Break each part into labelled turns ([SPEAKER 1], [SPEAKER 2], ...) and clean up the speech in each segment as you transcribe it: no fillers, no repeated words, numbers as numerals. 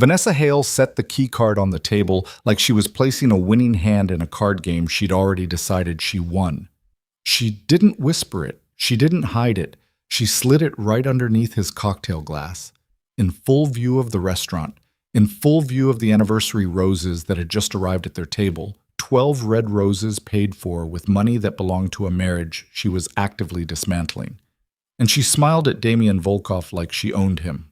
[SPEAKER 1] Vanessa Hale set the key card on the table like she was placing a winning hand in a card game she'd already decided she won. She didn't whisper it. She didn't hide it. She slid it right underneath his cocktail glass, in full view of the restaurant, in full view of the anniversary roses that had just arrived at their table, 12 red roses paid for with money that belonged to a marriage she was actively dismantling. And she smiled at Damian Volkov like she owned him.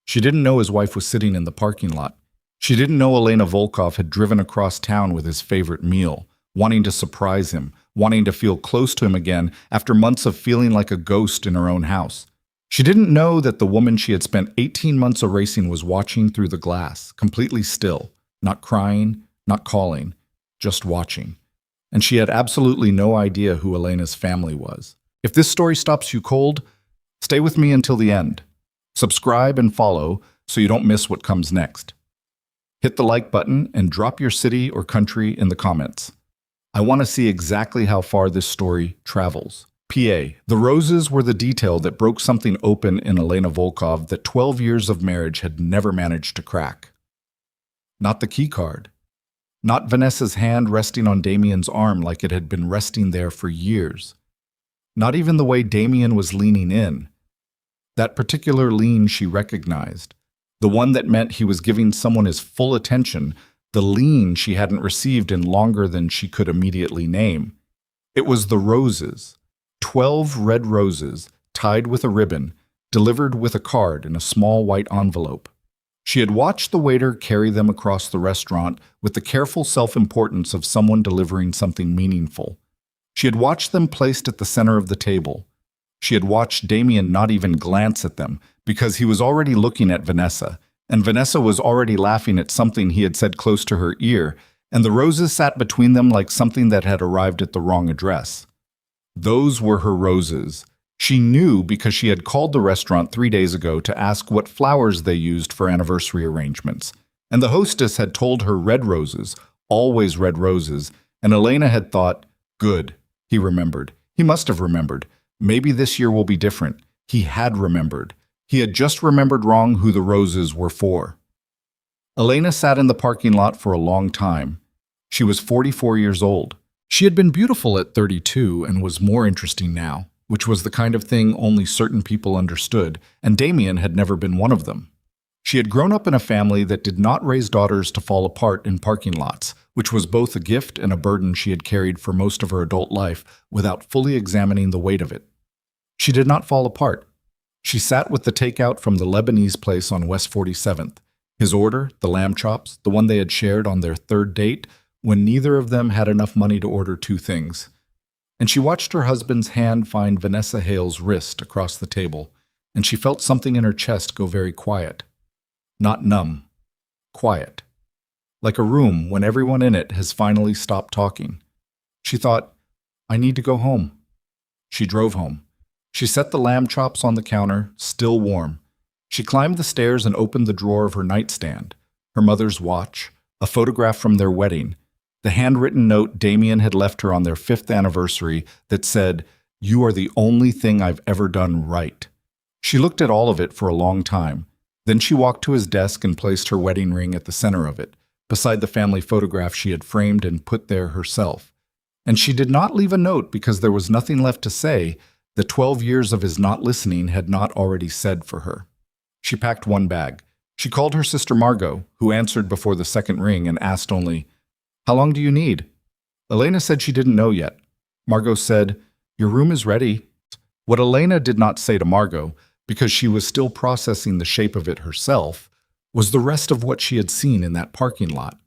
[SPEAKER 1] She didn't know his wife was sitting in the parking lot. She didn't know Elena Volkov had driven across town with his favorite meal, wanting to surprise him, wanting to feel close to him again after months of feeling like a ghost in her own house. She didn't know that the woman she had spent 18 months erasing was watching through the glass, completely still, not crying, not calling, just watching. And she had absolutely no idea who Elena's family was. If this story stops you cold, stay with me until the end. Subscribe and follow so you don't miss what comes next. Hit the like button and drop your city or country in the comments. I want to see exactly how far this story travels. PA. The roses were the detail that broke something open in Elena Volkov that 12 years of marriage had never managed to crack. Not the key card. Not Vanessa's hand resting on Damian's arm like it had been resting there for years. Not even the way Damian was leaning in. That particular lean she recognized, the one that meant he was giving someone his full attention, the lean she hadn't received in longer than she could immediately name. It was the roses, 12 red roses, tied with a ribbon, delivered with a card in a small white envelope. She had watched the waiter carry them across the restaurant with the careful self-importance of someone delivering something meaningful. She had watched them placed at the center of the table. She had watched Damian not even glance at them because he was already looking at Vanessa, and Vanessa was already laughing at something he had said close to her ear, and the roses sat between them like something that had arrived at the wrong address. Those were her roses. She knew because she had called the restaurant 3 days ago to ask what flowers they used for anniversary arrangements, and the hostess had told her red roses, always red roses, and Elena had thought, good, he remembered. He must have remembered. Maybe this year will be different. He had remembered. He had just remembered wrong who the roses were for. Elena sat in the parking lot for a long time. She was 44 years old. She had been beautiful at 32 and was more interesting now, which was the kind of thing only certain people understood, and Damian had never been one of them. She had grown up in a family that did not raise daughters to fall apart in parking lots, which was both a gift and a burden she had carried for most of her adult life without fully examining the weight of it. She did not fall apart. She sat with the takeout from the Lebanese place on West 47th. His order, the lamb chops, the one they had shared on their third date, when neither of them had enough money to order two things. And she watched her husband's hand find Vanessa Hale's wrist across the table, and she felt something in her chest go very quiet. Not numb. Quiet. Like a room when everyone in it has finally stopped talking. She thought, I need to go home. She drove home. She set the lamb chops on the counter, still warm. She climbed the stairs and opened the drawer of her nightstand, her mother's watch, a photograph from their wedding, the handwritten note Damian had left her on their 5th anniversary that said, "You are the only thing I've ever done right." She looked at all of it for a long time. Then she walked to his desk and placed her wedding ring at the center of it, beside the family photograph she had framed and put there herself. And she did not leave a note because there was nothing left to say. The 12 years of his not listening had not already said for her. She packed one bag. She called her sister Margot, who answered before the second ring and asked only, "How long do you need?" Elena said she didn't know yet. Margot said, "Your room is ready." What Elena did not say to Margot, because she was still processing the shape of it herself, was the rest of what she had seen in that parking lot.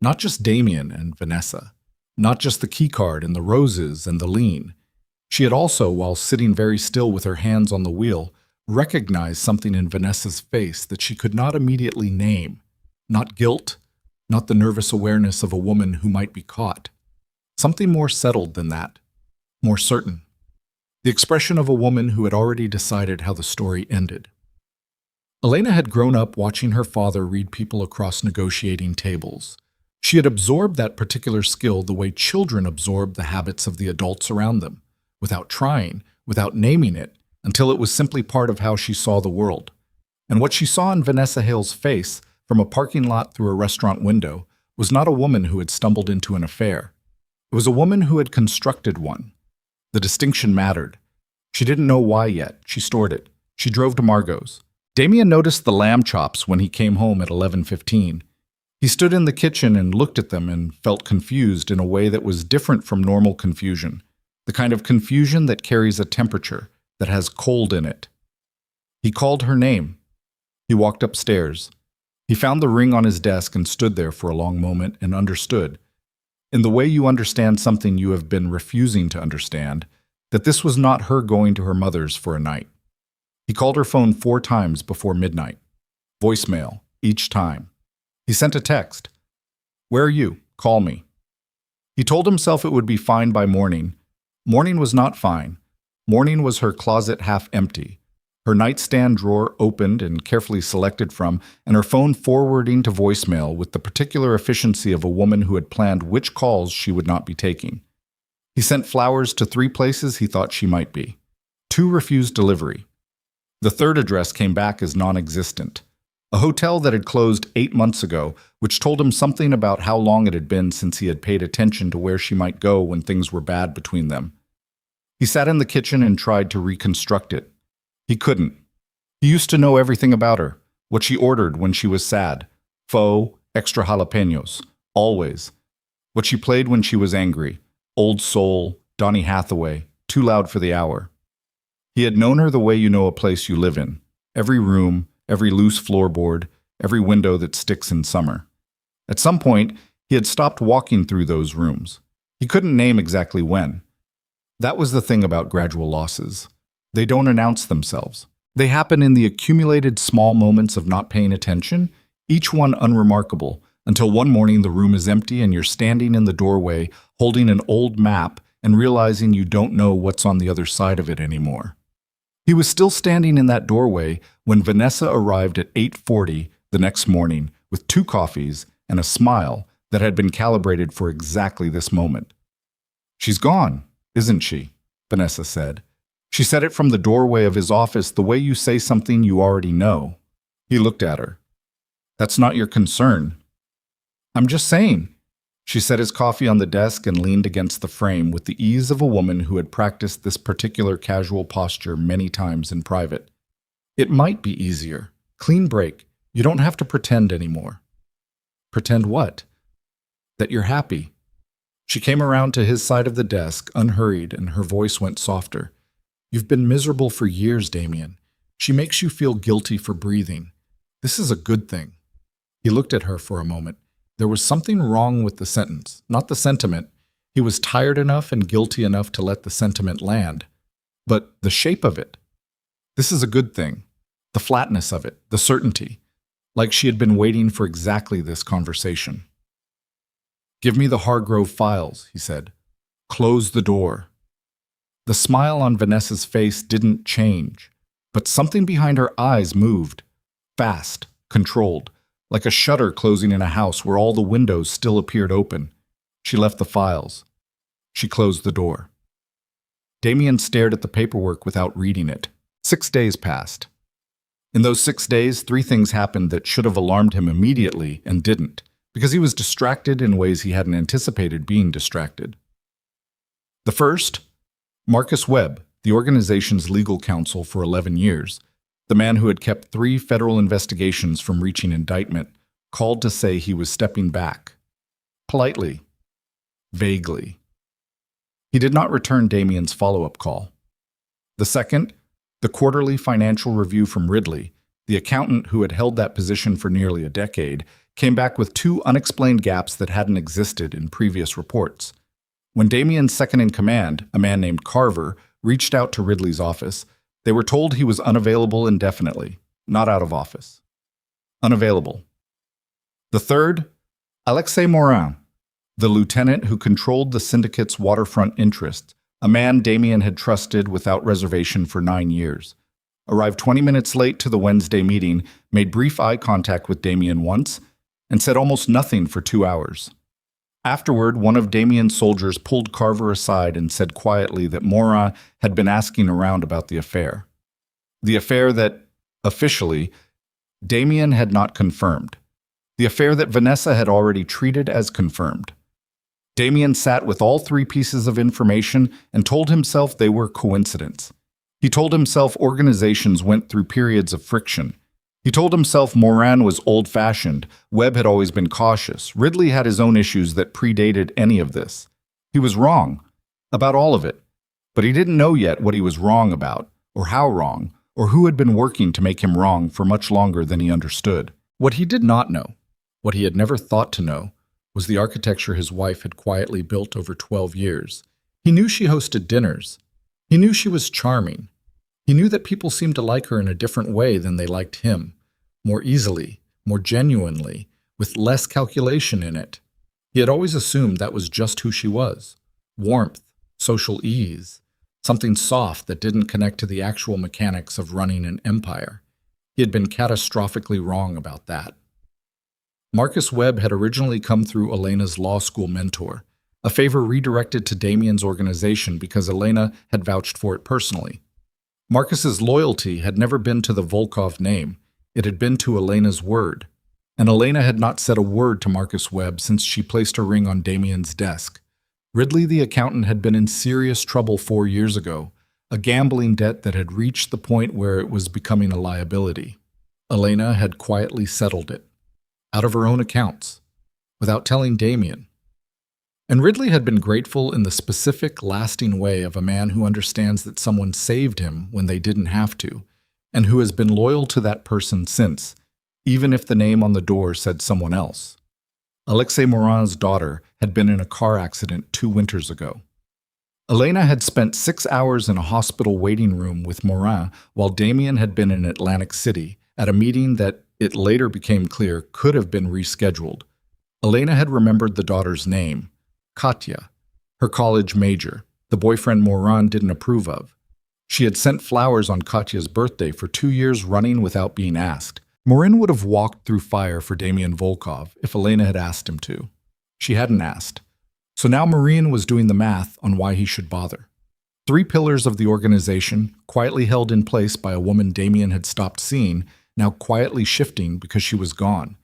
[SPEAKER 1] Not just Damian and Vanessa. Not just the keycard and the roses and the lean. She had also, while sitting very still with her hands on the wheel, recognized something in Vanessa's face that she could not immediately name. Not guilt, not the nervous awareness of a woman who might be caught. Something more settled than that, more certain. The expression of a woman who had already decided how the story ended. Elena had grown up watching her father read people across negotiating tables. She had absorbed that particular skill the way children absorb the habits of the adults around them, without trying, without naming it, until it was simply part of how she saw the world. And what she saw in Vanessa Hale's face, from a parking lot through a restaurant window, was not a woman who had stumbled into an affair. It was a woman who had constructed one. The distinction mattered. She didn't know why yet. She stored it. She drove to Margot's. Damien noticed the lamb chops when he came home at 11:15. He stood in the kitchen and looked at them and felt confused in a way that was different from normal confusion, the kind of confusion that carries a temperature, that has cold in it. He called her name. He walked upstairs. He found the ring on his desk and stood there for a long moment and understood, in the way you understand something you have been refusing to understand, that this was not her going to her mother's for a night. He called her phone 4 times before midnight. Voicemail, each time. He sent a text. "Where are you? Call me." He told himself it would be fine by morning. Morning was not fine. Morning was her closet half empty, her nightstand drawer opened and carefully selected from, and her phone forwarding to voicemail with the particular efficiency of a woman who had planned which calls she would not be taking. He sent flowers to 3 places he thought she might be. 2 refused delivery. The 3rd address came back as non-existent. A hotel that had closed 8 months ago, which told him something about how long it had been since he had paid attention to where she might go when things were bad between them. He sat in the kitchen and tried to reconstruct it. He couldn't. He used to know everything about her, what she ordered when she was sad, pho, extra jalapenos, always. What she played when she was angry, Old Soul, Donny Hathaway, Too Loud for the Hour. He had known her the way you know a place you live in, every room, every loose floorboard, every window that sticks in summer. At some point, he had stopped walking through those rooms. He couldn't name exactly when. That was the thing about gradual losses. They don't announce themselves. They happen in the accumulated small moments of not paying attention, each one unremarkable, until one morning the room is empty and you're standing in the doorway holding an old map and realizing you don't know what's on the other side of it anymore. He was still standing in that doorway when Vanessa arrived at 8:40 the next morning with 2 coffees and a smile that had been calibrated for exactly this moment. "She's gone, isn't she?" Vanessa said. She said it from the doorway of his office the way you say something you already know. He looked at her. "That's not your concern." "I'm just saying." She set his coffee on the desk and leaned against the frame with the ease of a woman who had practiced this particular casual posture many times in private. "It might be easier. Clean break. You don't have to pretend anymore." "Pretend what?" "That you're happy." She came around to his side of the desk, unhurried, and her voice went softer. "You've been miserable for years, Damien. She makes you feel guilty for breathing. This is a good thing." He looked at her for a moment. There was something wrong with the sentence, not the sentiment. He was tired enough and guilty enough to let the sentiment land. But the shape of it. This is a good thing. The flatness of it, the certainty. Like she had been waiting for exactly this conversation. "Give me the Hargrove files," he said. "Close the door." The smile on Vanessa's face didn't change, but something behind her eyes moved. Fast, controlled. Like a shutter closing in a house where all the windows still appeared open. She left the files. She closed the door. Damien stared at the paperwork without reading it. 6 days passed. In those 6 days, 3 things happened that should have alarmed him immediately and didn't, because he was distracted in ways he hadn't anticipated being distracted. The first, Marcus Webb, the organization's legal counsel for 11 years, the man who had kept 3 federal investigations from reaching indictment, called to say he was stepping back. Politely. Vaguely. He did not return Damien's follow-up call. The second, the quarterly financial review from Ridley, the accountant who had held that position for nearly a decade, came back with 2 unexplained gaps that hadn't existed in previous reports. When Damien's second-in-command, a man named Carver, reached out to Ridley's office, they were told he was unavailable indefinitely, not out of office. Unavailable. The third, Alexei Morin, the lieutenant who controlled the syndicate's waterfront interests, a man Damien had trusted without reservation for 9 years. Arrived 20 minutes late to the Wednesday meeting, made brief eye contact with Damien once, and said almost nothing for 2 hours. Afterward, one of Damien's soldiers pulled Carver aside and said quietly that Morin had been asking around about the affair. The affair that, officially, Damien had not confirmed, the affair that Vanessa had already treated as confirmed. Damien sat with all three pieces of information and told himself they were coincidence. He told himself organizations went through periods of friction. He told himself Moran was old-fashioned, Webb had always been cautious, Ridley had his own issues that predated any of this. He was wrong about all of it, but he didn't know yet what he was wrong about, or how wrong, or who had been working to make him wrong for much longer than he understood. What he did not know, what he had never thought to know, was the architecture his wife had quietly built over 12 years. He knew she hosted dinners. He knew she was charming. He knew that people seemed to like her in a different way than they liked him, more easily, more genuinely, with less calculation in it. He had always assumed that was just who she was. Warmth, social ease, something soft that didn't connect to the actual mechanics of running an empire. He had been catastrophically wrong about that. Marcus Webb had originally come through Elena's law school mentor, a favor redirected to Damien's organization because Elena had vouched for it personally. Marcus's loyalty had never been to the Volkov name, it had been to Elena's word, and Elena had not said a word to Marcus Webb since she placed her ring on Damien's desk. Ridley the accountant had been in serious trouble 4 years ago, a gambling debt that had reached the point where it was becoming a liability. Elena had quietly settled it, out of her own accounts, without telling Damien. And Ridley had been grateful in the specific, lasting way of a man who understands that someone saved him when they didn't have to, and who has been loyal to that person since, even if the name on the door said someone else. Alexei Morin's daughter had been in a car accident 2 winters ago. Elena had spent 6 hours in a hospital waiting room with Morin while Damien had been in Atlantic City at a meeting that it later became clear could have been rescheduled. Elena had remembered the daughter's name, Katya, her college major, the boyfriend Morin didn't approve of. She had sent flowers on Katya's birthday for 2 years running without being asked. Morin would have walked through fire for Damien Volkov if Elena had asked him to. She hadn't asked. So now Morin was doing the math on why he should bother. 3 pillars of the organization, quietly held in place by a woman Damien had stopped seeing, now quietly shifting because she was gone.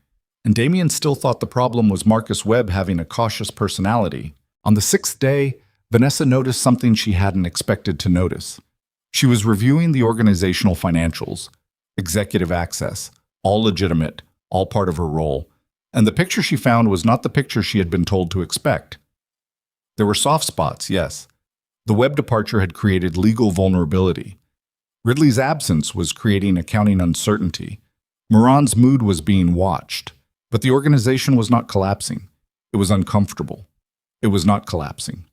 [SPEAKER 1] And Damien still thought the problem was Marcus Webb having a cautious personality. On the 6th day, Vanessa noticed something she hadn't expected to notice. She was reviewing the organizational financials, executive access, all legitimate, all part of her role, and the picture she found was not the picture she had been told to expect. There were soft spots, yes. The Webb departure had created legal vulnerability. Ridley's absence was creating accounting uncertainty. Morin's mood was being watched. But the organization was not collapsing. It was uncomfortable. It was not collapsing.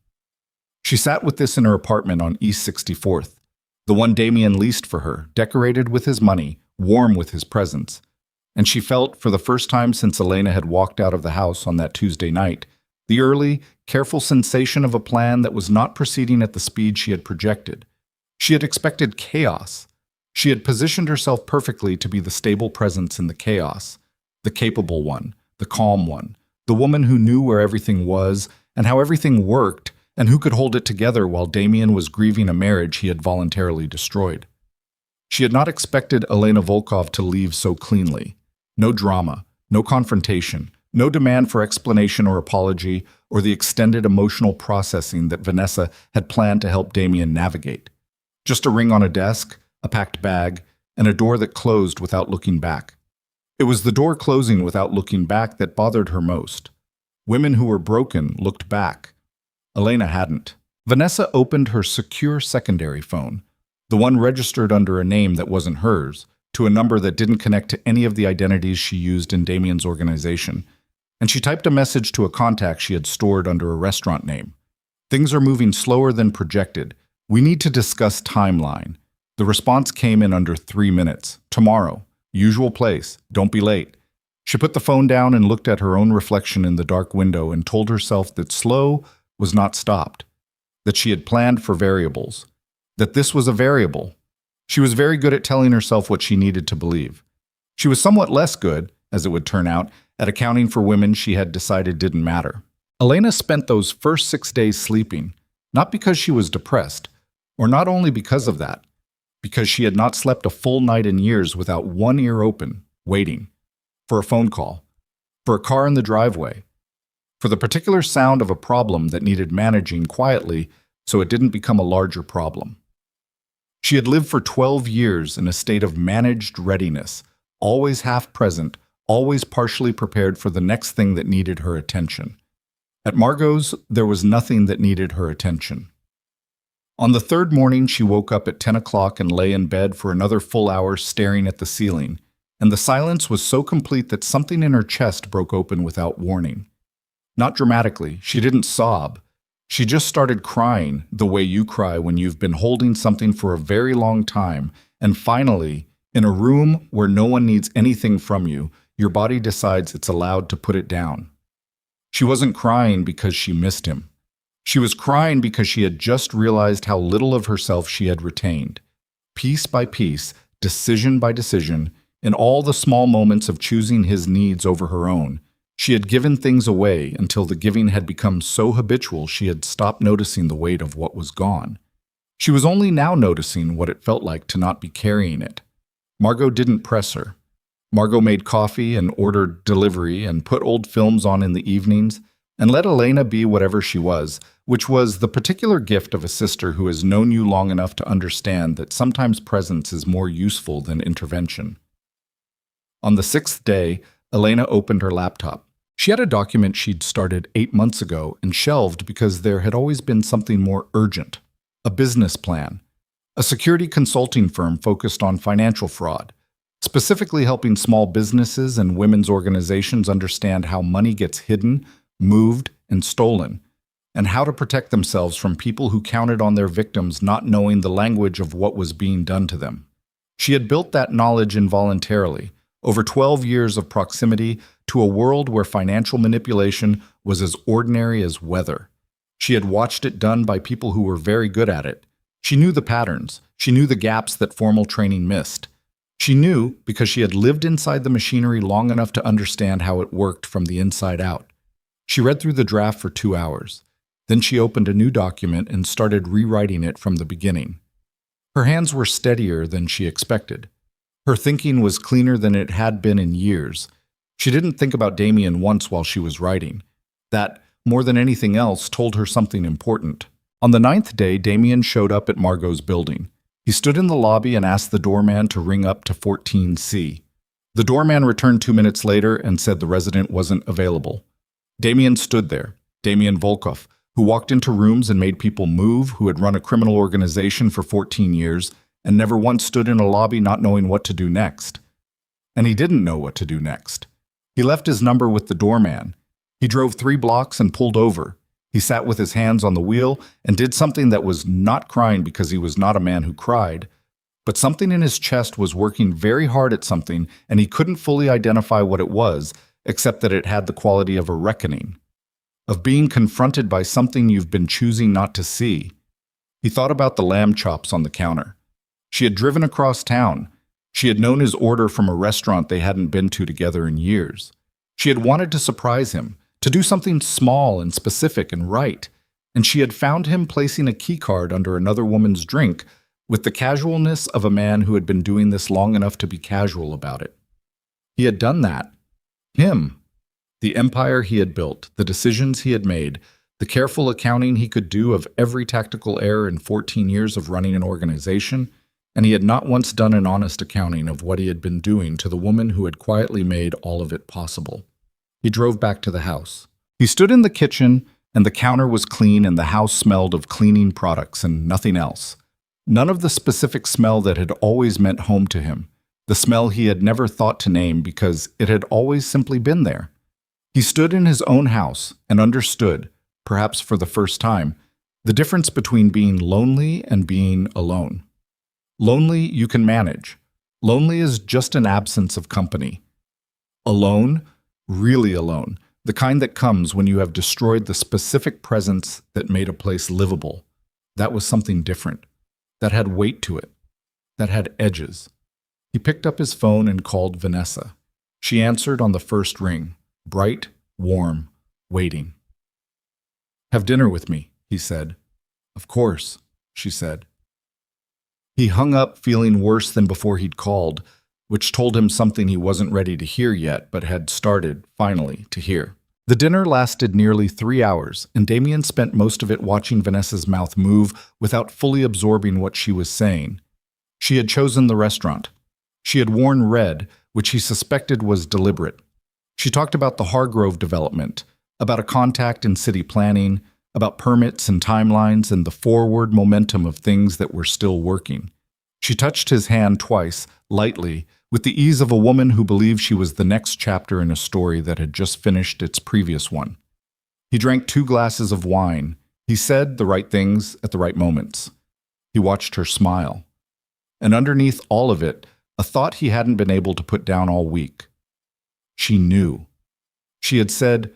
[SPEAKER 1] She sat with this in her apartment on East 64th, the one Damien leased for her, decorated with his money, warm with his presence. And she felt, for the first time since Elena had walked out of the house on that Tuesday night, the early, careful sensation of a plan that was not proceeding at the speed she had projected. She had expected chaos. She had positioned herself perfectly to be the stable presence in the chaos, the capable one, the calm one, the woman who knew where everything was and how everything worked and who could hold it together while Damien was grieving a marriage he had voluntarily destroyed. She had not expected Elena Volkov to leave so cleanly. No drama, no confrontation, no demand for explanation or apology or the extended emotional processing that Vanessa had planned to help Damien navigate. Just a ring on a desk, a packed bag, and a door that closed without looking back. It was the door closing without looking back that bothered her most. Women who were broken looked back. Elena hadn't. Vanessa opened her secure secondary phone, the one registered under a name that wasn't hers, to a number that didn't connect to any of the identities she used in Damien's organization, and she typed a message to a contact she had stored under a restaurant name. Things are moving slower than projected. We need to discuss timeline. The response came in under 3 minutes. Tomorrow. Usual place. Don't be late. She put the phone down and looked at her own reflection in the dark window and told herself that slow was not stopped, that she had planned for variables, that this was a variable. She was very good at telling herself what she needed to believe. She was somewhat less good, as it would turn out, at accounting for women she had decided didn't matter. Elena spent those first 6 days sleeping, not because she was depressed, or not only because of that, because she had not slept a full night in years without one ear open, waiting for a phone call. for a car in the driveway, for the particular sound of a problem that needed managing quietly so it didn't become a larger problem. She had lived for 12 years in a state of managed readiness, always half present, always partially prepared for the next thing that needed her attention. At Margot's, there was nothing that needed her attention. On the third morning, she woke up at 10 o'clock and lay in bed for another full hour staring at the ceiling, and the silence was so complete that something in her chest broke open without warning. Not dramatically, she didn't sob. She just started crying the way you cry when you've been holding something for a very long time, and finally, in a room where no one needs anything from you, your body decides it's allowed to put it down. She wasn't crying because she missed him. She was crying because she had just realized how little of herself she had retained. Piece by piece, decision by decision, in all the small moments of choosing his needs over her own, she had given things away until the giving had become so habitual she had stopped noticing the weight of what was gone. She was only now noticing what it felt like to not be carrying it. Margot didn't press her. Margot made coffee and ordered delivery and put old films on in the evenings and let Elena be whatever she was, which was the particular gift of a sister who has known you long enough to understand that sometimes presence is more useful than intervention. On the 6th day, Elena opened her laptop. She had a document she'd started 8 months ago and shelved because there had always been something more urgent: a business plan. A security consulting firm focused on financial fraud, specifically helping small businesses and women's organizations understand how money gets hidden, moved, and stolen, and how to protect themselves from people who counted on their victims not knowing the language of what was being done to them. She had built that knowledge involuntarily, over 12 years of proximity to a world where financial manipulation was as ordinary as weather. She had watched it done by people who were very good at it. She knew the patterns. She knew the gaps that formal training missed. She knew because she had lived inside the machinery long enough to understand how it worked from the inside out. She read through the draft for 2 hours. Then she opened a new document and started rewriting it from the beginning. Her hands were steadier than she expected. Her thinking was cleaner than it had been in years. She didn't think about Damien once while she was writing. That, more than anything else, told her something important. On the 9th day, Damien showed up at Margot's building. He stood in the lobby and asked the doorman to ring up to 14C. The doorman returned 2 minutes later and said the resident wasn't available. Damien stood there, Damien Volkov, who walked into rooms and made people move, who had run a criminal organization for 14 years, and never once stood in a lobby not knowing what to do next. And he didn't know what to do next. He left his number with the doorman. He drove 3 blocks and pulled over. He sat with his hands on the wheel and did something that was not crying because he was not a man who cried, but something in his chest was working very hard at something, and he couldn't fully identify what it was, except that it had the quality of a reckoning, of being confronted by something you've been choosing not to see. He thought about the lamb chops on the counter. She had driven across town. She had known his order from a restaurant they hadn't been to together in years. She had wanted to surprise him, to do something small and specific and right, and she had found him placing a keycard under another woman's drink with the casualness of a man who had been doing this long enough to be casual about it. He had done that. Him. The empire he had built, the decisions he had made, the careful accounting he could do of every tactical error in 14 years of running an organization, and he had not once done an honest accounting of what he had been doing to the woman who had quietly made all of it possible. He drove back to the house. He stood in the kitchen, and the counter was clean and the house smelled of cleaning products and nothing else. None of the specific smell that had always meant home to him, the smell he had never thought to name because it had always simply been there. He stood in his own house and understood, perhaps for the first time, the difference between being lonely and being alone. Lonely you can manage. Lonely is just an absence of company. Alone, really alone, the kind that comes when you have destroyed the specific presence that made a place livable. That was something different. That had weight to it. That had edges. He picked up his phone and called Vanessa. She answered on the first ring, bright, warm, waiting. "Have dinner with me," he said. "Of course," she said. He hung up feeling worse than before he'd called. which told him something he wasn't ready to hear yet, but had started, finally, to hear. The dinner lasted nearly 3 hours, and Damien spent most of it watching Vanessa's mouth move without fully absorbing what she was saying. She had chosen the restaurant. She had worn red, which he suspected was deliberate. She talked about the Hargrove development, about a contact in city planning, about permits and timelines and the forward momentum of things that were still working. She touched his hand twice, lightly, with the ease of a woman who believed she was the next chapter in a story that had just finished its previous one. He drank 2 glasses of wine. He said the right things at the right moments. He watched her smile. And underneath all of it, a thought he hadn't been able to put down all week. She knew. She had said,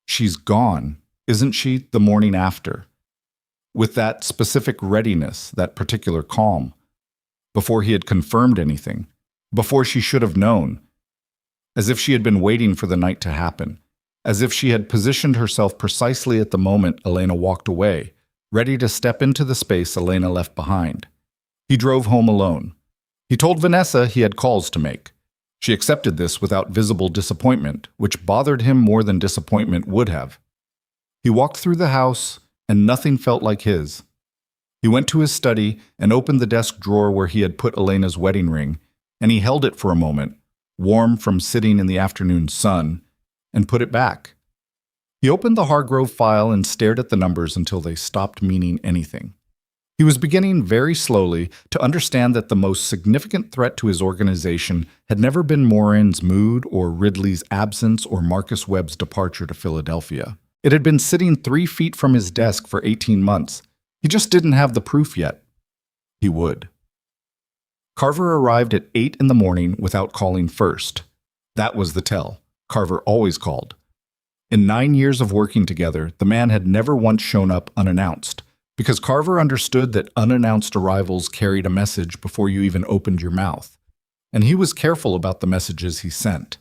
[SPEAKER 1] "She's gone, isn't she?" the morning after. With that specific readiness, that particular calm. Before he had confirmed anything. Before she should have known. As if she had been waiting for the night to happen. As if she had positioned herself precisely at the moment Elena walked away, ready to step into the space Elena left behind. He drove home alone. He told Vanessa he had calls to make. She accepted this without visible disappointment, which bothered him more than disappointment would have. He walked through the house, and nothing felt like his. He went to his study and opened the desk drawer where he had put Elena's wedding ring, and he held it for a moment, warm from sitting in the afternoon sun, and put it back. He opened the Hargrove file and stared at the numbers until they stopped meaning anything. He was beginning very slowly to understand that the most significant threat to his organization had never been Morin's mood or Ridley's absence or Marcus Webb's departure to Philadelphia. It had been sitting 3 feet from his desk for 18 months. He just didn't have the proof yet. He would. Carver arrived at 8 in the morning without calling first. That was the tell. Carver always called. In 9 years of working together, the man had never once shown up unannounced, because Carver understood that unannounced arrivals carried a message before you even opened your mouth. And he was careful about the messages he sent.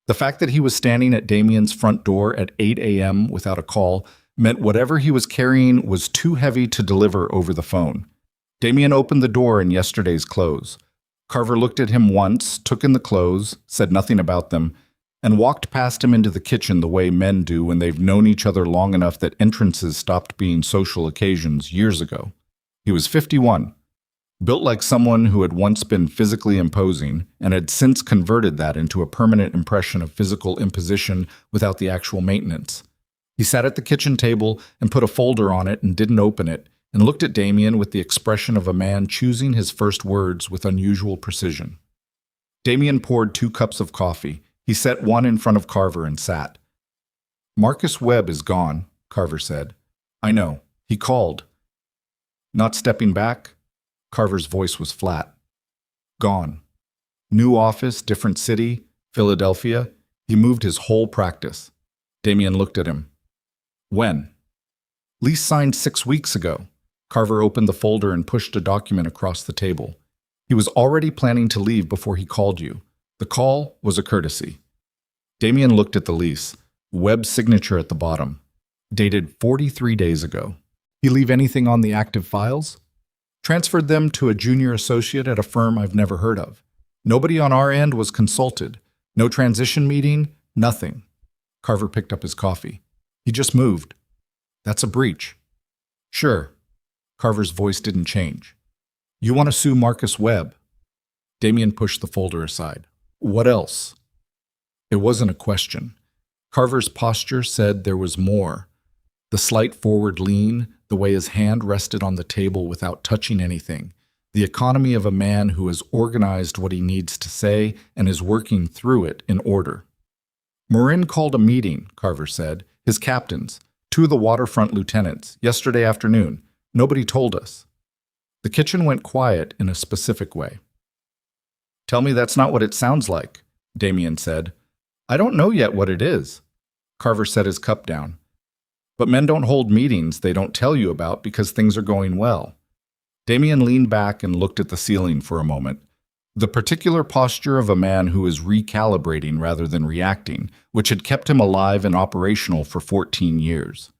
[SPEAKER 1] The fact that he was standing at Damien's front door at 8 a.m. without a call meant whatever he was carrying was too heavy to deliver over the phone. Damien opened the door in yesterday's clothes. Carver looked at him once, took in the clothes, said nothing about them, and walked past him into the kitchen the way men do when they've known each other long enough that entrances stopped being social occasions years ago. He was 51, built like someone who had once been physically imposing and had since converted that into a permanent impression of physical imposition without the actual maintenance. He sat at the kitchen table and put a folder on it and didn't open it, and looked at Damien with the expression of a man choosing his first words with unusual precision. Damien poured 2 cups of coffee. He set one in front of Carver and sat. "Marcus Webb is gone," Carver said. "I know. He called." "Not stepping back?" Carver's voice was flat. "Gone. New office, different city, Philadelphia. He moved his whole practice." Damien looked at him. "When?" "Lease signed 6 weeks ago." Carver opened the folder and pushed a document across the table. "He was already planning to leave before he called you. The call was a courtesy." Damien looked at the lease, Webb's signature at the bottom, dated 43 days ago. "He leave anything on the active files?" "Transferred them to a junior associate at a firm I've never heard of. Nobody on our end was consulted. No transition meeting, nothing." Carver picked up his coffee. "He just moved." "That's a breach." "Sure." Carver's voice didn't change. "You want to sue Marcus Webb?" Damien pushed the folder aside. "What else?" It wasn't a question. Carver's posture said there was more. The slight forward lean, the way his hand rested on the table without touching anything, the economy of a man who has organized what he needs to say and is working through it in order. "Morin called a meeting," Carver said. "His captains, 2 of the waterfront lieutenants, yesterday afternoon. Nobody told us." The kitchen went quiet in a specific way. "Tell me that's not what it sounds like," Damien said. "I don't know yet what it is." Carver set his cup down. "But men don't hold meetings they don't tell you about because things are going well." Damien leaned back and looked at the ceiling for a moment. The particular posture of a man who is recalibrating rather than reacting, which had kept him alive and operational for 14 years.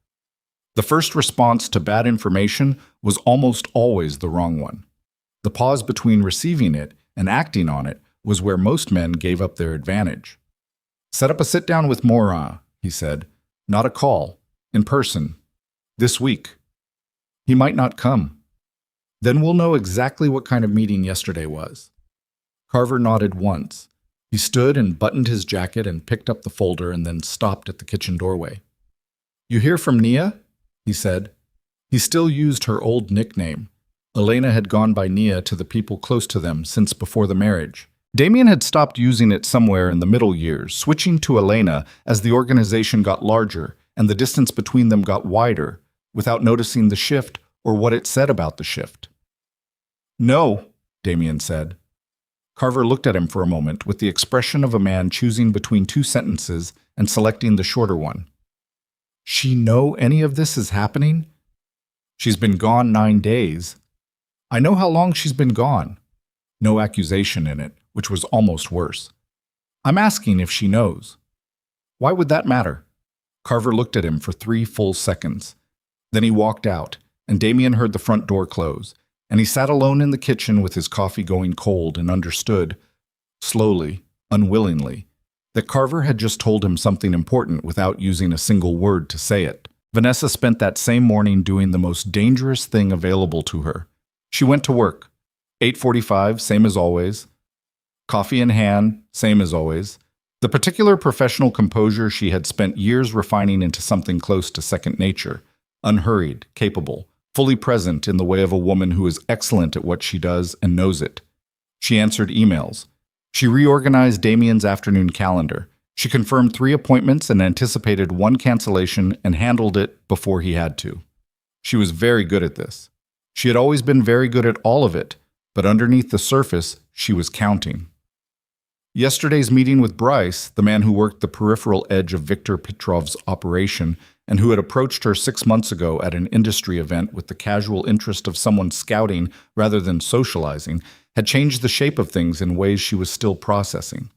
[SPEAKER 1] The first response to bad information was almost always the wrong one. The pause between receiving it and acting on it was where most men gave up their advantage. "Set up a sit-down with Morin," he said. "Not a call. In person. This week." "He might not come." "Then we'll know exactly what kind of meeting yesterday was." Carver nodded once. He stood and buttoned his jacket and picked up the folder and then stopped at the kitchen doorway. "You hear from Nia?" he said. He still used her old nickname. Elena had gone by Nia to the people close to them since before the marriage. Damien had stopped using it somewhere in the middle years, switching to Elena as the organization got larger and the distance between them got wider, without noticing the shift or what it said about the shift. "No," Damien said. Carver looked at him for a moment with the expression of a man choosing between two sentences and selecting the shorter one. "She know any of this is happening?" "She's been gone 9 days. I know how long she's been gone." No accusation in it, which was almost worse. "I'm asking if she knows." "Why would that matter?" Carver looked at him for 3 full seconds. Then he walked out, and Damien heard the front door close, and he sat alone in the kitchen with his coffee going cold and understood, slowly, unwillingly, that Carver had just told him something important without using a single word to say it. Vanessa spent that same morning doing the most dangerous thing available to her. She went to work. 8:45, same as always. Coffee in hand, same as always. The particular professional composure she had spent years refining into something close to second nature, unhurried, capable, fully present in the way of a woman who is excellent at what she does and knows it. She answered emails. She reorganized Damien's afternoon calendar. She confirmed 3 appointments and anticipated 1 cancellation and handled it before he had to. She was very good at this. She had always been very good at all of it, but underneath the surface, she was counting. Yesterday's meeting with Bryce, the man who worked the peripheral edge of Viktor Petrov's operation and who had approached her 6 months ago at an industry event with the casual interest of someone scouting rather than socializing, had changed the shape of things in ways she was still processing.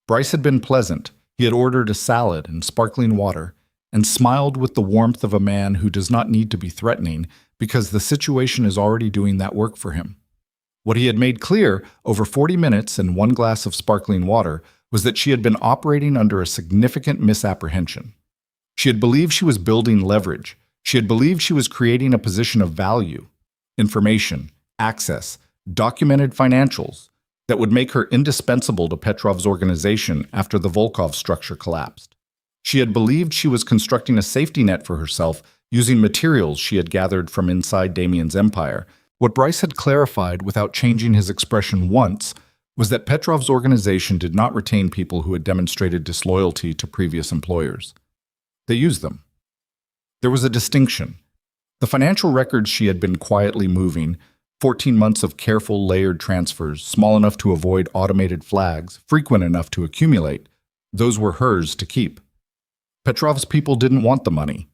[SPEAKER 1] Bryce had been pleasant. He had ordered a salad and sparkling water, and smiled with the warmth of a man who does not need to be threatening because the situation is already doing that work for him. What he had made clear over 40 minutes and 1 glass of sparkling water was that she had been operating under a significant misapprehension. She had believed she was building leverage. She had believed she was creating a position of value, information, access, documented financials that would make her indispensable to Petrov's organization after the Volkov structure collapsed. She had believed she was constructing a safety net for herself using materials she had gathered from inside Damien's empire. What Bryce had clarified without changing his expression once was that Petrov's organization did not retain people who had demonstrated disloyalty to previous employers. They used them. There was a distinction. The financial records she had been quietly moving, 14 months of careful layered transfers, small enough to avoid automated flags, frequent enough to accumulate, those were hers to keep. Petrov's people didn't want the money.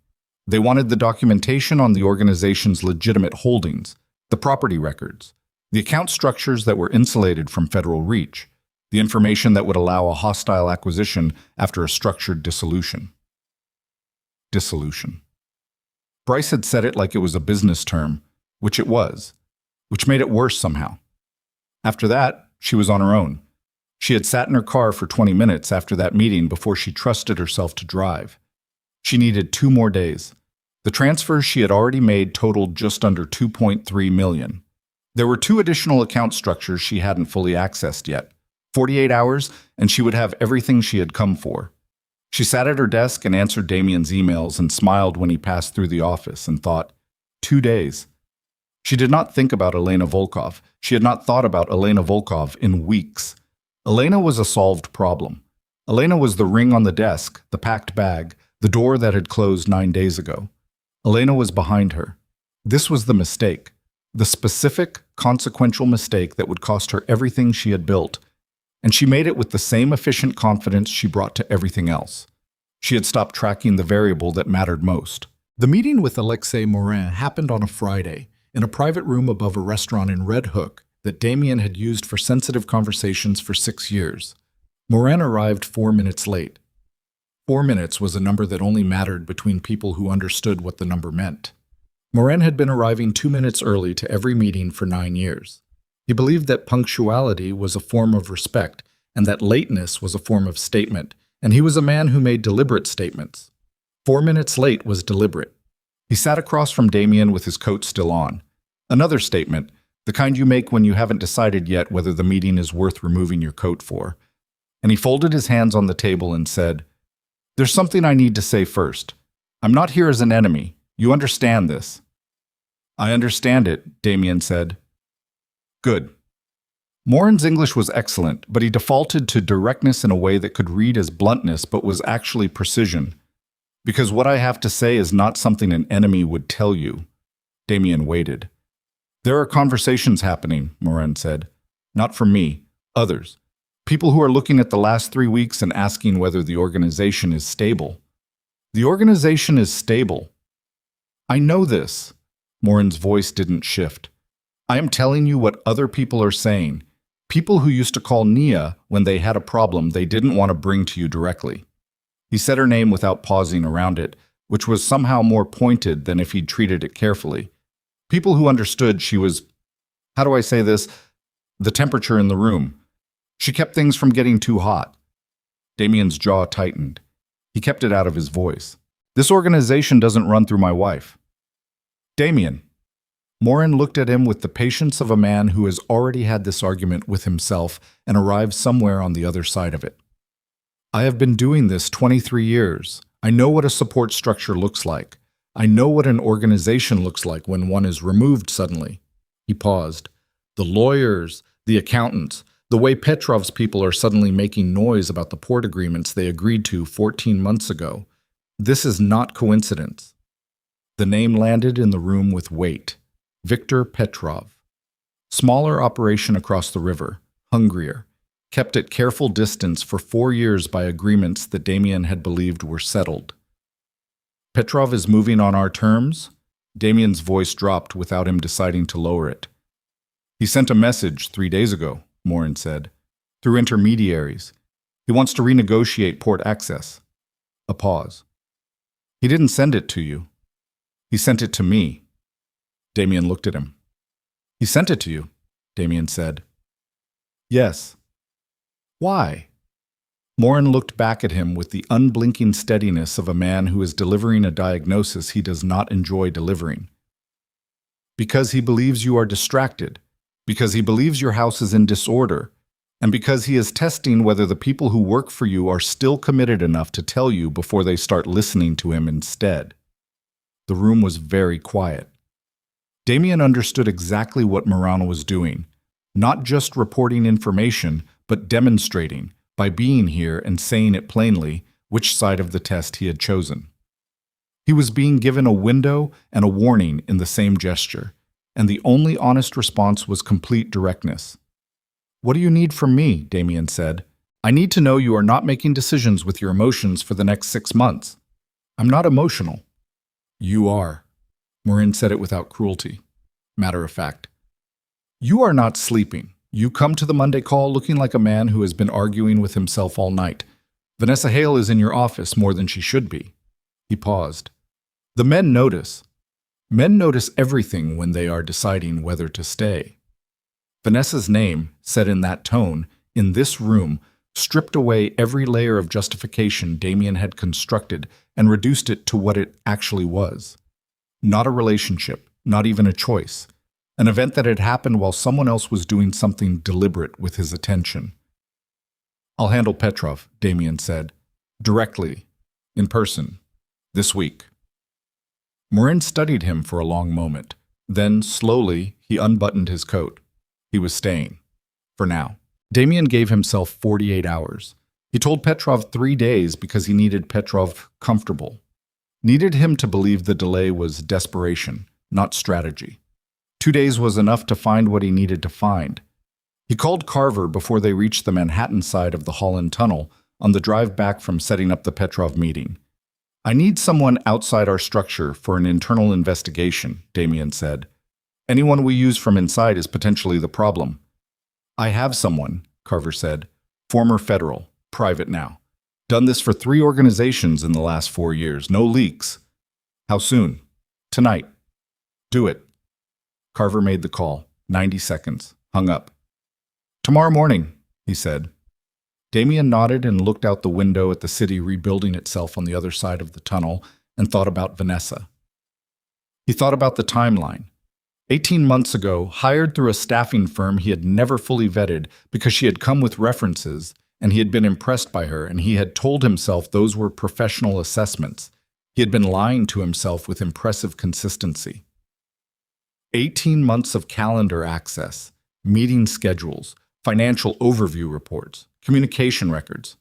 [SPEAKER 1] They wanted the documentation on the organization's legitimate holdings, the property records, the account structures that were insulated from federal reach, the information that would allow a hostile acquisition after a structured dissolution. Dissolution. Bryce had said it like it was a business term, which it was, which made it worse somehow. After that, she was on her own. She had sat in her car for 20 minutes after that meeting before she trusted herself to drive. She needed 2 more days. The transfers she had already made totaled just under $2.3 million. There were 2 additional account structures she hadn't fully accessed yet. 48 hours, and she would have everything she had come for. She sat at her desk and answered Damien's emails and smiled when he passed through the office and thought, 2 days. She did not think about Elena Volkov. She had not thought about Elena Volkov in weeks. Elena was a solved problem. Elena was the ring on the desk, the packed bag, the door that had closed 9 days ago. Elena was behind her. This was the mistake, the specific, consequential mistake that would cost her everything she had built, and she made it with the same efficient confidence she brought to everything else. She had stopped tracking the variable that mattered most. The meeting with Alexei Morin happened on a Friday, in a private room above a restaurant in Red Hook that Damien had used for sensitive conversations for 6 years. Morin arrived 4 minutes late. 4 minutes was a number that only mattered between people who understood what the number meant. Morin had been arriving 2 minutes early to every meeting for 9 years. He believed that punctuality was a form of respect and that lateness was a form of statement, and he was a man who made deliberate statements. 4 minutes late was deliberate. He sat across from Damien with his coat still on. Another statement, the kind you make when you haven't decided yet whether the meeting is worth removing your coat for. And he folded his hands on the table and said, "There's something I need to say first. I'm not here as an enemy. You understand this." "I understand it," Damien said. "Good." Morin's English was excellent, but he defaulted to directness in a way that could read as bluntness but was actually precision. "Because what I have to say is not something an enemy would tell you." Damien waited. "There are conversations happening," Morin said. "Not from me, others. People who are looking at the last 3 weeks and asking whether the organization is stable." "The organization is stable." "I know this." Morin's voice didn't shift. "I am telling you what other people are saying. People who used to call Nia when they had a problem they didn't want to bring to you directly." He said her name without pausing around it, which was somehow more pointed than if he'd treated it carefully. People who understood she was, how do I say this, the temperature in the room. She kept things from getting too hot. Damien's jaw tightened. He kept it out of his voice. "This organization doesn't run through my wife." "Damien." Morin looked at him with the patience of a man who has already had this argument with himself and arrived somewhere on the other side of it. "I have been doing this 23 years. I know what a support structure looks like. I know what an organization looks like when one is removed suddenly." He paused. "The lawyers, the accountants, the way Petrov's people are suddenly making noise about the port agreements they agreed to 14 months ago. This is not coincidence." The name landed in the room with weight. Viktor Petrov. Smaller operation across the river, hungrier, kept at careful distance for 4 years by agreements that Damien had believed were settled. "Petrov is moving on our terms?" Damien's voice dropped without him deciding to lower it. "He sent a message 3 days ago," Morin said, "through intermediaries. He wants to renegotiate port access." A pause. "He didn't send it to you. He sent it to me." Damien looked at him. "He sent it to you," Damien said. "Yes." "Why?" Morin looked back at him with the unblinking steadiness of a man who is delivering a diagnosis he does not enjoy delivering. "Because he believes you are distracted, because he believes your house is in disorder, and because he is testing whether the people who work for you are still committed enough to tell you before they start listening to him instead." The room was very quiet. Damien understood exactly what Morin was doing, not just reporting information, but demonstrating, by being here and saying it plainly, which side of the test he had chosen. He was being given a window and a warning in the same gesture, and the only honest response was complete directness. "What do you need from me?" Damien said. "I need to know you are not making decisions with your emotions for the next 6 months." "I'm not emotional." "You are." Morin said it without cruelty. Matter of fact. "You are not sleeping. You come to the Monday call looking like a man who has been arguing with himself all night. Vanessa Hale is in your office more than she should be." He paused. "The men notice. Men notice everything when they are deciding whether to stay." Vanessa's name, said in that tone, in this room, stripped away every layer of justification Damien had constructed and reduced it to what it actually was. Not a relationship, not even a choice. An event that had happened while someone else was doing something deliberate with his attention. "I'll handle Petrov," Damien said. "Directly. In person. This week." Morin studied him for a long moment. Then, slowly, he unbuttoned his coat. He was staying. For now. Damien gave himself 48 hours. He told Petrov 3 days because he needed Petrov comfortable. Needed him to believe the delay was desperation, not strategy. 2 days was enough to find what he needed to find. He called Carver before they reached the Manhattan side of the Holland Tunnel on the drive back from setting up the Petrov meeting. "I need someone outside our structure for an internal investigation," Damien said. "Anyone we use from inside is potentially the problem." "I have someone," Carver said. "Former federal, private now. Done this for 3 organizations in the last 4 years. No leaks." "How soon?" "Tonight." "Do it." Carver made the call. 90 seconds. hung up. "Tomorrow morning," he said. Damien nodded and looked out the window at the city rebuilding itself on the other side of the tunnel and thought about Vanessa. He thought about the timeline. 18 months ago, hired through a staffing firm he had never fully vetted because she had come with references and he had been impressed by her, and he had told himself those were professional assessments. He had been lying to himself with impressive consistency. 18 months of calendar access, meeting schedules, financial overview reports, communication records.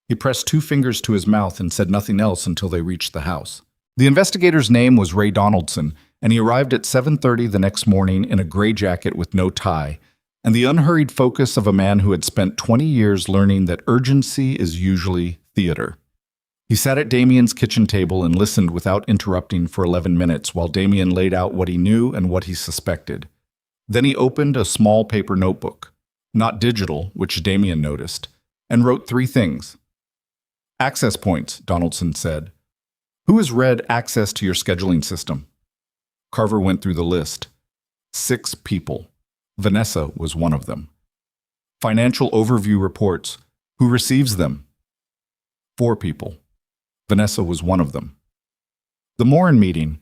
[SPEAKER 1] He pressed 2 fingers to his mouth and said nothing else until they reached the house. The investigator's name was Ray Donaldson, and he arrived at 7:30 the next morning in a gray jacket with no tie, and the unhurried focus of a man who had spent 20 years learning that urgency is usually theater. He sat at Damien's kitchen table and listened without interrupting for 11 minutes while Damien laid out what he knew and what he suspected. Then he opened a small paper notebook, not digital, which Damien noticed, and wrote 3 things. "Access points," Donaldson said. "Who has read access to your scheduling system?" Carver went through the list. 6 people. Vanessa was one of them. Financial overview reports. Who receives them? 4 people. Vanessa was one of them. The Morin meeting.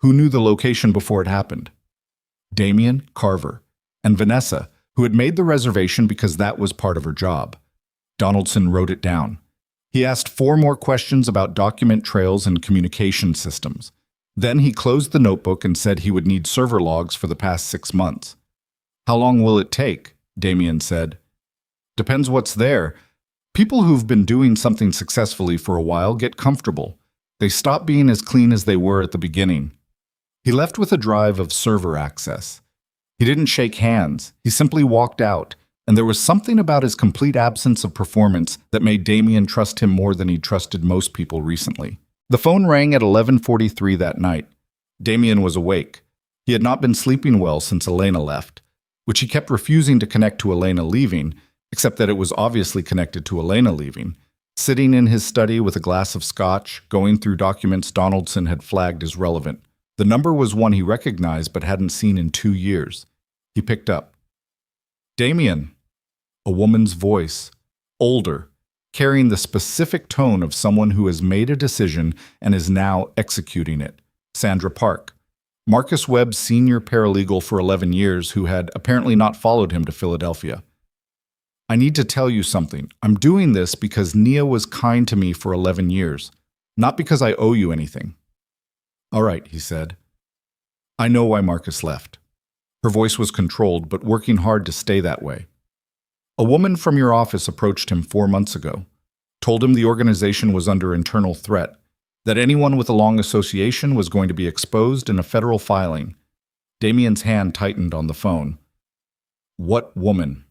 [SPEAKER 1] Who knew the location before it happened? Damien, Carver, and Vanessa, who had made the reservation because that was part of her job. Donaldson wrote it down. He asked 4 more questions about document trails and communication systems. Then he closed the notebook and said he would need server logs for the past 6 months. "How long will it take?" Damien said. "Depends what's there. People who've been doing something successfully for a while get comfortable. They stop being as clean as they were at the beginning." He left with a drive of server access. He didn't shake hands. He simply walked out, and there was something about his complete absence of performance that made Damien trust him more than he trusted most people recently. The phone rang at 11:43 that night. Damien was awake. He had not been sleeping well since Elena left, which he kept refusing to connect to Elena leaving, except that it was obviously connected to Elena leaving. Sitting in his study with a glass of scotch, going through documents Donaldson had flagged as relevant. The number was one he recognized but hadn't seen in 2 years. He picked up. "Damien." A woman's voice, older, carrying the specific tone of someone who has made a decision and is now executing it. Sandra Park, Marcus Webb's senior paralegal for 11 years who had apparently not followed him to Philadelphia. "I need to tell you something. I'm doing this because Nia was kind to me for 11 years, not because I owe you anything." "All right," he said. "I know why Marcus left." Her voice was controlled, but working hard to stay that way. "A woman from your office approached him 4 months ago, told him the organization was under internal threat, that anyone with a long association was going to be exposed in a federal filing." Damien's hand tightened on the phone. "What woman?"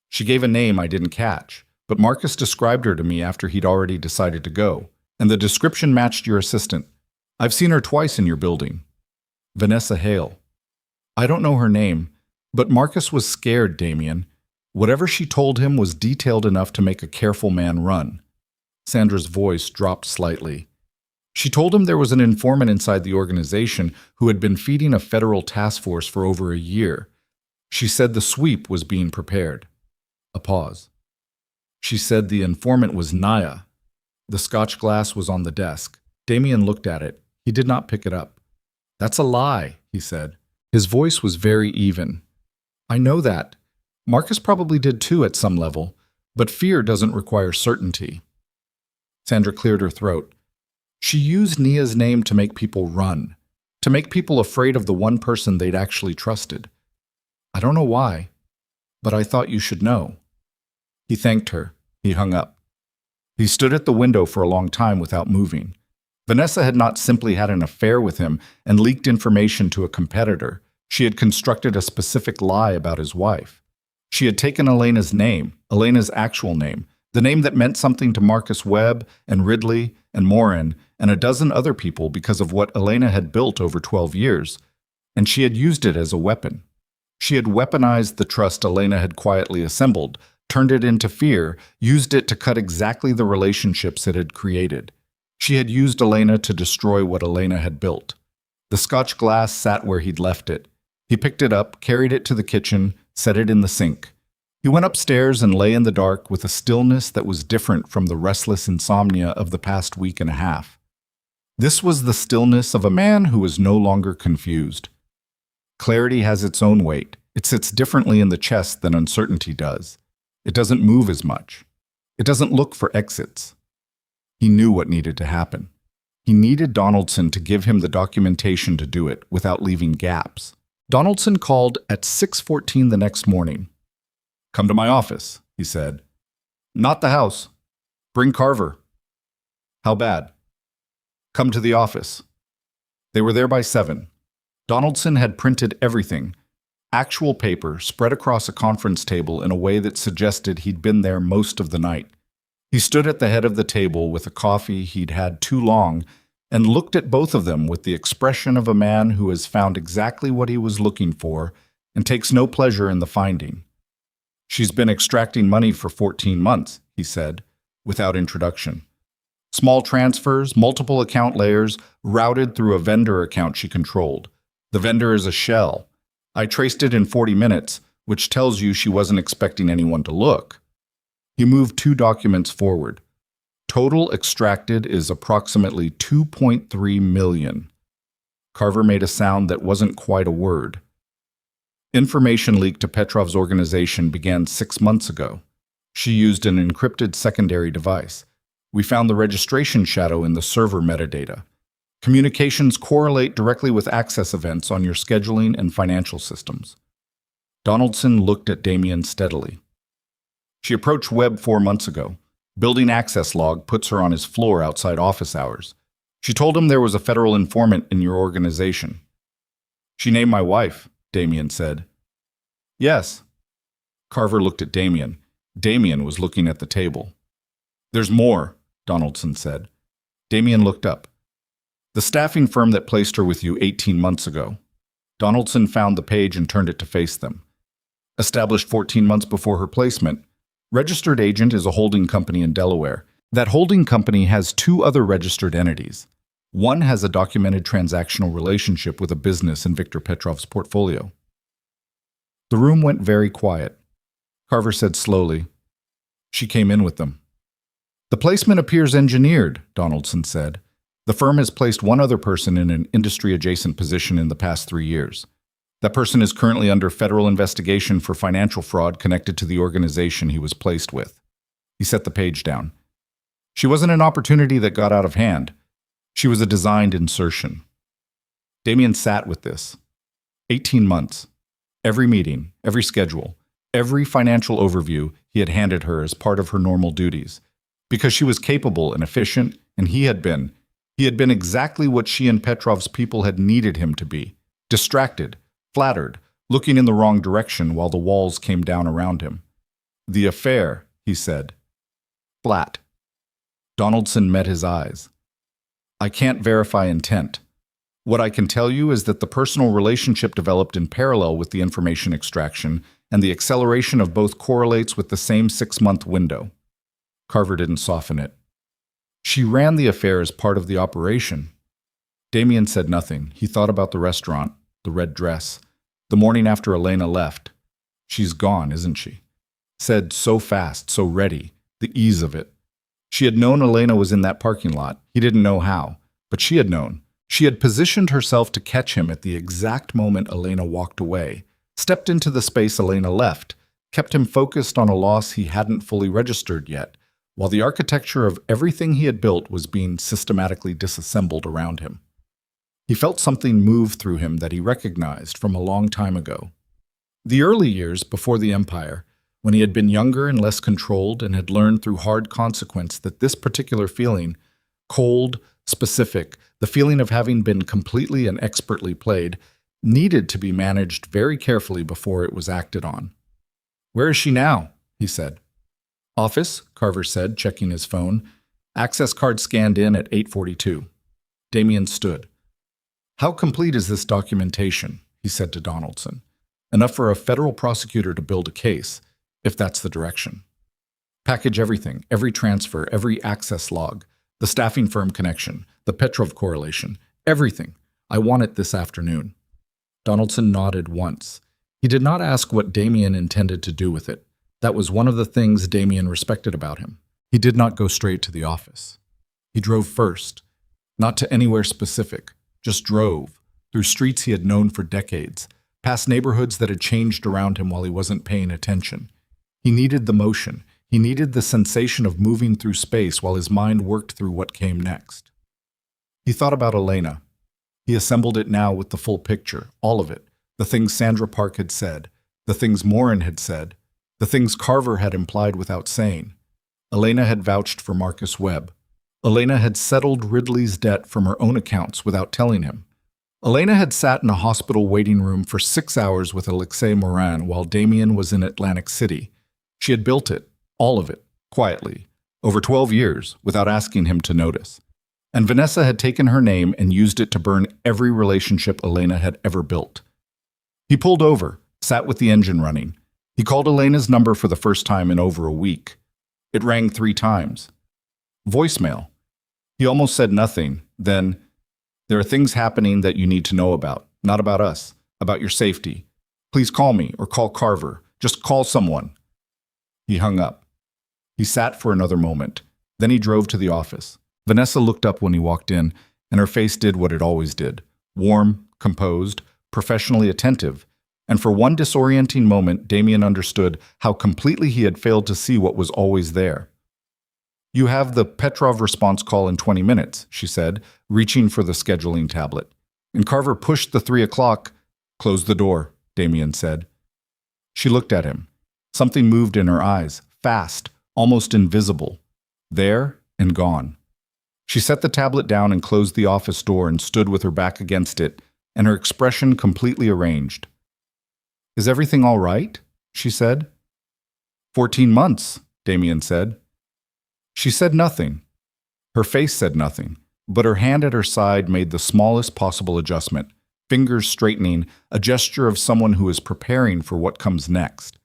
[SPEAKER 1] "She gave a name I didn't catch, but Marcus described her to me after he'd already decided to go, and the description matched your assistant. I've seen her twice in your building." "Vanessa Hale." "I don't know her name, but Marcus was scared, Damien. Whatever she told him was detailed enough to make a careful man run." Sandra's voice dropped slightly. "She told him there was an informant inside the organization who had been feeding a federal task force for over a year. She said the sweep was being prepared." A pause. "She said the informant was Nia." The scotch glass was on the desk. Damien looked at it. He did not pick it up. "That's a lie," he said. His voice was very even. "I know that. Marcus probably did too at some level, but fear doesn't require certainty." Sandra cleared her throat. "She used Nia's name to make people run, to make people afraid of the one person they'd actually trusted. I don't know why, but I thought you should know." He thanked her. He hung up. He stood at the window for a long time without moving. Vanessa had not simply had an affair with him and leaked information to a competitor. She had constructed a specific lie about his wife. She had taken Elena's name, Elena's actual name, the name that meant something to Marcus Webb and Ridley and Morin and a dozen other people because of what Elena had built over 12 years, and she had used it as a weapon. She had weaponized the trust Elena had quietly assembled, turned it into fear, used it to cut exactly the relationships it had created. She had used Elena to destroy what Elena had built. The scotch glass sat where he'd left it. He picked it up, carried it to the kitchen, set it in the sink. He went upstairs and lay in the dark with a stillness that was different from the restless insomnia of the past week and a half. This was the stillness of a man who was no longer confused. Clarity has its own weight. It sits differently in the chest than uncertainty does. It doesn't move as much. It doesn't look for exits. He knew what needed to happen. He needed Donaldson to give him the documentation to do it without leaving gaps. Donaldson called at 6:14 the next morning. "Come to my office," he said. "Not the house. Bring Carver." "How bad?" "Come to the office." They were there by 7. Donaldson had printed everything, actual paper spread across a conference table in a way that suggested he'd been there most of the night. He stood at the head of the table with a coffee he'd had too long and looked at both of them with the expression of a man who has found exactly what he was looking for and takes no pleasure in the finding. "She's been extracting money for 14 months, he said, without introduction. "Small transfers, multiple account layers, routed through a vendor account she controlled. The vendor is a shell. I traced it in 40 minutes, which tells you she wasn't expecting anyone to look." He moved 2 documents forward. "Total extracted is approximately 2.3 million. Carver made a sound that wasn't quite a word. "Information leak to Petrov's organization began 6 months ago. She used an encrypted secondary device. We found the registration shadow in the server metadata. Communications correlate directly with access events on your scheduling and financial systems." Donaldson looked at Damien steadily. "She approached Webb 4 months ago. Building access log puts her on his floor outside office hours. She told him there was a federal informant in your organization." "She named my wife," Damien said. "Yes." Carver looked at Damien. Damien was looking at the table. "There's more," Donaldson said. Damien looked up. "The staffing firm that placed her with you 18 months ago." Donaldson found the page and turned it to face them. "Established 14 months before her placement. Registered agent is a holding company in Delaware. That holding company has 2 other registered entities. One has a documented transactional relationship with a business in Viktor Petrov's portfolio." The room went very quiet. Carver said slowly, "She came in with them." "The placement appears engineered," Donaldson said. "The firm has placed one other person in an industry-adjacent position in the past 3 years. That person is currently under federal investigation for financial fraud connected to the organization he was placed with." He set the page down. "She wasn't an opportunity that got out of hand. She was a designed insertion." Damien sat with this. 18 months. Every meeting, every schedule, every financial overview he had handed her as part of her normal duties. Because she was capable and efficient, and he had been exactly what she and Petrov's people had needed him to be. Distracted, flattered, looking in the wrong direction while the walls came down around him. "The affair," he said. "Flat." Donaldson met his eyes. "I can't verify intent. What I can tell you is that the personal relationship developed in parallel with the information extraction, and the acceleration of both correlates with the same 6-month window." Carver didn't soften it. "She ran the affair as part of the operation." Damien said nothing. He thought about the restaurant, the red dress, the morning after Elena left. "She's gone, isn't she?" Said so fast, so ready, the ease of it. She had known Elena was in that parking lot. He didn't know how, but she had known. She had positioned herself to catch him at the exact moment Elena walked away, stepped into the space Elena left, kept him focused on a loss he hadn't fully registered yet, while the architecture of everything he had built was being systematically disassembled around him. He felt something move through him that he recognized from a long time ago. The early years before the Empire, when he had been younger and less controlled and had learned through hard consequence that this particular feeling, cold, specific, the feeling of having been completely and expertly played, needed to be managed very carefully before it was acted on. "Where is she now?" he said. "Office," Carver said, checking his phone. "Access card scanned in at 8:42. Damien stood. "How complete is this documentation?" he said to Donaldson. "Enough for a federal prosecutor to build a case, if that's the direction. Package everything, every transfer, every access log, the staffing firm connection, the Petrov correlation, everything. I want it this afternoon." Donaldson nodded once. He did not ask what Damien intended to do with it. That was one of the things Damien respected about him. He did not go straight to the office. He drove first, not to anywhere specific, just drove, through streets he had known for decades, past neighborhoods that had changed around him while he wasn't paying attention. He needed the motion. He needed the sensation of moving through space while his mind worked through what came next. He thought about Elena. He assembled it now with the full picture, all of it, the things Sandra Park had said, the things Morin had said, the things Carver had implied without saying. Elena had vouched for Marcus Webb. Elena had settled Ridley's debt from her own accounts without telling him. Elena had sat in a hospital waiting room for 6 hours with Alexei Morin while Damien was in Atlantic City. She had built it, all of it, quietly, over 12 years, without asking him to notice. And Vanessa had taken her name and used it to burn every relationship Elena had ever built. He pulled over, sat with the engine running. He called Elena's number for the first time in over a week. It rang 3 times. Voicemail. He almost said nothing. Then, "There are things happening that you need to know about, not about us, about your safety. Please call me or call Carver. Just call someone." He hung up. He sat for another moment. Then he drove to the office. Vanessa looked up when he walked in, and her face did what it always did. Warm, composed, professionally attentive. And for one disorienting moment, Damien understood how completely he had failed to see what was always there. "You have the Petrov response call in 20 minutes, she said, reaching for the scheduling tablet. And Carver pushed the 3 o'clock. "Close the door," Damien said. She looked at him. Something moved in her eyes, fast, almost invisible. There and gone. She set the tablet down and closed the office door and stood with her back against it, and her expression completely arranged. "Is everything all right?" she said. 14 months, Damien said. She said nothing. Her face said nothing, but her hand at her side made the smallest possible adjustment, fingers straightening, a gesture of someone who is preparing for what comes next.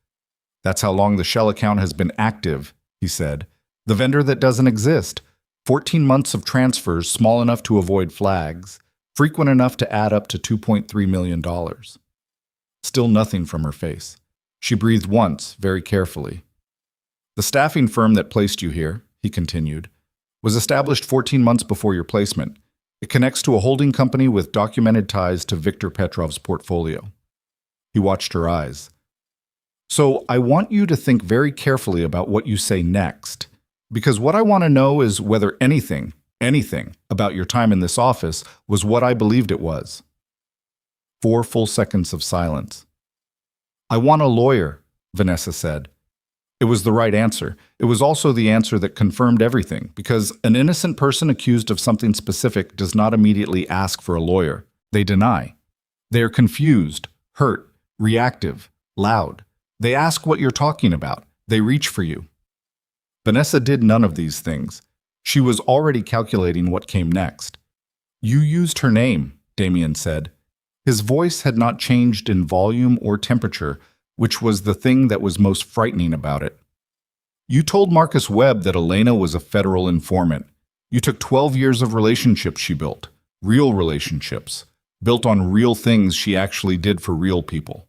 [SPEAKER 1] "That's how long the Shell account has been active," he said. "The vendor that doesn't exist. 14 months of transfers small enough to avoid flags, frequent enough to add up to $2.3 million. Still nothing from her face. She breathed once, very carefully. "The staffing firm that placed you here," he continued, "was established 14 months before your placement. It connects to a holding company with documented ties to Viktor Petrov's portfolio." He watched her eyes. "So I want you to think very carefully about what you say next, because what I want to know is whether anything about your time in this office was what I believed it was." 4 full seconds of silence. "I want a lawyer," Vanessa said. It was the right answer. It was also the answer that confirmed everything, because an innocent person accused of something specific does not immediately ask for a lawyer. They deny. They are confused, hurt, reactive, loud. They ask what you're talking about. They reach for you. Vanessa did none of these things. She was already calculating what came next. "You used her name," Damien said. His voice had not changed in volume or temperature, which was the thing that was most frightening about it. "You told Marcus Webb that Elena was a federal informant. You took 12 years of relationships she built, real relationships, built on real things she actually did for real people.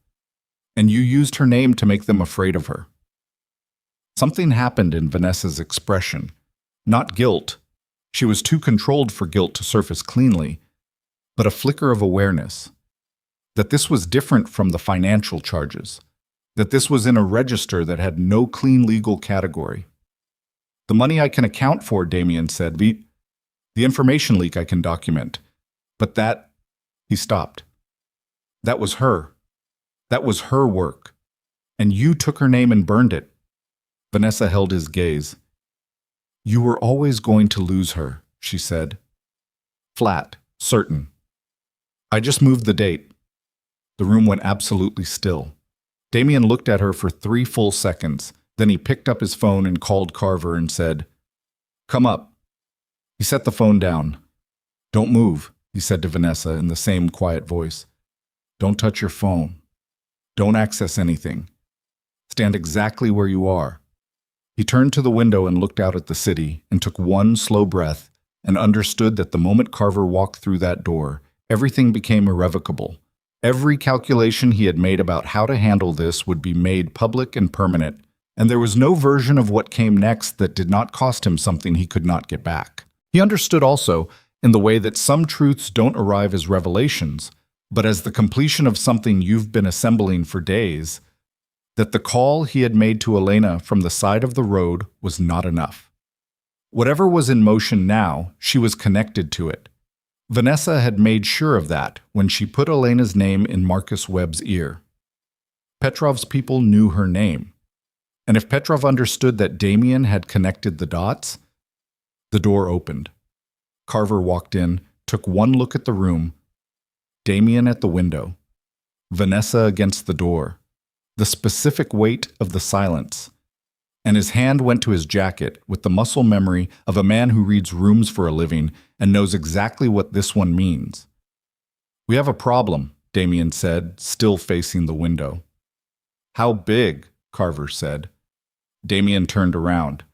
[SPEAKER 1] And you used her name to make them afraid of her." Something happened in Vanessa's expression. Not guilt. She was too controlled for guilt to surface cleanly, but a flicker of awareness. That this was different from the financial charges. That this was in a register that had no clean legal category. "The money I can account for," Damien said. The information leak I can document. But that..." He stopped. "That was her. That was her work. And you took her name and burned it." Vanessa held his gaze. "You were always going to lose her," she said. Flat, certain. "I just moved the date." The room went absolutely still. Damien looked at her for 3 full seconds. Then he picked up his phone and called Carver and said, "Come up." He set the phone down. "Don't move," he said to Vanessa in the same quiet voice. "Don't touch your phone. Don't access anything. Stand exactly where you are." He turned to the window and looked out at the city and took one slow breath and understood that the moment Carver walked through that door, everything became irrevocable. Every calculation he had made about how to handle this would be made public and permanent, and there was no version of what came next that did not cost him something he could not get back. He understood also, in the way that some truths don't arrive as revelations, but as the completion of something you've been assembling for days, that the call he had made to Elena from the side of the road was not enough. Whatever was in motion now, she was connected to it. Vanessa had made sure of that when she put Elena's name in Marcus Webb's ear. Petrov's people knew her name, and if Petrov understood that Damien had connected the dots, the door opened. Carver walked in, took one look at the room, Damien at the window, Vanessa against the door, the specific weight of the silence, and his hand went to his jacket with the muscle memory of a man who reads rooms for a living and knows exactly what this one means. "We have a problem," Damien said, still facing the window. "How big?" Carver said. Damien turned around.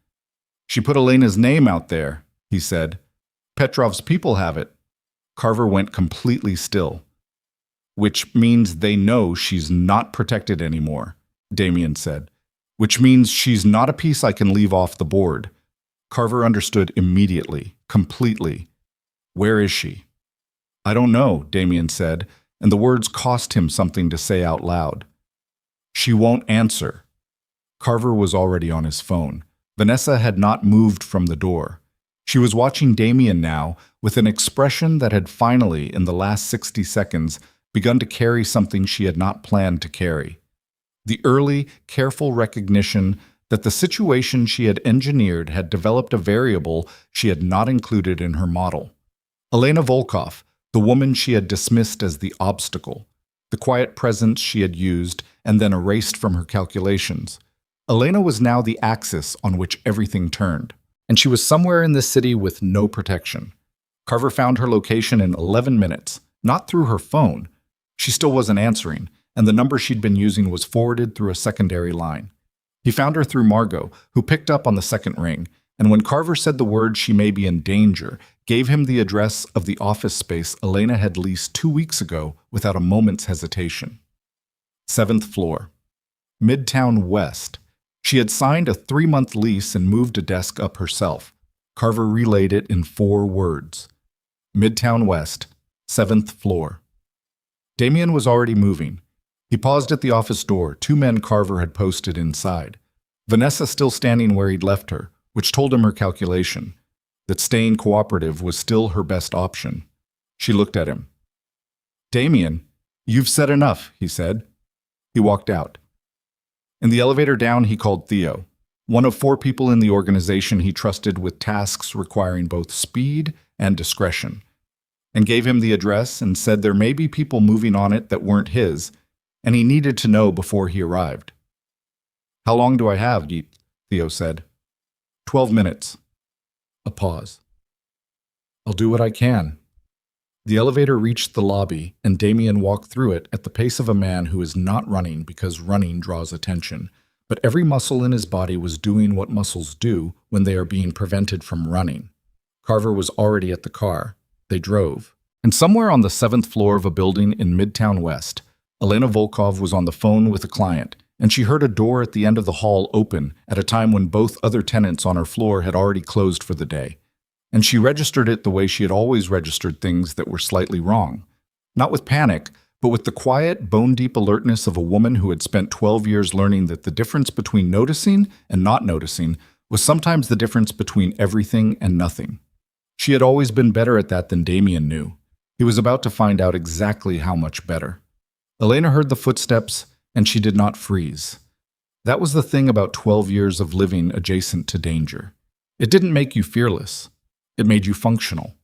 [SPEAKER 1] "She put Elena's name out there," he said. "Petrov's people have it." Carver went completely still. "Which means they know she's not protected anymore," Damien said. "Which means she's not a piece I can leave off the board." Carver understood immediately, completely. "Where is she?" "I don't know," Damien said, and the words cost him something to say out loud. "She won't answer." Carver was already on his phone. Vanessa had not moved from the door. She was watching Damien now with an expression that had finally, in the last 60 seconds, begun to carry something she had not planned to carry. The early, careful recognition that the situation she had engineered had developed a variable she had not included in her model. Elena Volkov, the woman she had dismissed as the obstacle, the quiet presence she had used and then erased from her calculations. Elena was now the axis on which everything turned, and she was somewhere in this city with no protection. Carver found her location in 11 minutes, not through her phone. She still wasn't answering, and the number she'd been using was forwarded through a secondary line. He found her through Margot, who picked up on the second ring, and when Carver said the word "she may be in danger," gave him the address of the office space Elena had leased 2 weeks ago without a moment's hesitation. 7th floor. Midtown West. She had signed a 3-month lease and moved a desk up herself. Carver relayed it in 4 words. Midtown West, 7th floor. Damien was already moving. He paused at the office door, 2 men Carver had posted inside. Vanessa still standing where he'd left her, which told him her calculation, that staying cooperative was still her best option. She looked at him. "Damien, you've said enough," he said. He walked out. In the elevator down, he called Theo, one of 4 people in the organization he trusted with tasks requiring both speed and discretion, and gave him the address and said there may be people moving on it that weren't his, and he needed to know before he arrived. "How long do I have?" Theo said. 12 minutes. A pause. "I'll do what I can." The elevator reached the lobby, and Damien walked through it at the pace of a man who is not running because running draws attention, but every muscle in his body was doing what muscles do when they are being prevented from running. Carver was already at the car. They drove. And somewhere on the 7th floor of a building in Midtown West, Elena Volkov was on the phone with a client, and she heard a door at the end of the hall open at a time when both other tenants on her floor had already closed for the day. And she registered it the way she had always registered things that were slightly wrong. Not with panic, but with the quiet, bone-deep alertness of a woman who had spent 12 years learning that the difference between noticing and not noticing was sometimes the difference between everything and nothing. She had always been better at that than Damien knew. He was about to find out exactly how much better. Elena heard the footsteps, and she did not freeze. That was the thing about 12 years of living adjacent to danger. It didn't make you fearless. It made you functional.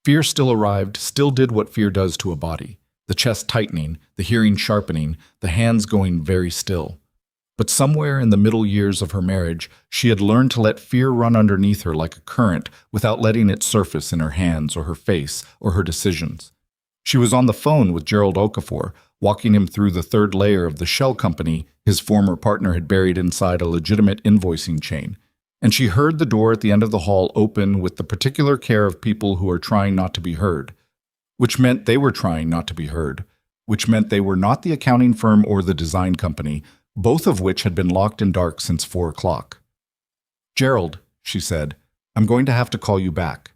[SPEAKER 1] Fear still arrived, still did what fear does to a body. The chest tightening, the hearing sharpening, the hands going very still. But somewhere in the middle years of her marriage, she had learned to let fear run underneath her like a current without letting it surface in her hands or her face or her decisions. She was on the phone with Gerald Okafor, walking him through the 3rd layer of the shell company his former partner had buried inside a legitimate invoicing chain. And she heard the door at the end of the hall open with the particular care of people who are trying not to be heard, which meant they were trying not to be heard, which meant they were not the accounting firm or the design company, both of which had been locked and dark since 4 o'clock. "Gerald," she said, "I'm going to have to call you back."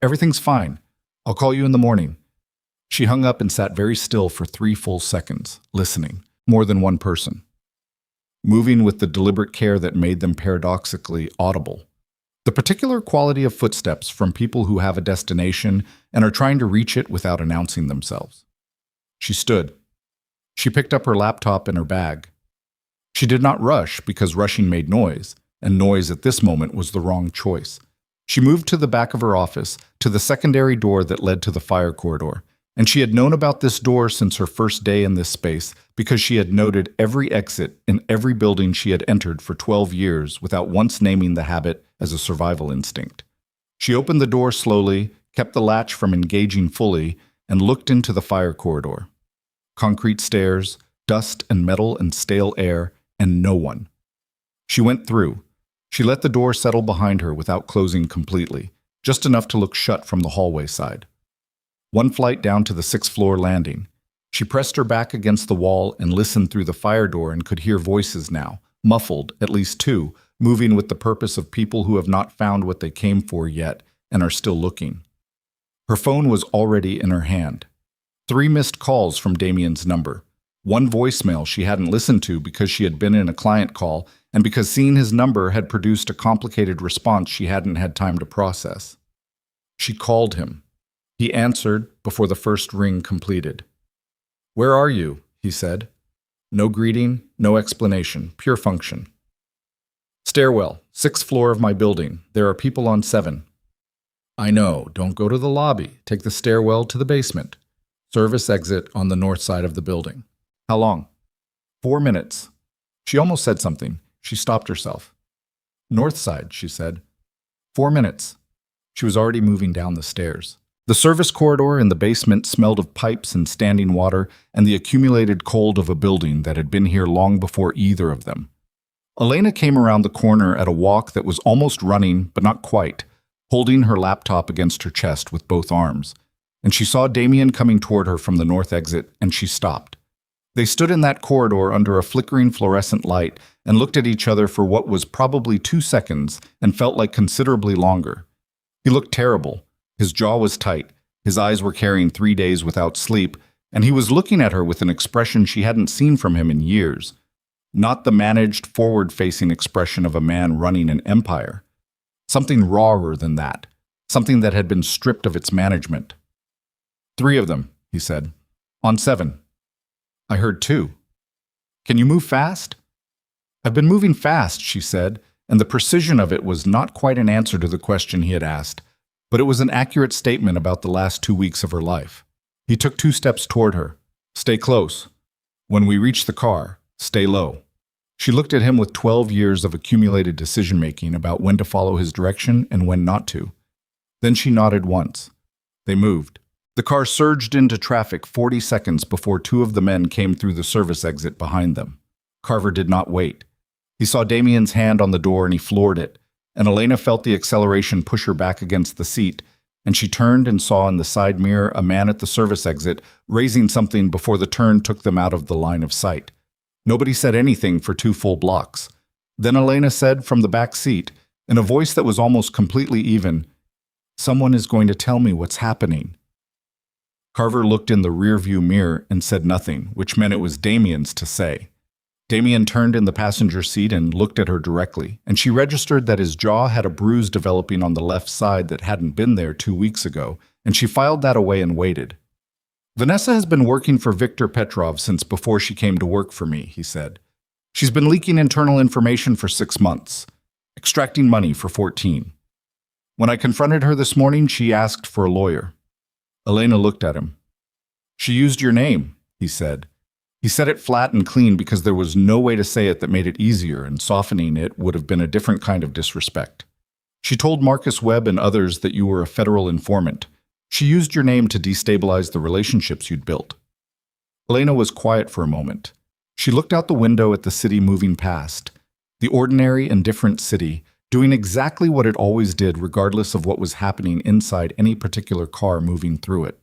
[SPEAKER 1] Everything's fine. I'll call you in the morning." She hung up and sat very still for 3 full seconds, listening, more than one person, moving with the deliberate care that made them paradoxically audible. The particular quality of footsteps from people who have a destination and are trying to reach it without announcing themselves. She stood. She picked up her laptop and her bag. She did not rush because rushing made noise, and noise at this moment was the wrong choice. She moved to the back of her office, to the secondary door that led to the fire corridor, and she had known about this door since her first day in this space because she had noted every exit in every building she had entered for 12 years without once naming the habit as a survival instinct. She opened the door slowly, kept the latch from engaging fully, and looked into the fire corridor. Concrete stairs, dust and metal and stale air, and no one. She went through. She let the door settle behind her without closing completely, just enough to look shut from the hallway side. One flight down to the 6th-floor landing. She pressed her back against the wall and listened through the fire door and could hear voices now, muffled, at least 2, moving with the purpose of people who have not found what they came for yet and are still looking. Her phone was already in her hand. 3 missed calls from Damien's number. 1 voicemail she hadn't listened to because she had been in a client call and because seeing his number had produced a complicated response she hadn't had time to process. She called him. He answered before the first ring completed. "Where are you?" he said. No greeting, no explanation, pure function. "Stairwell, 6th floor of my building. There are people on 7. "I know. Don't go to the lobby. Take the stairwell to the basement. Service exit on the north side of the building." "How long?" 4 minutes. She almost said something. She stopped herself. "North side," she said. 4 minutes. She was already moving down the stairs. The service corridor in the basement smelled of pipes and standing water and the accumulated cold of a building that had been here long before either of them. Elena came around the corner at a walk that was almost running, but not quite, holding her laptop against her chest with both arms, and she saw Damien coming toward her from the north exit, and she stopped. They stood in that corridor under a flickering fluorescent light and looked at each other for what was probably 2 seconds and felt like considerably longer. He looked terrible. His jaw was tight, his eyes were carrying 3 days without sleep, and he was looking at her with an expression she hadn't seen from him in years. Not the managed, forward-facing expression of a man running an empire. Something rawer than that, something that had been stripped of its management. 3 of them, he said. On 7. I heard 2. Can you move fast? I've been moving fast, she said, and the precision of it was not quite an answer to the question he had asked, but it was an accurate statement about the last 2 weeks of her life. He took 2 steps toward her. Stay close. When we reach the car, stay low. She looked at him with 12 years of accumulated decision-making about when to follow his direction and when not to. Then she nodded once. They moved. The car surged into traffic 40 seconds before 2 of the men came through the service exit behind them. Carver did not wait. He saw Damien's hand on the door and he floored it, and Elena felt the acceleration push her back against the seat, and she turned and saw in the side mirror a man at the service exit raising something before the turn took them out of the line of sight. Nobody said anything for 2 full blocks. Then Elena said from the back seat, in a voice that was almost completely even, "Someone is going to tell me what's happening." Carver looked in the rearview mirror and said nothing, which meant it was Damien's to say. Damien turned in the passenger seat and looked at her directly, and she registered that his jaw had a bruise developing on the left side that hadn't been there 2 weeks ago, and she filed that away and waited. "Vanessa has been working for Viktor Petrov since before she came to work for me," he said. "She's been leaking internal information for 6 months, extracting money for 14. When I confronted her this morning, she asked for a lawyer." Elena looked at him. "She used your name," he said. He said it flat and clean because there was no way to say it that made it easier, and softening it would have been a different kind of disrespect. "She told Marcus Webb and others that you were a federal informant. She used your name to destabilize the relationships you'd built." Elena was quiet for a moment. She looked out the window at the city moving past, the ordinary, indifferent city, doing exactly what it always did regardless of what was happening inside any particular car moving through it.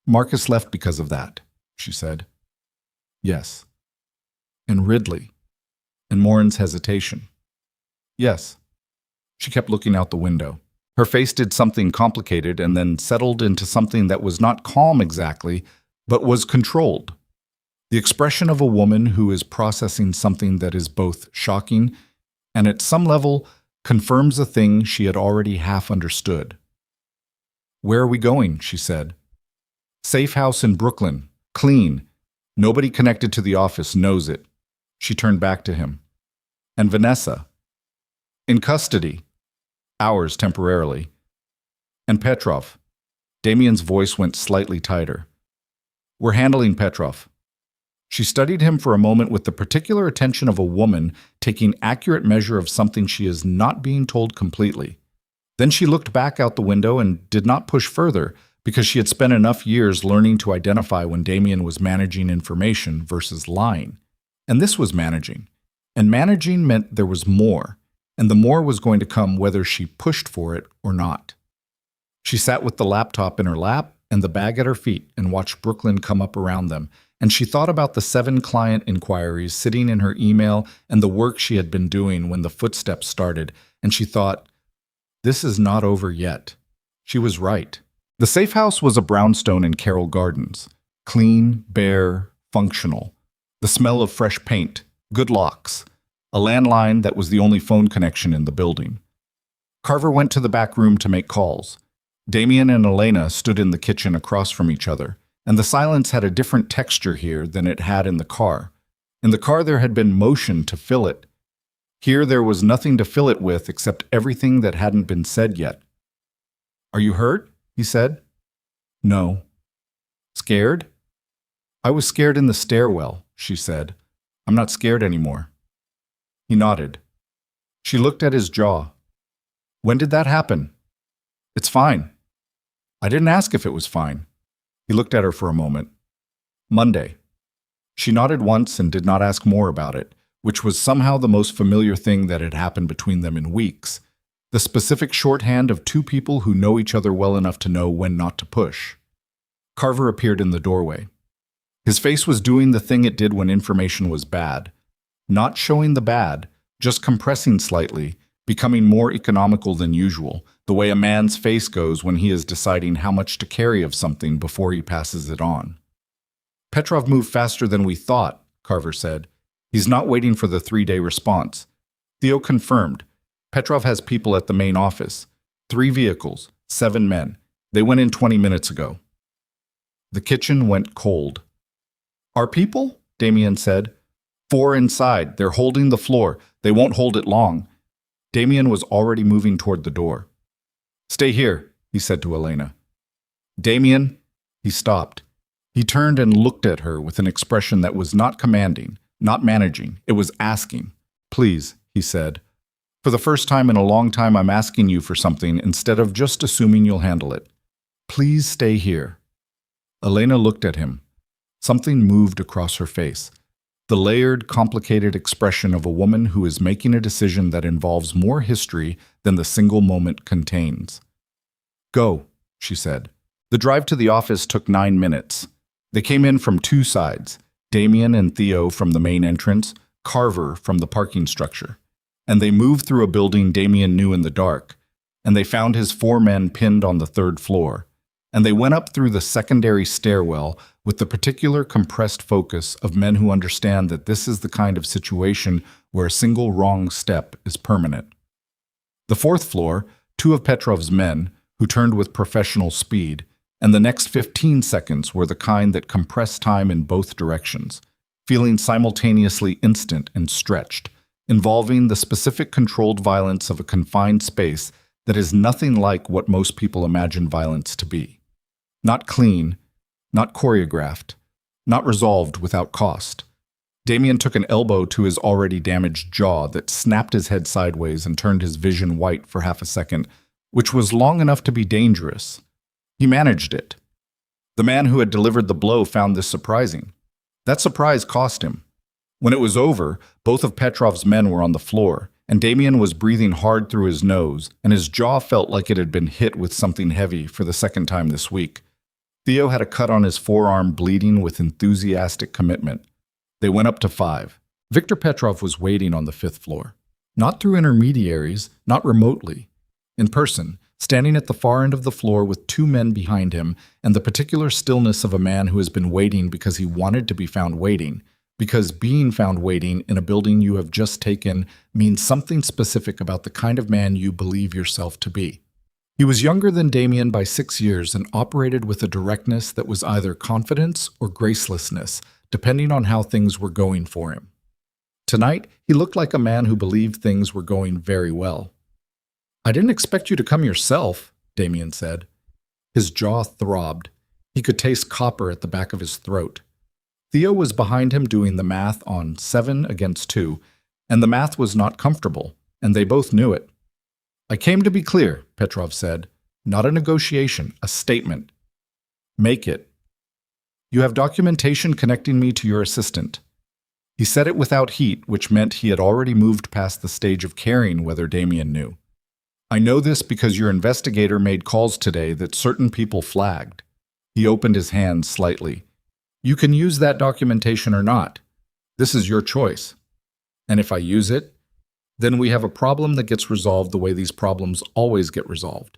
[SPEAKER 1] Marcus left because of that, she said. Yes. And Ridley. And Morin's hesitation. Yes. She kept looking out the window. Her face did something complicated and then settled into something that was not calm exactly, but was controlled. The expression of a woman who is processing something that is both shocking and at some level confirms a thing she had already half understood. Where are we going? She said. Safe house in Brooklyn. Clean. Nobody connected to the office knows it. She turned back to him. And Vanessa? In custody. Ours temporarily. And Petrov. Damien's voice went slightly tighter. We're handling Petrov. She studied him for a moment with the particular attention of a woman taking accurate measure of something she is not being told completely. Then she looked back out the window and did not push further because she had spent enough years learning to identify when Damien was managing information versus lying. And this was managing. And managing meant there was more, and the more was going to come whether she pushed for it or not. She sat with the laptop in her lap and the bag at her feet and watched Brooklyn come up around them, and she thought about the 7 client inquiries sitting in her email and the work she had been doing when the footsteps started, and she thought, this is not over yet. She was right. The safe house was a brownstone in Carroll Gardens. Clean, bare, functional. The smell of fresh paint, good locks, a landline that was the only phone connection in the building. Carver went to the back room to make calls. Damien and Elena stood in the kitchen across from each other, and the silence had a different texture here than it had in the car. In the car there had been motion to fill it. Here there was nothing to fill it with except everything that hadn't been said yet. Are you hurt? He said. No. Scared? I was scared in the stairwell, she said. I'm not scared anymore. He nodded. She looked at his jaw. When did that happen? It's fine. I didn't ask if it was fine. He looked at her for a moment. Monday. She nodded once and did not ask more about it, which was somehow the most familiar thing that had happened between them in weeks. The specific shorthand of 2 people who know each other well enough to know when not to push. Carver appeared in the doorway. His face was doing the thing it did when information was bad. Not showing the bad, just compressing slightly, becoming more economical than usual, the way a man's face goes when he is deciding how much to carry of something before he passes it on. Petrov moved faster than we thought, Carver said. He's not waiting for the 3-day response. Theo confirmed. Petrov has people at the main office. 3 vehicles, 7 men. They went in 20 minutes ago. The kitchen went cold. Our people? Damien said. 4 inside. They're holding the floor. They won't hold it long. Damien was already moving toward the door. Stay here, he said to Elena. Damien? He stopped. He turned and looked at her with an expression that was not commanding, not managing. It was asking. Please, he said. For the first time in a long time, I'm asking you for something instead of just assuming you'll handle it. Please stay here. Elena looked at him. Something moved across her face. The layered, complicated expression of a woman who is making a decision that involves more history than the single moment contains. Go, she said. The drive to the office took 9 minutes. They came in from 2 sides, Damien and Theo from the main entrance, Carver from the parking structure. And they moved through a building Damien knew in the dark, and they found his 4 men pinned on the 3rd floor. And they went up through the secondary stairwell with the particular compressed focus of men who understand that this is the kind of situation where a single wrong step is permanent. The 4th floor, 2 of Petrov's men, who turned with professional speed, and the next 15 seconds were the kind that compressed time in both directions, feeling simultaneously instant and stretched, involving the specific controlled violence of a confined space that is nothing like what most people imagine violence to be. Not clean, not choreographed, not resolved without cost. Damien took an elbow to his already damaged jaw that snapped his head sideways and turned his vision white for half a second, which was long enough to be dangerous. He managed it. The man who had delivered the blow found this surprising. That surprise cost him. When it was over, both of Petrov's men were on the floor, and Damien was breathing hard through his nose, and his jaw felt like it had been hit with something heavy for the 2nd time this week. Theo had a cut on his forearm bleeding with enthusiastic commitment. They went up to 5. Viktor Petrov was waiting on the 5th floor. Not through intermediaries, not remotely. In person, standing at the far end of the floor with 2 men behind him and the particular stillness of a man who has been waiting because he wanted to be found waiting, because being found waiting in a building you have just taken means something specific about the kind of man you believe yourself to be. He was younger than Damien by 6 years and operated with a directness that was either confidence or gracelessness, depending on how things were going for him. Tonight, he looked like a man who believed things were going very well. "I didn't expect you to come yourself," Damien said. His jaw throbbed. He could taste copper at the back of his throat. Theo was behind him doing the math on 7 against 2, and the math was not comfortable, and they both knew it. "I came to be clear," Petrov said. "Not a negotiation, a statement." "Make it." "You have documentation connecting me to your assistant." He said it without heat, which meant he had already moved past the stage of caring whether Damien knew. "I know this because your investigator made calls today that certain people flagged." He opened his hands slightly. "You can use that documentation or not. This is your choice. And if I use it, then we have a problem that gets resolved the way these problems always get resolved."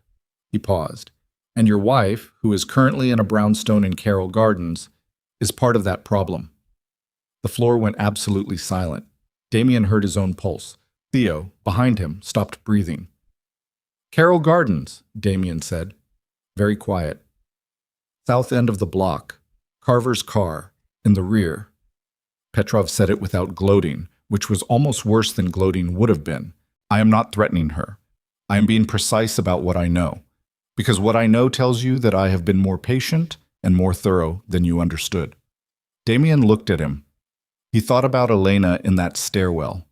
[SPEAKER 1] He paused. "And your wife, who is currently in a brownstone in Carroll Gardens, is part of that problem." The floor went absolutely silent. Damien heard his own pulse. Theo, behind him, stopped breathing. "Carroll Gardens," Damien said. Very quiet. "South end of the block. Carver's car. In the rear." Petrov said it without gloating, which was almost worse than gloating would have been. "I am not threatening her. I am being precise about what I know. Because what I know tells you that I have been more patient and more thorough than you understood." Damien looked at him. He thought about Elena in that stairwell,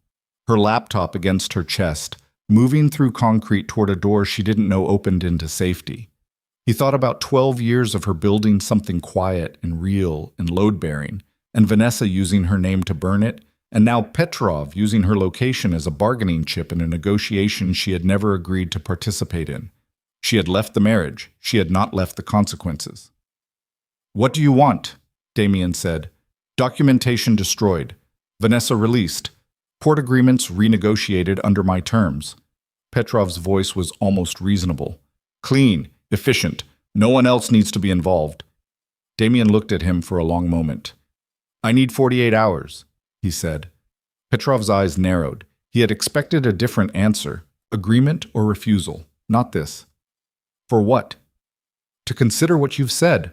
[SPEAKER 1] her laptop against her chest, moving through concrete toward a door she didn't know opened into safety. He thought about 12 years of her building something quiet and real and load-bearing, and Vanessa using her name to burn it, and now Petrov using her location as a bargaining chip in a negotiation she had never agreed to participate in. She had left the marriage. She had not left the consequences. "What do you want?" Damien said. "Documentation destroyed. Vanessa released. Port agreements renegotiated under my terms." Petrov's voice was almost reasonable. "Clean, efficient. No one else needs to be involved." Damien looked at him for a long moment. "I need 48 hours, he said. Petrov's eyes narrowed. He had expected a different answer, agreement or refusal, not this. "For what?" "To consider what you've said."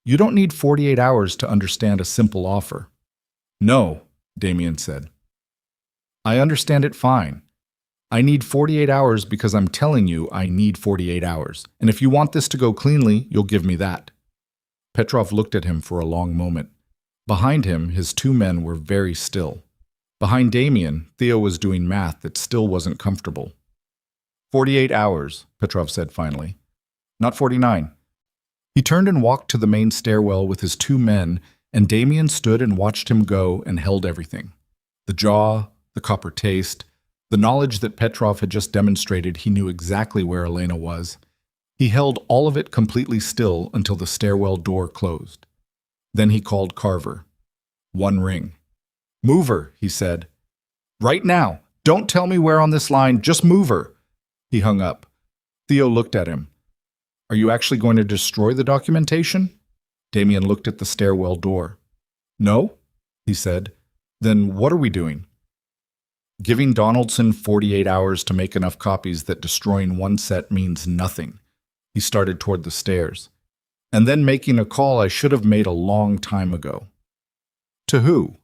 [SPEAKER 1] "You don't need 48 hours to understand a simple offer." "No," Damien said. "I understand it fine. I need 48 hours because I'm telling you I need 48 hours. And if you want this to go cleanly, you'll give me that." Petrov looked at him for a long moment. Behind him, his 2 men were very still. Behind Damien, Theo was doing math that still wasn't comfortable. 48 hours, Petrov said finally. "Not 49. He turned and walked to the main stairwell with his 2 men, and Damien stood and watched him go and held everything. The jaw, the copper taste, the knowledge that Petrov had just demonstrated he knew exactly where Elena was. He held all of it completely still until the stairwell door closed. Then he called Carver. 1 ring. "Move her," he said. "Right now. Don't tell me where on this line. Just move her." He hung up. Theo looked at him. "Are you actually going to destroy the documentation?" Damien looked at the stairwell door. "No," he said. "Then what are we doing?" "Giving Donaldson 48 hours to make enough copies that destroying 1 set means nothing." He started toward the stairs. "And then making a call I should have made a long time ago." "To who?"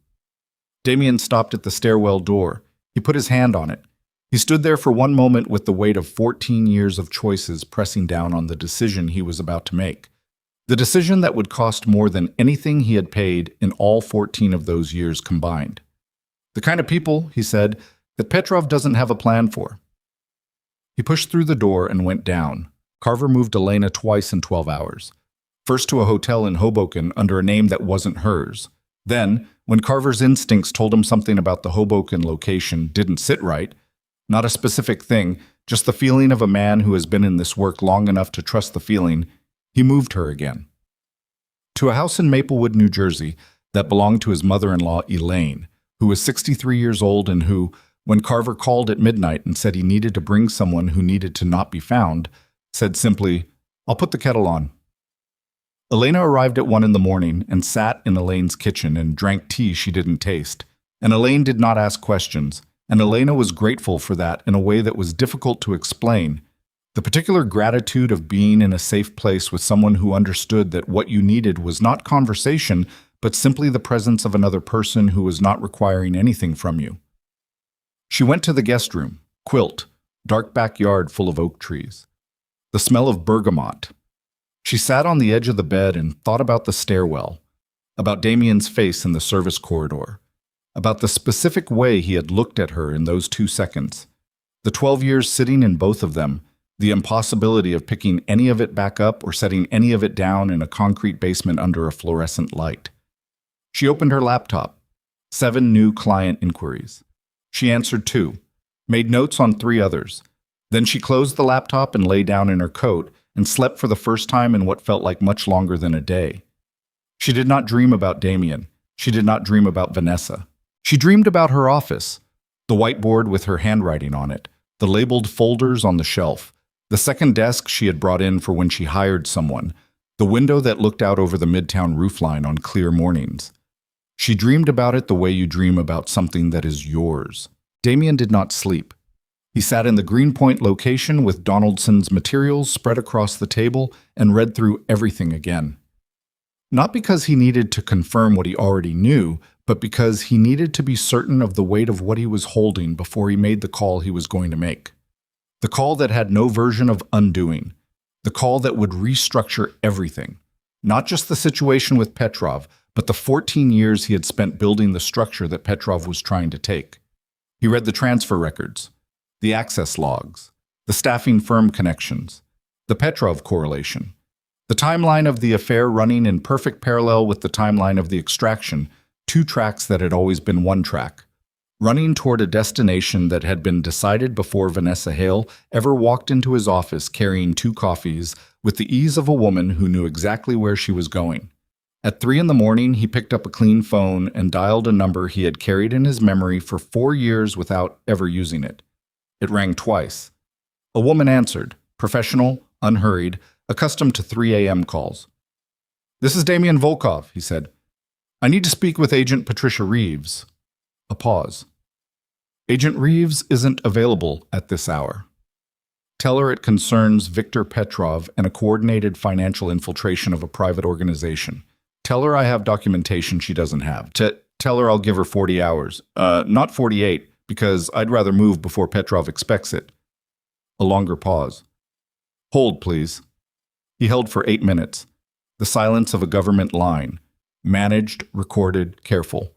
[SPEAKER 1] Damien stopped at the stairwell door. He put his hand on it. He stood there for 1 moment with the weight of 14 years of choices pressing down on the decision he was about to make. The decision that would cost more than anything he had paid in all 14 of those years combined. "The kind of people," he said, "that Petrov doesn't have a plan for." He pushed through the door and went down. Carver moved Elena twice in 12 hours. First to a hotel in Hoboken under a name that wasn't hers. Then, when Carver's instincts told him something about the Hoboken location didn't sit right, not a specific thing, just the feeling of a man who has been in this work long enough to trust the feeling, he moved her again. to a house in Maplewood, New Jersey, that belonged to his mother-in-law, Elaine, who was 63 years old and who, when Carver called at midnight and said he needed to bring someone who needed to not be found, said simply, "I'll put the kettle on." Elena arrived at 1 in the morning and sat in Elaine's kitchen and drank tea she didn't taste. And Elaine did not ask questions, and Elena was grateful for that in a way that was difficult to explain. The particular gratitude of being in a safe place with someone who understood that what you needed was not conversation, but simply the presence of another person who was not requiring anything from you. She went to the guest room, quilt, dark backyard full of oak trees. The smell of bergamot. She sat on the edge of the bed and thought about the stairwell, about Damien's face in the service corridor, about the specific way he had looked at her in those 2 seconds, the 12 years sitting in both of them, the impossibility of picking any of it back up or setting any of it down in a concrete basement under a fluorescent light. She opened her laptop. 7 new client inquiries. She answered 2, made notes on 3 others. Then she closed the laptop and lay down in her coat and slept for the first time in what felt like much longer than a day. She did not dream about Damien. She did not dream about Vanessa. She dreamed about her office, the whiteboard with her handwriting on it, the labeled folders on the shelf, the second desk she had brought in for when she hired someone, the window that looked out over the Midtown roofline on clear mornings. She dreamed about it the way you dream about something that is yours. Damien did not sleep. He sat in the Greenpoint location with Donaldson's materials spread across the table and read through everything again. Not because he needed to confirm what he already knew, but because he needed to be certain of the weight of what he was holding before he made the call he was going to make. The call that had no version of undoing. The call that would restructure everything. Not just the situation with Petrov, but the 14 years he had spent building the structure that Petrov was trying to take. He read the transfer records, the access logs, the staffing firm connections, the Petrov correlation, the timeline of the affair running in perfect parallel with the timeline of the extraction, 2 tracks that had always been 1 track, running toward a destination that had been decided before Vanessa Hale ever walked into his office carrying 2 coffees with the ease of a woman who knew exactly where she was going. At 3 in the morning, he picked up a clean phone and dialed a number he had carried in his memory for 4 years without ever using it. It rang twice. A woman answered, professional, unhurried, accustomed to 3 a.m. calls. "This is Damien Volkov," he said. "I need to speak with Agent Patricia Reeves." A pause. "Agent Reeves isn't available at this hour. Tell her it concerns Viktor Petrov and a coordinated financial infiltration of a private organization. Tell her I have documentation she doesn't have. Tell her I'll give her 40 hours. Not 48, because I'd rather move before Petrov expects it." A longer pause. "Hold, please." He held for 8 minutes. The silence of a government line. Managed, recorded, careful.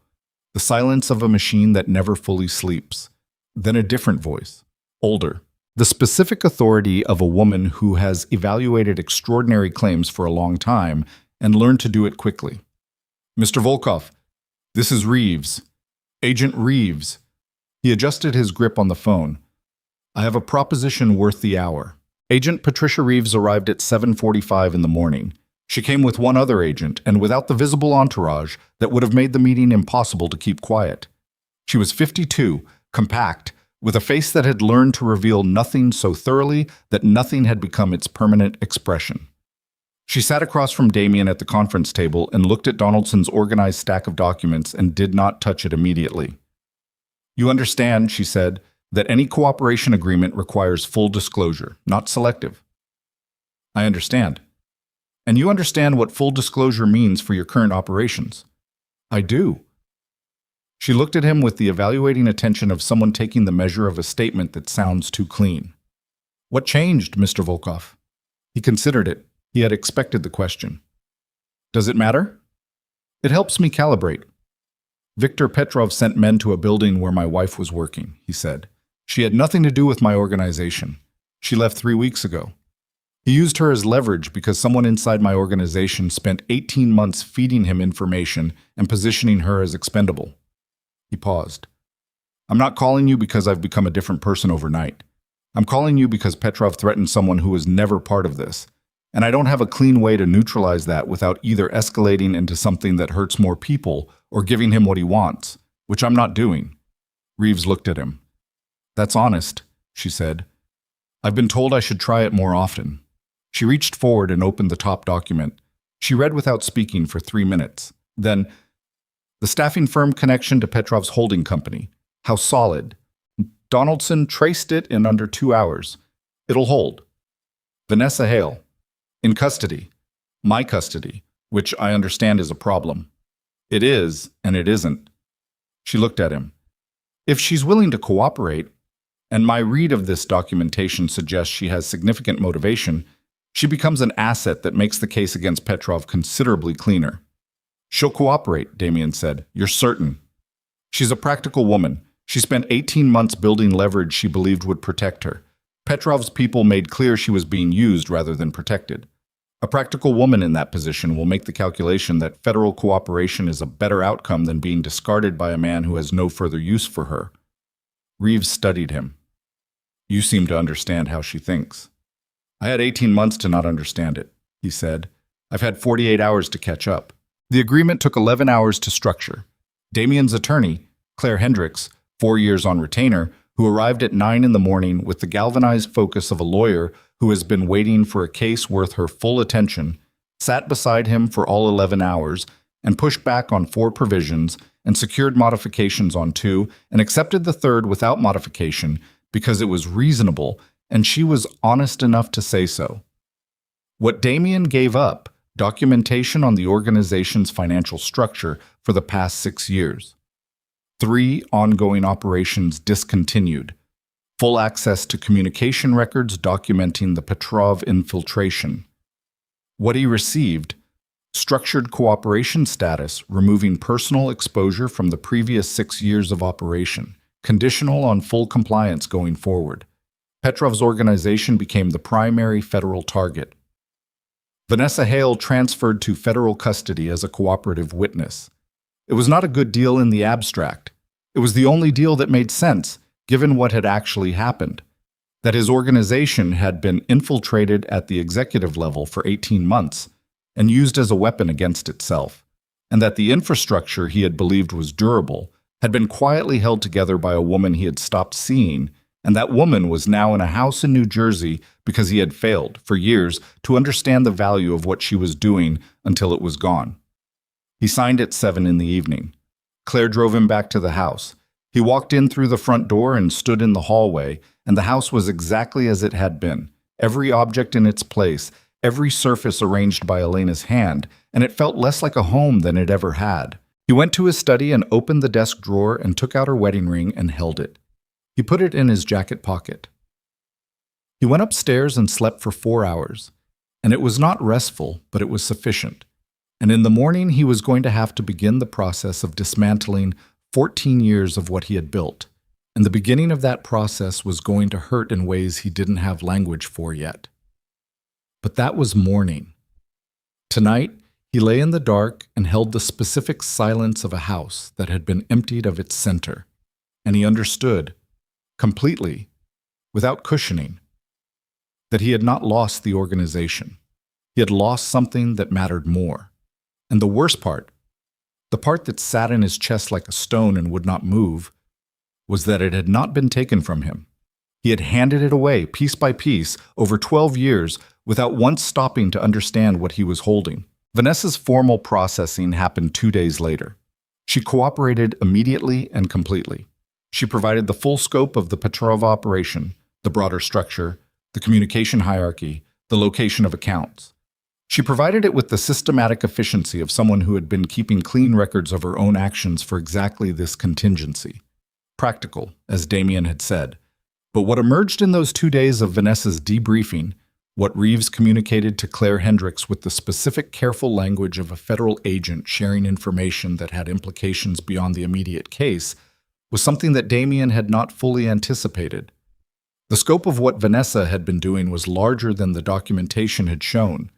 [SPEAKER 1] The silence of a machine that never fully sleeps. Then a different voice. Older. The specific authority of a woman who has evaluated extraordinary claims for a long time and learned to do it quickly. "Mr. Volkov, this is Reeves. Agent Reeves." He adjusted his grip on the phone. "I have a proposition worth the hour." Agent Patricia Reeves arrived at 7:45 in the morning. She came with 1 other agent and without the visible entourage that would have made the meeting impossible to keep quiet. She was 52, compact, with a face that had learned to reveal nothing so thoroughly that nothing had become its permanent expression. She sat across from Damien at the conference table and looked at Donaldson's organized stack of documents and did not touch it immediately. "You understand," she said, "that any cooperation agreement requires full disclosure, not selective." "I understand." "And you understand what full disclosure means for your current operations?" "I do." She looked at him with the evaluating attention of someone taking the measure of a statement that sounds too clean. "What changed, Mr. Volkov?" He considered it. He had expected the question. "Does it matter?" "It helps me calibrate." "Viktor Petrov sent men to a building where my wife was working," he said. "She had nothing to do with my organization. She left 3 weeks ago. He used her as leverage because someone inside my organization spent 18 months feeding him information and positioning her as expendable." He paused. "I'm not calling you because I've become a different person overnight. I'm calling you because Petrov threatened someone who was never part of this. And I don't have a clean way to neutralize that without either escalating into something that hurts more people or giving him what he wants, which I'm not doing. Reeves looked at him. That's honest, she said. I've been told I should try it more often. She reached forward and opened the top document. She read without speaking for 3 minutes. Then, the staffing firm connection to Petrov's holding company. How solid. Donaldson traced it in under 2 hours. It'll hold. Vanessa Hale. In custody. My custody, which I understand is a problem. It is, and it isn't. She looked at him. If she's willing to cooperate, and my read of this documentation suggests she has significant motivation, she becomes an asset that makes the case against Petrov considerably cleaner. She'll cooperate, Damien said. You're certain. She's a practical woman. She spent 18 months building leverage she believed would protect her. Petrov's people made clear she was being used rather than protected. A practical woman in that position will make the calculation that federal cooperation is a better outcome than being discarded by a man who has no further use for her. Reeves studied him. You seem to understand how she thinks. I had 18 months to not understand it, he said. I've had 48 hours to catch up. The agreement took 11 hours to structure. Damien's attorney, Claire Hendricks, 4 years on retainer, who arrived at 9 in the morning with the galvanized focus of a lawyer who has been waiting for a case worth her full attention, sat beside him for all 11 hours and pushed back on 4 provisions and secured modifications on 2 and accepted the 3rd without modification because it was reasonable and she was honest enough to say so. What Damien gave up, documentation on the organization's financial structure for the past 6 years. 3 ongoing operations discontinued. Full access to communication records documenting the Petrov infiltration. What he received, structured cooperation status, removing personal exposure from the previous 6 years of operation, conditional on full compliance going forward. Petrov's organization became the primary federal target. Vanessa Hale transferred to federal custody as a cooperative witness. It was not a good deal in the abstract. It was the only deal that made sense, given what had actually happened. That his organization had been infiltrated at the executive level for 18 months and used as a weapon against itself, and that the infrastructure he had believed was durable had been quietly held together by a woman he had stopped seeing, and that woman was now in a house in New Jersey because he had failed, for years, to understand the value of what she was doing until it was gone. He signed at 7 in the evening. Claire drove him back to the house. He walked in through the front door and stood in the hallway, and the house was exactly as it had been. Every object in its place, every surface arranged by Elena's hand, and it felt less like a home than it ever had. He went to his study and opened the desk drawer and took out her wedding ring and held it. He put it in his jacket pocket. He went upstairs and slept for 4 hours, and it was not restful, but it was sufficient. And in the morning he was going to have to begin the process of dismantling 14 years of what he had built, and the beginning of that process was going to hurt in ways he didn't have language for yet. But that was morning. Tonight, he lay in the dark and held the specific silence of a house that had been emptied of its center, and he understood, completely, without cushioning, that he had not lost the organization. He had lost something that mattered more. And the worst part, the part that sat in his chest like a stone and would not move, was that it had not been taken from him. He had handed it away piece by piece over 12 years without once stopping to understand what he was holding. Vanessa's formal processing happened 2 days later. She cooperated immediately and completely. She provided the full scope of the Petrov operation, the broader structure, the communication hierarchy, the location of accounts. She provided it with the systematic efficiency of someone who had been keeping clean records of her own actions for exactly this contingency. Practical, as Damien had said. But what emerged in those 2 days of Vanessa's debriefing, what Reeves communicated to Claire Hendricks with the specific careful language of a federal agent sharing information that had implications beyond the immediate case, was something that Damien had not fully anticipated. The scope of what Vanessa had been doing was larger than the documentation had shown.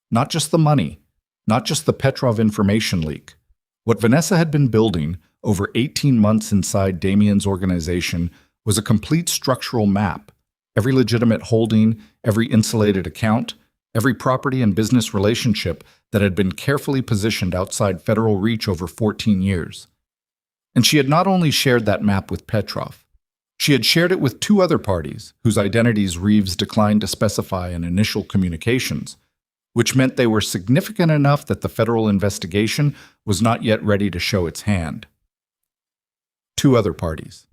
[SPEAKER 1] Not just the money, not just the Petrov information leak. What Vanessa had been building over 18 months inside Damien's organization was a complete structural map. Every legitimate holding, every insulated account, every property and business relationship that had been carefully positioned outside federal reach over 14 years. And she had not only shared that map with Petrov, she had shared it with two other parties whose identities Reeves declined to specify in initial communications, which meant they were significant enough that the federal investigation was not yet ready to show its hand. Two other parties.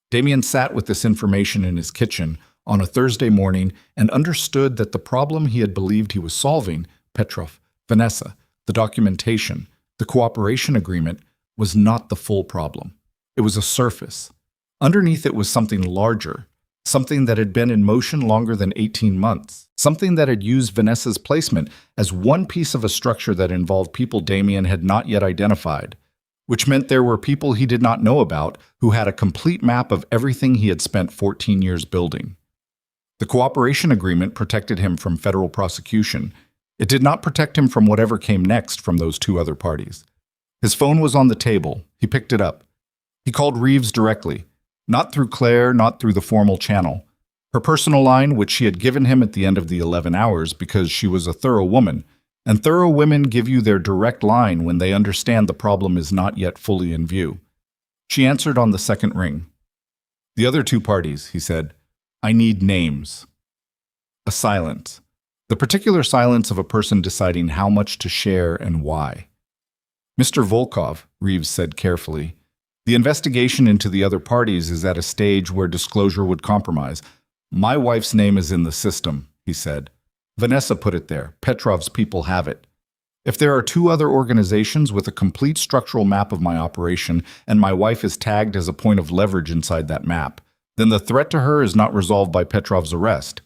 [SPEAKER 1] Damien sat with this information in his kitchen on a Thursday morning and understood that the problem he had believed he was solving, Petrov, Vanessa, the documentation, the cooperation agreement, was not the full problem. It was a surface. Underneath it was something larger, something that had been in motion longer than 18 months, something that had used Vanessa's placement as one piece of a structure that involved people Damien had not yet identified, which meant there were people he did not know about who had a complete map of everything he had spent 14 years building. The cooperation agreement protected him from federal prosecution. It did not protect him from whatever came next from those two other parties. His phone was on the table. He picked it up. He called Reeves directly. Not through Claire, not through the formal channel. Her personal line, which she had given him at the end of the 11 hours because she was a thorough woman, and thorough women give you their direct line when they understand the problem is not yet fully in view. She answered on the second ring. The other two parties, he said, I need names. A silence. The particular silence of a person deciding how much to share and why. Mr. Volkov, Reeves said carefully, the investigation into the other parties is at a stage where disclosure would compromise. My wife's name is in the system, he said. Vanessa put it there. Petrov's people have it. If there are two other organizations with a complete structural map of my operation and my wife is tagged as a point of leverage inside that map, then the threat to her is not resolved by Petrov's arrest.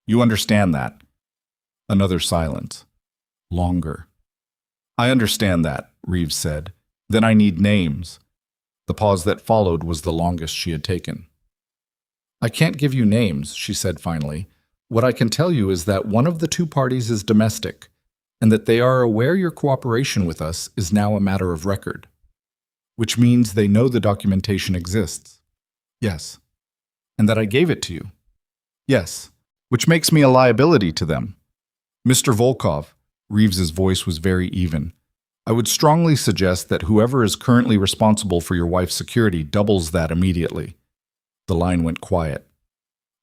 [SPEAKER 1] You understand that? Another silence. Longer. I understand that, Reeves said. Then I need names. The pause that followed was the longest she had taken. I can't give you names, she said finally. What I can tell you is that one of the two parties is domestic, and that they are aware your cooperation with us is now a matter of record. Which means they know the documentation exists. Yes. And that I gave it to you. Yes. Which makes me a liability to them. Mr. Volkov, Reeves's voice was very even. I would strongly suggest that whoever is currently responsible for your wife's security doubles that immediately. The line went quiet.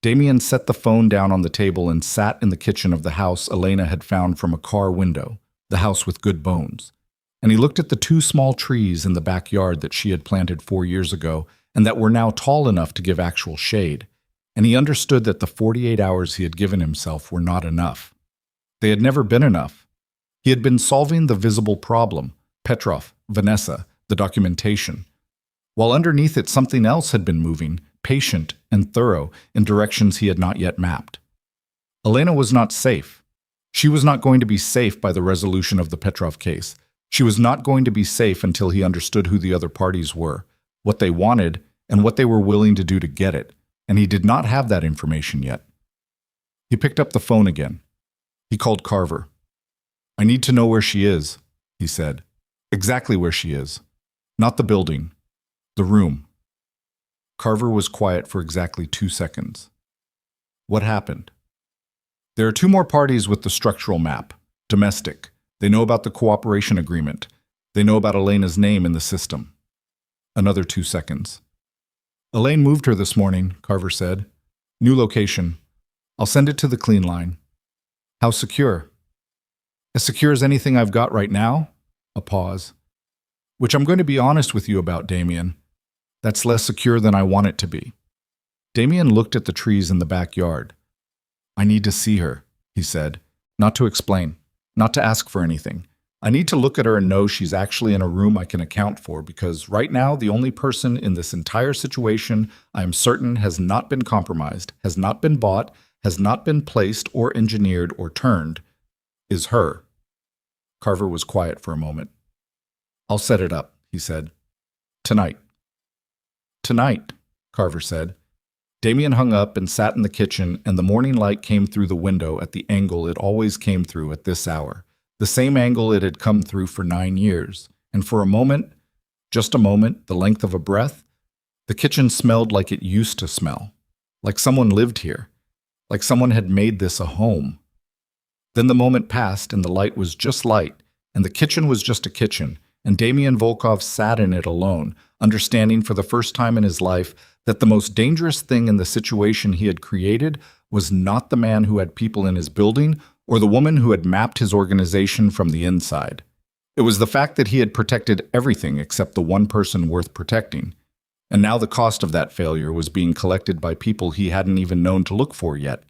[SPEAKER 1] Damien set the phone down on the table and sat in the kitchen of the house Elena had found from a car window, the house with good bones. And he looked at the two small trees in the backyard that she had planted 4 years ago and that were now tall enough to give actual shade. And he understood that the 48 hours he had given himself were not enough. They had never been enough. He had been solving the visible problem, Petrov, Vanessa, the documentation, while underneath it something else had been moving, patient and thorough, in directions he had not yet mapped. Elena was not safe. She was not going to be safe by the resolution of the Petrov case. She was not going to be safe until he understood who the other parties were, what they wanted, and what they were willing to do to get it, and he did not have that information yet. He picked up the phone again. He called Carver. I need to know where she is, he said. Exactly where she is. Not the building. The room. Carver was quiet for exactly 2 seconds. What happened? There are two more parties with the structural map. Domestic. They know about the cooperation agreement. They know about Elena's name in the system. Another 2 seconds. Elaine moved her this morning, Carver said. New location. I'll send it to the clean line. How secure? As secure as anything I've got right now? A pause. Which I'm going to be honest with you about, Damien. That's less secure than I want it to be. Damien looked at the trees in the backyard. I need to see her, he said. Not to explain. Not to ask for anything. I need to look at her and know she's actually in a room I can account for, because right now the only person in this entire situation I am certain has not been compromised, has not been bought, has not been placed or engineered or turned, is her. Carver was quiet for a moment. I'll set it up, he said. Tonight. Tonight, Carver said. Damien hung up and sat in the kitchen, and the morning light came through the window at the angle it always came through at this hour, the same angle it had come through for 9 years. And for a moment, just a moment, the length of a breath, the kitchen smelled like it used to smell, like someone lived here, like someone had made this a home. Then the moment passed, and the light was just light, and the kitchen was just a kitchen, and Damian Volkov sat in it alone, understanding for the first time in his life that the most dangerous thing in the situation he had created was not the man who had people in his building or the woman who had mapped his organization from the inside. It was the fact that he had protected everything except the one person worth protecting. And now the cost of that failure was being collected by people he hadn't even known to look for yet.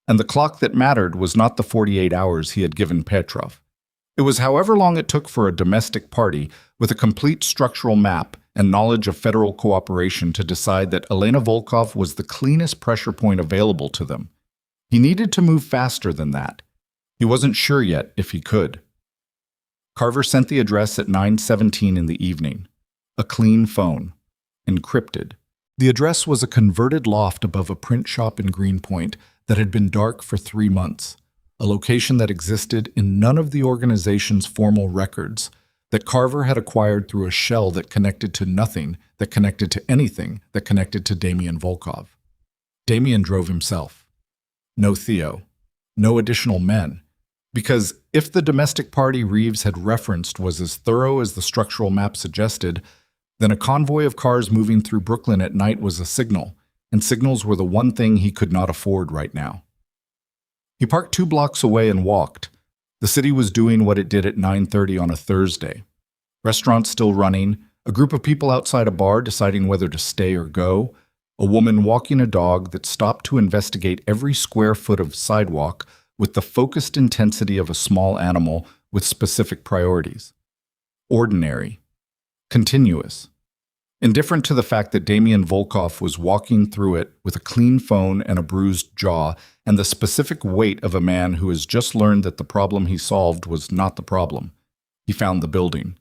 [SPEAKER 1] And the clock that mattered was not the 48 hours he had given Petrov. It was however long it took for a domestic party with a complete structural map and knowledge of federal cooperation to decide that Elena Volkov was the cleanest pressure point available to them. He needed to move faster than that. He wasn't sure yet if he could. Carver sent the address at 9:17 in the evening. A clean phone. Encrypted. The address was a converted loft above a print shop in Greenpoint that had been dark for 3 months, a location that existed in none of the organization's formal records, that Carver had acquired through a shell that connected to nothing, that connected to anything, that connected to Damian Volkov. Damian drove himself. No Theo. No additional men. Because if the domestic party Reeves had referenced was as thorough as the structural map suggested, then a convoy of cars moving through Brooklyn at night was a signal, and signals were the one thing he could not afford right now. He parked 2 blocks away and walked. The city was doing what it did at 9:30 on a Thursday. Restaurants still running, a group of people outside a bar deciding whether to stay or go, a woman walking a dog that stopped to investigate every square foot of sidewalk with the focused intensity of a small animal with specific priorities. Ordinary. Continuous. Indifferent to the fact that Damian Volkov was walking through it with a clean phone and a bruised jaw and the specific weight of a man who has just learned that the problem he solved was not the problem. He found the building.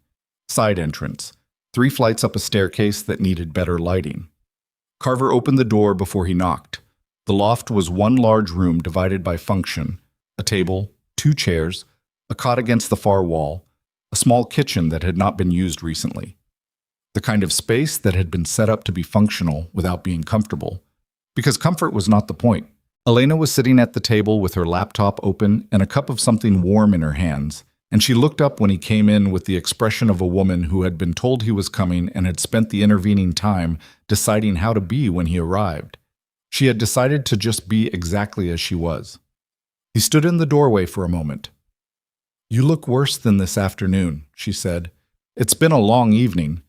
[SPEAKER 1] Side entrance. 3 flights up a staircase that needed better lighting. Carver opened the door before he knocked. The loft was one large room divided by function, a table, 2 chairs, a cot against the far wall, a small kitchen that had not been used recently. The kind of space that had been set up to be functional without being comfortable. Because comfort was not the point. Elena was sitting at the table with her laptop open and a cup of something warm in her hands, and she looked up when he came in with the expression of a woman who had been told he was coming and had spent the intervening time deciding how to be when he arrived. She had decided to just be exactly as she was. He stood in the doorway for a moment. "You look worse than this afternoon," she said. "It's been a long evening."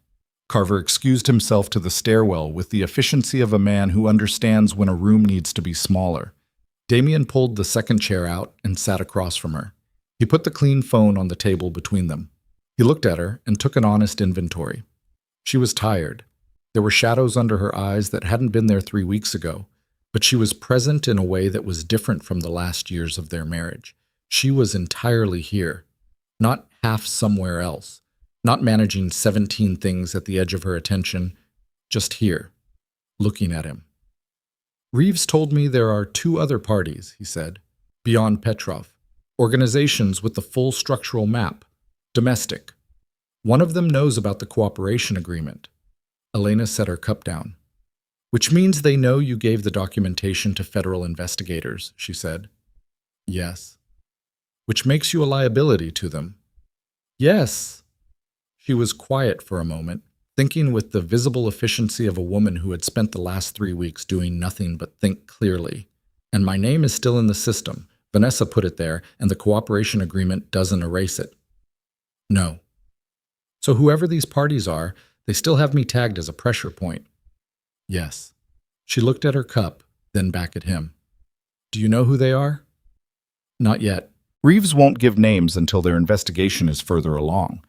[SPEAKER 1] Carver excused himself to the stairwell with the efficiency of a man who understands when a room needs to be smaller. Damian pulled the second chair out and sat across from her. He put the clean phone on the table between them. He looked at her and took an honest inventory. She was tired. There were shadows under her eyes that hadn't been there 3 weeks ago, but she was present in a way that was different from the last years of their marriage. She was entirely here, not half somewhere else. Not managing 17 things at the edge of her attention, just here, looking at him. "Reeves told me there are 2 other parties," he said, "beyond Petrov. Organizations with the full structural map. Domestic. One of them knows about the cooperation agreement." Elena set her cup down. "Which means they know you gave the documentation to federal investigators," she said. "Yes." "Which makes you a liability to them." "Yes." She was quiet for a moment, thinking with the visible efficiency of a woman who had spent the last 3 weeks doing nothing but think clearly. "And my name is still in the system. Vanessa put it there, and the cooperation agreement doesn't erase it." "No." "So whoever these parties are, they still have me tagged as a pressure point." "Yes." She looked at her cup, then back at him. "Do you know who they are?" "Not yet. Reeves won't give names until their investigation is further along.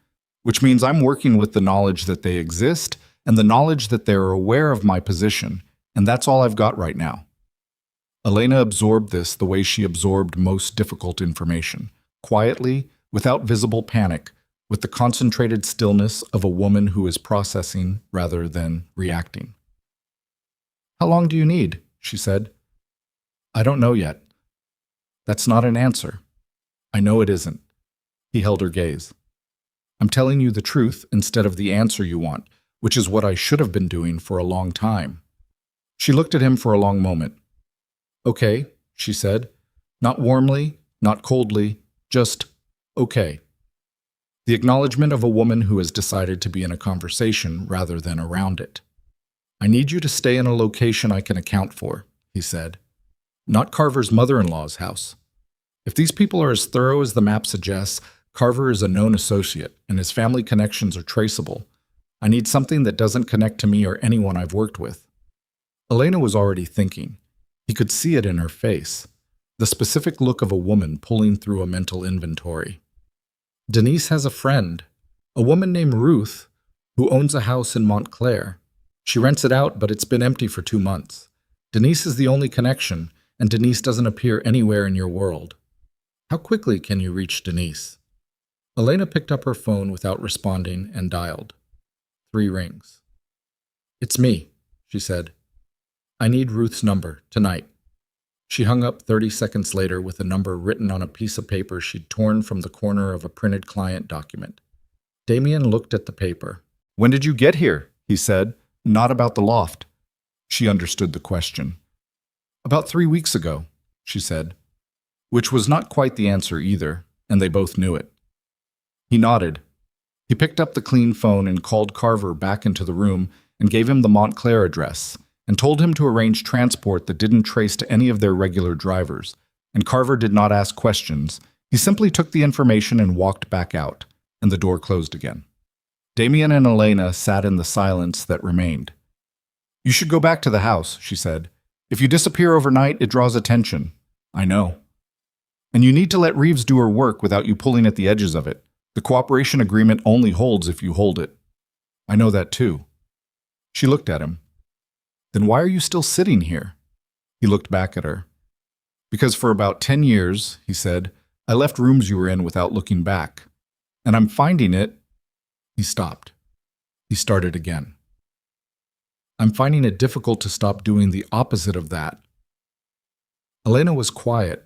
[SPEAKER 1] Which means I'm working with the knowledge that they exist and the knowledge that they're aware of my position, and that's all I've got right now." Elena absorbed this the way she absorbed most difficult information, quietly, without visible panic, with the concentrated stillness of a woman who is processing rather than reacting. "How long do you need?" she said. "I don't know yet." "That's not an answer." "I know it isn't." He held her gaze. "I'm telling you the truth instead of the answer you want, which is what I should have been doing for a long time." She looked at him for a long moment. "Okay," she said, not warmly, Not coldly, just, okay. The acknowledgement of a woman who has decided to be in a conversation rather than around it. I need you to stay in a location I can account for, he said. Not Carver's mother-in-law's house. If these people are as thorough as the map suggests, Carver is a known associate, and his family connections are traceable. I need something that doesn't connect to me or anyone I've worked with. Elena was already thinking. He could see it in her face, the specific look of a woman pulling through a mental inventory. Denise has a friend, a woman named Ruth, who owns a house in Montclair. She rents it out, but it's been empty for 2 months. Denise is the only connection, and Denise doesn't appear anywhere in your world. How quickly can you reach Denise? Elena picked up her phone without responding and dialed. 3 rings. It's me, she said. I need Ruth's number, tonight. She hung up 30 seconds later with a number written on a piece of paper she'd torn from the corner of a printed client document. Damien looked at the paper. When did you get here? He said. Not about the loft. She understood the question. About 3 weeks ago, she said. Which was not quite the answer either, and they both knew it. He nodded. He picked up the clean phone and called Carver back into the room and gave him the Montclair address and told him to arrange transport that didn't trace to any of their regular drivers. And Carver did not ask questions. He simply took the information and walked back out, and the door closed again. Damien and Elena sat in the silence that remained. You should go back to the house, she said. If you disappear overnight, it draws attention. I know. And you need to let Reeves do her work without you pulling at the edges of it. The cooperation agreement only holds if you hold it. I know that too. She looked at him. Then why are you still sitting here? He looked back at her. Because for about 10 years, he said, I left rooms you were in without looking back. And I'm finding it. He stopped. He started again. I'm finding it difficult to stop doing the opposite of that. Elena was quiet.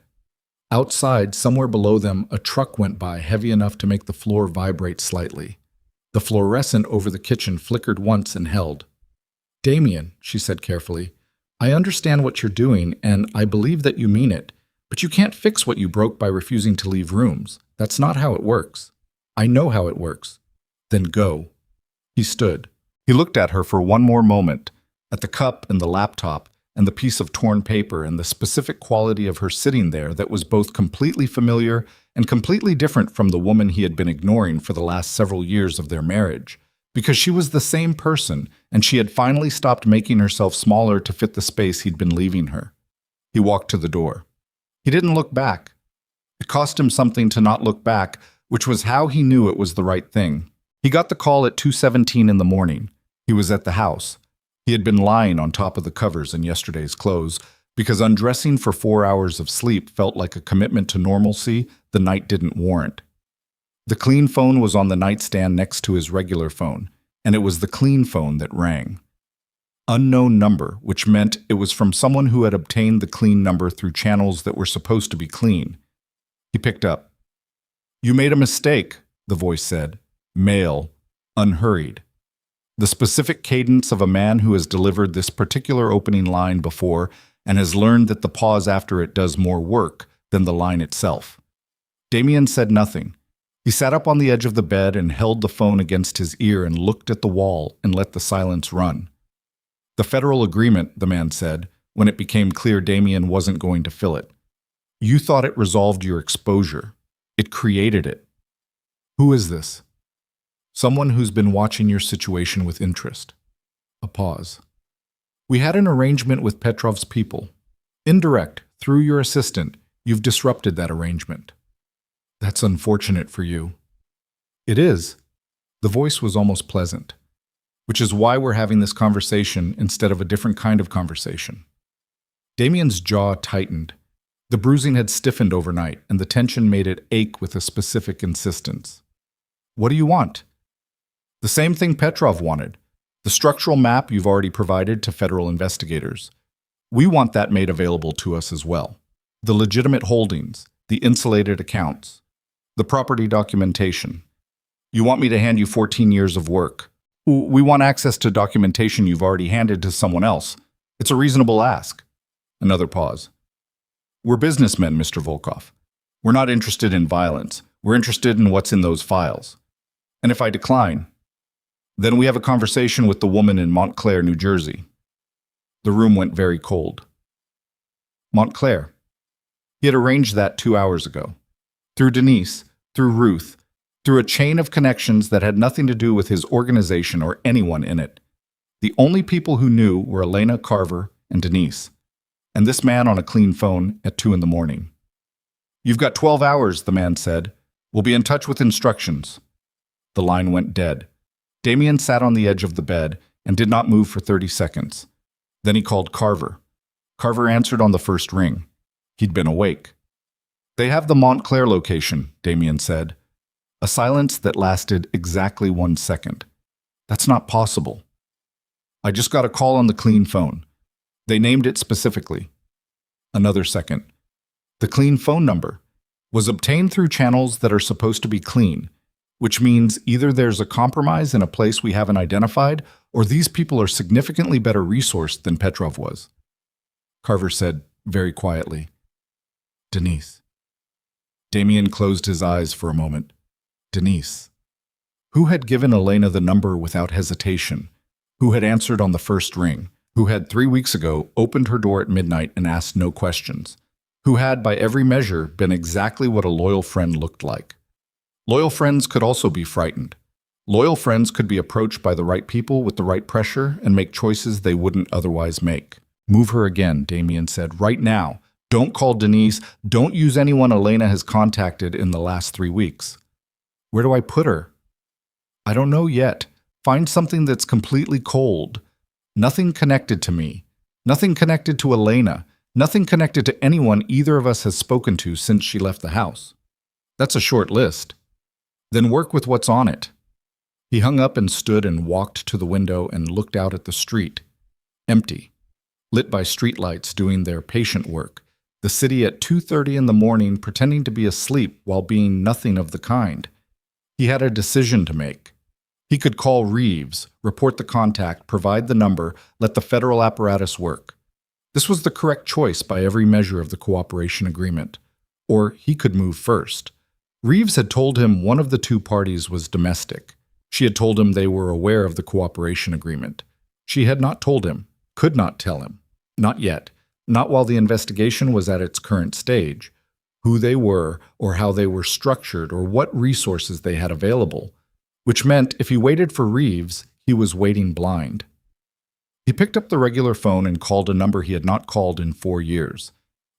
[SPEAKER 1] Outside, somewhere below them, a truck went by heavy enough to make the floor vibrate slightly. The fluorescent over the kitchen flickered once and held. Damien, she said carefully, I understand what you're doing, and I believe that you mean it, but you can't fix what you broke by refusing to leave rooms. That's not how it works. I know how it works. Then go. He stood. He looked at her for one more moment, at the cup and the laptop, and the piece of torn paper and the specific quality of her sitting there that was both completely familiar and completely different from the woman he had been ignoring for the last several years of their marriage, because she was the same person and she had finally stopped making herself smaller to fit the space he'd been leaving her. He walked to the door. He didn't look back. It cost him something to not look back, which was how he knew it was the right thing. He got the call at 2:17 in the morning. He was at the house. He had been lying on top of the covers in yesterday's clothes because undressing for 4 hours of sleep felt like a commitment to normalcy the night didn't warrant. The clean phone was on the nightstand next to his regular phone, and it was the clean phone that rang. Unknown number, which meant it was from someone who had obtained the clean number through channels that were supposed to be clean. He picked up. You made a mistake, the voice said. Male, unhurried. The specific cadence of a man who has delivered this particular opening line before and has learned that the pause after it does more work than the line itself. Damien said nothing. He sat up on the edge of the bed and held the phone against his ear and looked at the wall and let the silence run. The federal agreement, the man said, when it became clear Damien wasn't going to fill it. You thought it resolved your exposure. It created it. Who is this? Someone who's been watching your situation with interest. A pause. We had an arrangement with Petrov's people. Indirect, through your assistant, you've disrupted that arrangement. That's unfortunate for you. It is. The voice was almost pleasant, which is why we're having this conversation instead of a different kind of conversation. Damien's jaw tightened. The bruising had stiffened overnight, and the tension made it ache with a specific insistence. What do you want? The same thing Petrov wanted. The structural map you've already provided to federal investigators. We want that made available to us as well. The legitimate holdings, the insulated accounts, the property documentation. You want me to hand you 14 years of work. We want access to documentation you've already handed to someone else. It's a reasonable ask. Another pause. We're businessmen, Mr. Volkov. We're not interested in violence. We're interested in what's in those files. And if I decline, then we have a conversation with the woman in Montclair, New Jersey. The room went very cold. Montclair. He had arranged that 2 hours ago. Through Denise, through Ruth, through a chain of connections that had nothing to do with his organization or anyone in it. The only people who knew were Elena, Carver, and Denise. And this man on a clean phone at 2 in the morning. "You've got 12 hours, the man said. We'll be in touch with instructions." The line went dead. Damien sat on the edge of the bed and did not move for 30 seconds. Then he called Carver. Carver answered on the first ring. He'd been awake. "They have the Montclair location," Damien said. A silence that lasted exactly 1 second. "That's not possible." "I just got a call on the clean phone. They named it specifically." Another second. "The clean phone number was obtained through channels that are supposed to be clean, which means either there's a compromise in a place we haven't identified, or these people are significantly better resourced than Petrov was." Carver said very quietly, "Denise." Damien closed his eyes for a moment. Denise. Who had given Elena the number without hesitation? Who had answered on the first ring? Who had 3 weeks ago opened her door at midnight and asked no questions? Who had, by every measure, been exactly what a loyal friend looked like? Loyal friends could also be frightened. Loyal friends could be approached by the right people with the right pressure and make choices they wouldn't otherwise make. "Move her again," Damien said, "right now. Don't call Denise. Don't use anyone Elena has contacted in the last 3 weeks." "Where do I put her?" "I don't know yet. Find something that's completely cold. Nothing connected to me. Nothing connected to Elena. Nothing connected to anyone either of us has spoken to since she left the house." "That's a short list." "Then work with what's on it." He hung up and stood and walked to the window and looked out at the street. Empty. Lit by streetlights doing their patient work. The city at 2:30 in the morning pretending to be asleep while being nothing of the kind. He had a decision to make. He could call Reeves, report the contact, provide the number, let the federal apparatus work. This was the correct choice by every measure of the cooperation agreement. Or he could move first. Reeves had told him one of the two parties was domestic. She had told him they were aware of the cooperation agreement. She had not told him, could not tell him. Not yet. Not while the investigation was at its current stage. Who they were, or how they were structured, or what resources they had available. Which meant if he waited for Reeves, he was waiting blind. He picked up the regular phone and called a number he had not called in 4 years.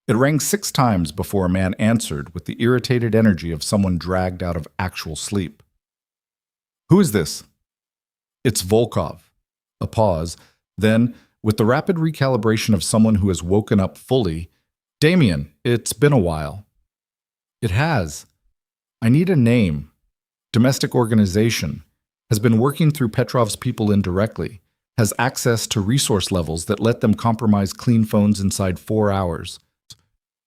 [SPEAKER 1] It rang 6 times before a man answered with the irritated energy of someone dragged out of actual sleep. "Who is this?" "It's Volkov." A pause. Then, with the rapid recalibration of someone who has woken up fully, "Damien, it's been a while." "It has. I need a name. Domestic organization. Has been working through Petrov's people indirectly. Has access to resource levels that let them compromise clean phones inside 4 hours."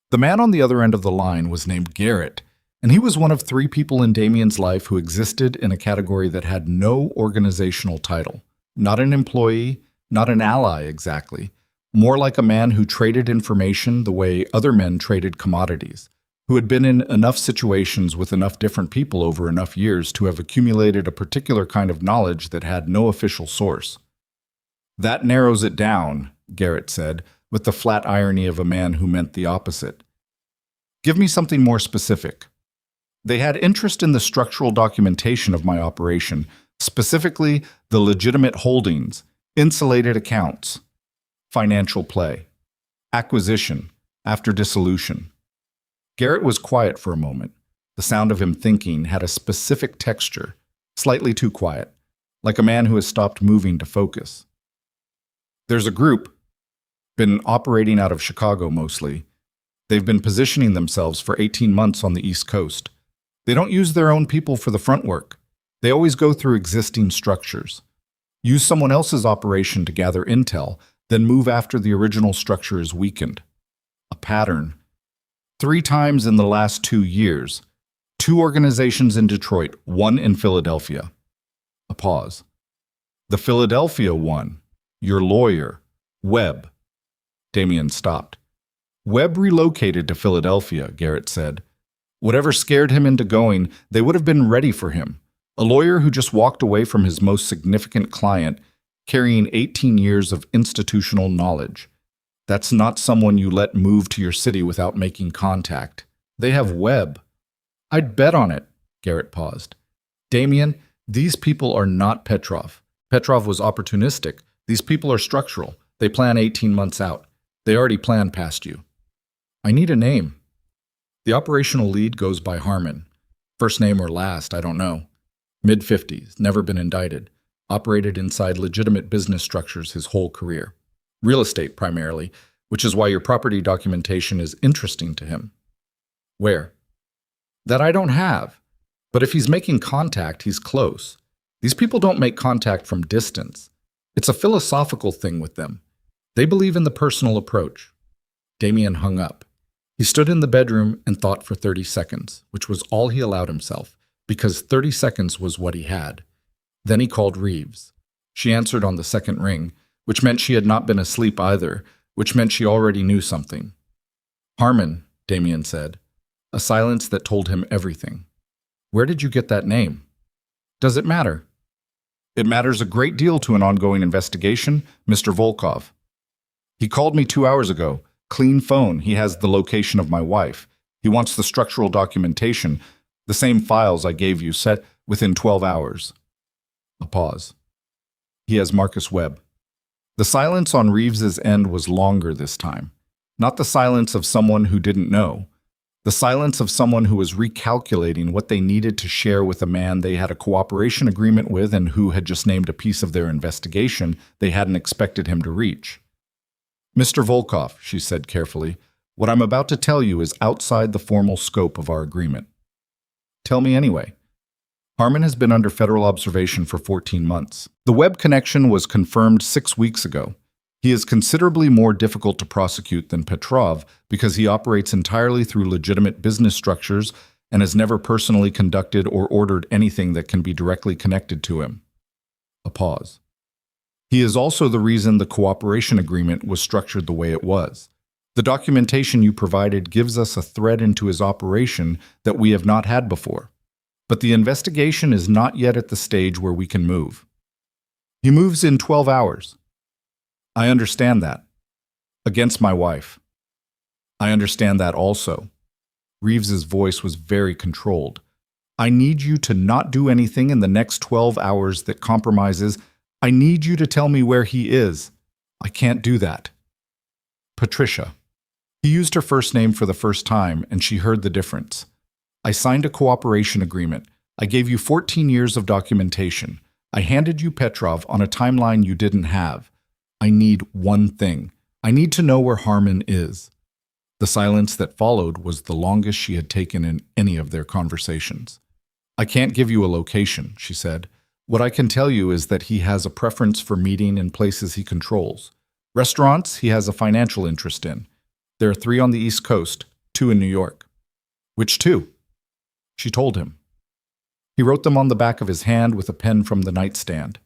[SPEAKER 1] The man on the other end of the line was named Garrett, and he was one of 3 people in Damien's life who existed in a category that had no organizational title. Not an employee, not an ally exactly. More like a man who traded information the way other men traded commodities, who had been in enough situations with enough different people over enough years to have accumulated a particular kind of knowledge that had no official source. "That narrows it down," Garrett said, with the flat irony of a man who meant the opposite. "Give me something more specific." They had interest in the structural documentation of my operation, specifically the legitimate holdings, insulated accounts, financial play, acquisition, after dissolution. Garrett was quiet for a moment. The sound of him thinking had a specific texture, slightly too quiet, like a man who has stopped moving to focus. "There's a group, been operating out of Chicago mostly. They've been positioning themselves for 18 months on the East Coast. They don't use their own people for the front work. They always go through existing structures. Use someone else's operation to gather intel, then move after the original structure is weakened. A pattern. 3 times in the last 2 years. 2 organizations in Detroit, 1 in Philadelphia." A pause. "The Philadelphia one. Your lawyer. Webb." Damien stopped. "Webb relocated to Philadelphia," Garrett said. Whatever scared him into going, they would have been ready for him. A lawyer who just walked away from his most significant client, carrying 18 years of institutional knowledge. That's not someone you let move to your city without making contact. They have web. I'd bet on it. Garrett paused. Damien, these people are not Petrov. Petrov was opportunistic. These people are structural. They plan 18 months out. They already planned past you. I need a name. The operational lead goes by Harmon. First name or last, I don't know. Mid-50s, never been indicted. Operated inside legitimate business structures his whole career. Real estate primarily, which is why your property documentation is interesting to him. Where? That I don't have. But if he's making contact, he's close. These people don't make contact from distance. It's a philosophical thing with them. They believe in the personal approach. Damien hung up. He stood in the bedroom and thought for 30 seconds, which was all he allowed himself, because 30 seconds was what he had. Then he called Reeves. She answered on the second ring, which meant she had not been asleep either, which meant she already knew something. Harmon, Damien said. A silence that told him everything. Where did you get that name? Does it matter? It matters a great deal to an ongoing investigation, Mr. Volkov. He called me 2 hours ago. Clean phone. He has the location of my wife. He wants the structural documentation, the same files I gave you, set within 12 hours. A pause. He has Marcus Webb. The silence on Reeves's end was longer this time. Not the silence of someone who didn't know. The silence of someone who was recalculating what they needed to share with a man they had a cooperation agreement with and who had just named a piece of their investigation they hadn't expected him to reach. Mr. Volkov, she said carefully, what I'm about to tell you is outside the formal scope of our agreement. Tell me anyway. Harmon has been under federal observation for 14 months. The web connection was confirmed 6 weeks ago. He is considerably more difficult to prosecute than Petrov because he operates entirely through legitimate business structures and has never personally conducted or ordered anything that can be directly connected to him. A pause. He is also the reason the cooperation agreement was structured the way it was. The documentation you provided gives us a thread into his operation that we have not had before. But the investigation is not yet at the stage where we can move. He moves in 12 hours. I understand that. Against my wife. I understand that also. Reeves's voice was very controlled. I need you to not do anything in the next 12 hours that compromises. I need you to tell me where he is. I can't do that. Patricia. He used her first name for the first time, and she heard the difference. I signed a cooperation agreement. I gave you 14 years of documentation. I handed you Petrov on a timeline you didn't have. I need one thing. I need to know where Harmon is. The silence that followed was the longest she had taken in any of their conversations. I can't give you a location, she said. What I can tell you is that he has a preference for meeting in places he controls. Restaurants he has a financial interest in. There are 3 on the East Coast, 2 in New York. Which 2? She told him. He wrote them on the back of his hand with a pen from the nightstand.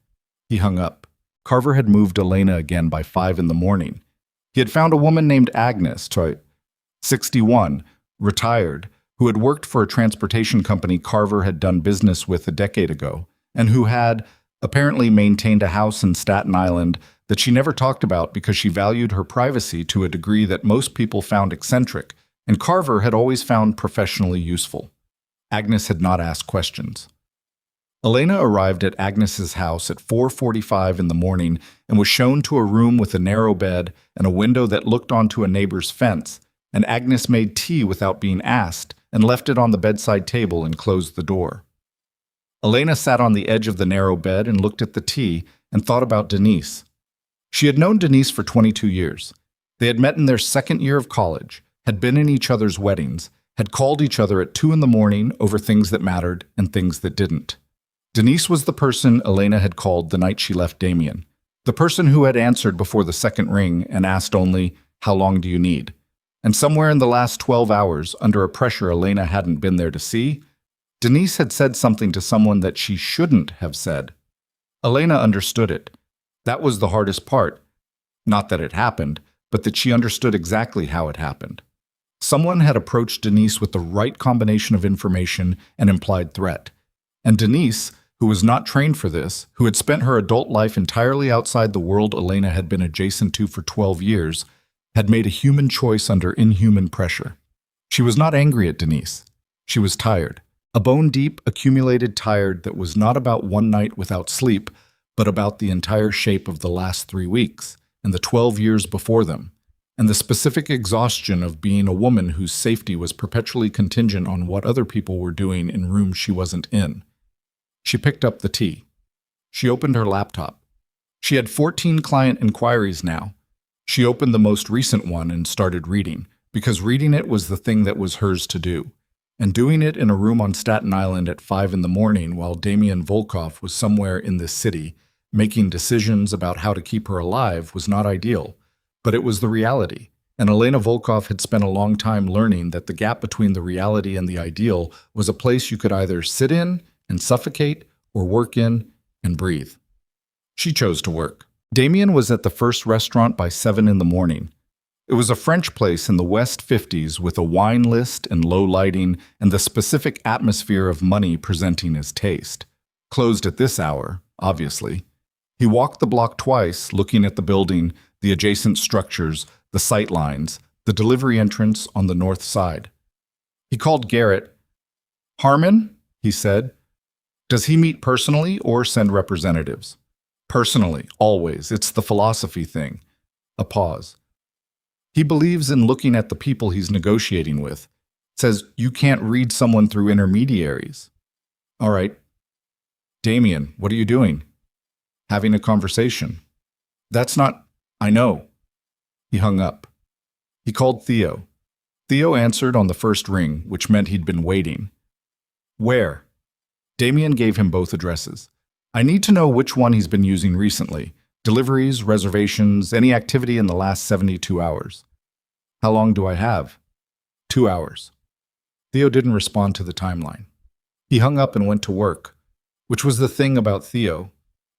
[SPEAKER 1] He hung up. Carver had moved Elena again by 5 in the morning. He had found a woman named Agnes, 61, retired, who had worked for a transportation company Carver had done business with a decade ago, and who had apparently maintained a house in Staten Island that she never talked about because she valued her privacy to a degree that most people found eccentric, and Carver had always found professionally useful. Agnes had not asked questions. Elena arrived at Agnes's house at 4:45 in the morning and was shown to a room with a narrow bed and a window that looked onto a neighbor's fence, and Agnes made tea without being asked and left it on the bedside table and closed the door. Elena sat on the edge of the narrow bed and looked at the tea and thought about Denise. She had known Denise for 22 years. They had met in their second year of college, had been in each other's weddings, had called each other at 2 in the morning over things that mattered and things that didn't. Denise was the person Elena had called the night she left Damien, the person who had answered before the second ring and asked only, "How long do you need?" And somewhere in the last 12 hours, under a pressure Elena hadn't been there to see, Denise had said something to someone that she shouldn't have said. Elena understood it. That was the hardest part. Not that it happened, but that she understood exactly how it happened. Someone had approached Denise with the right combination of information and implied threat. And Denise, who was not trained for this, who had spent her adult life entirely outside the world Elena had been adjacent to for 12 years, had made a human choice under inhuman pressure. She was not angry at Denise. She was tired. A bone-deep, accumulated tired that was not about one night without sleep, but about the entire shape of the last 3 weeks and the 12 years before them, and the specific exhaustion of being a woman whose safety was perpetually contingent on what other people were doing in rooms she wasn't in. She picked up the tea. She opened her laptop. She had 14 client inquiries now. She opened the most recent one and started reading, because reading it was the thing that was hers to do. And doing it in a room on Staten Island at 5 in the morning while Damian Volkov was somewhere in this city, making decisions about how to keep her alive, was not ideal. But it was the reality, and Elena Volkov had spent a long time learning that the gap between the reality and the ideal was a place you could either sit in and suffocate or work in and breathe. She chose to work. Damian was at the first restaurant by 7 in the morning. It was a French place in the West 50s with a wine list and low lighting and the specific atmosphere of money presenting his taste. Closed at this hour, obviously. He walked the block twice, looking at the building, the adjacent structures, the sight lines, the delivery entrance on the north side. He called Garrett. "Harmon," he said. "Does he meet personally or send representatives?" "Personally, always. It's the philosophy thing." A pause. "He believes in looking at the people he's negotiating with. Says you can't read someone through intermediaries." "All right." "Damian, what are you doing?" "Having a conversation." "That's not—" "I know." He hung up. He called Theo. Theo answered on the first ring, which meant he'd been waiting. "Where?" Damian gave him both addresses. "I need to know which one he's been using recently. Deliveries, reservations, any activity in the last 72 hours. "How long do I have?" 2 hours. Theo didn't respond to the timeline. He hung up and went to work, which was the thing about Theo.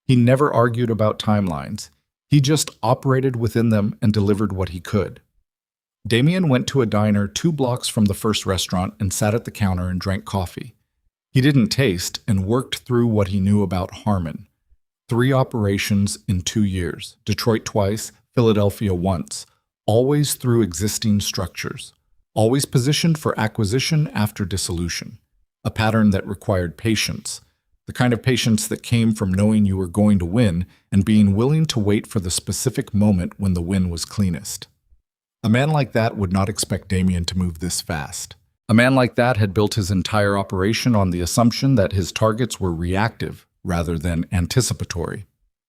[SPEAKER 1] He never argued about timelines. He just operated within them and delivered what he could. Damian went to a diner 2 blocks from the first restaurant and sat at the counter and drank coffee. He didn't taste and worked through what he knew about Harmon. 3 operations in 2 years, Detroit twice, Philadelphia once, always through existing structures, always positioned for acquisition after dissolution, a pattern that required patience, the kind of patience that came from knowing you were going to win and being willing to wait for the specific moment when the win was cleanest. A man like that would not expect Damian to move this fast. A man like that had built his entire operation on the assumption that his targets were reactive rather than anticipatory,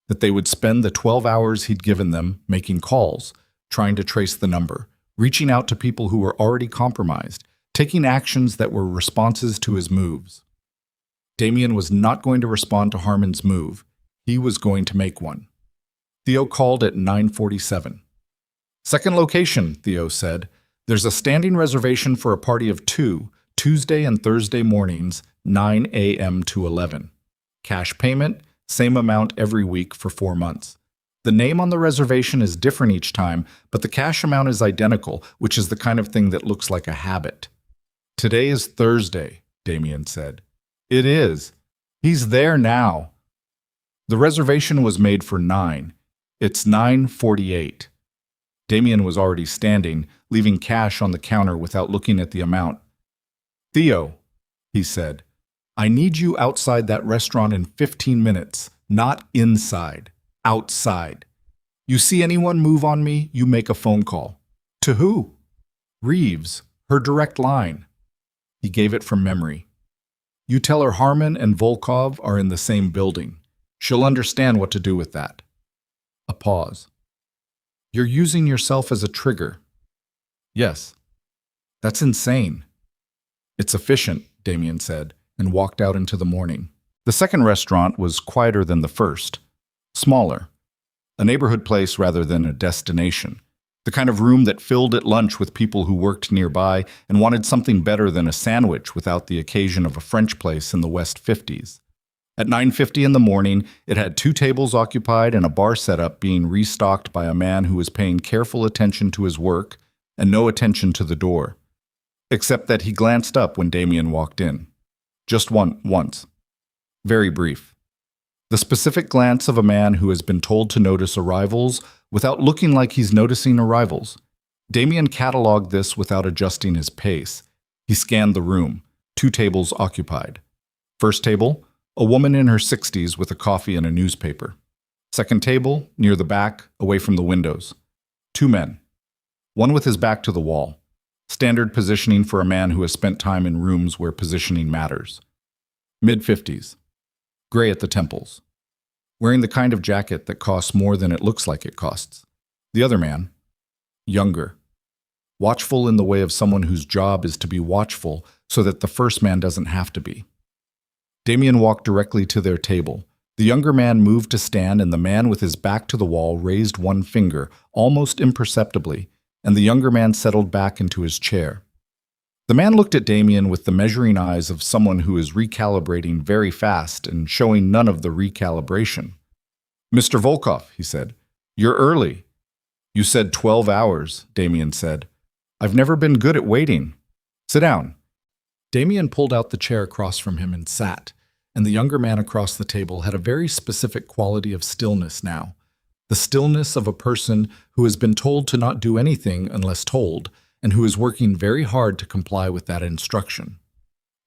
[SPEAKER 1] that they would spend the 12 hours he'd given them making calls, trying to trace the number, reaching out to people who were already compromised, taking actions that were responses to his moves. Damian was not going to respond to Harmon's move. He was going to make one. Theo called at 9:47. "Second location," Theo said. "There's a standing reservation for a party of 2, Tuesday and Thursday mornings, 9 a.m. to 11. Cash payment, same amount every week for 4 months. The name on the reservation is different each time, but the cash amount is identical, which is the kind of thing that looks like a habit." "Today is Thursday," Damian said. "It is. He's there now." The reservation was made for 9. It's 9:48. Damian was already standing, leaving cash on the counter without looking at the amount. "Theo," he said, "I need you outside that restaurant in 15 minutes, not inside, outside. You see anyone move on me, you make a phone call." "To who?" "Reeves, her direct line." He gave it from memory. "You tell her Harmon and Volkov are in the same building. She'll understand what to do with that." A pause. "You're using yourself as a trigger." "Yes." "That's insane." "It's efficient," Damian said, and walked out into the morning. The second restaurant was quieter than the first, smaller, a neighborhood place rather than a destination, the kind of room that filled at lunch with people who worked nearby and wanted something better than a sandwich without the occasion of a French place in the West 50s. At 9:50 in the morning, it had 2 tables occupied and a bar setup being restocked by a man who was paying careful attention to his work and no attention to the door. except that he glanced up when Damien walked in. Just once. Very brief. The specific glance of a man who has been told to notice arrivals without looking like he's noticing arrivals. Damien cataloged this without adjusting his pace. He scanned the room. 2 tables occupied. First table, a woman in her 60s with a coffee and a newspaper. Second table, near the back, away from the windows. 2 men. One with his back to the wall. Standard positioning for a man who has spent time in rooms where positioning matters. Mid-50s. Gray at the temples. Wearing the kind of jacket that costs more than it looks like it costs. The other man. Younger. Watchful in the way of someone whose job is to be watchful so that the first man doesn't have to be. Damien walked directly to their table. The younger man moved to stand, and the man with his back to the wall raised one finger, almost imperceptibly, and the younger man settled back into his chair. The man looked at Damien with the measuring eyes of someone who is recalibrating very fast and showing none of the recalibration. "Mr. Volkov," he said, "you're early." "You said 12 hours, Damien said. "I've never been good at waiting. Sit down." Damien pulled out the chair across from him and sat, and the younger man across the table had a very specific quality of stillness now. The stillness of a person who has been told to not do anything unless told, and who is working very hard to comply with that instruction.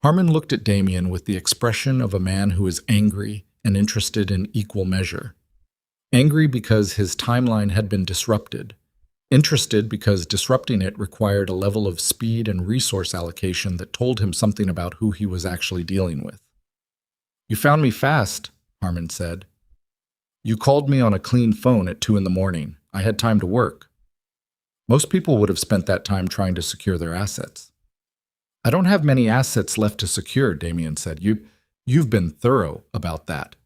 [SPEAKER 1] Harmon looked at Damien with the expression of a man who is angry and interested in equal measure. Angry because his timeline had been disrupted. Interested because disrupting it required a level of speed and resource allocation that told him something about who he was actually dealing with. "You found me fast," Harmon said. "You called me on a clean phone at 2 in the morning. I had time to work." Most people would have spent that time trying to secure their assets. "I don't have many assets left to secure," Damien said. You've been thorough about that."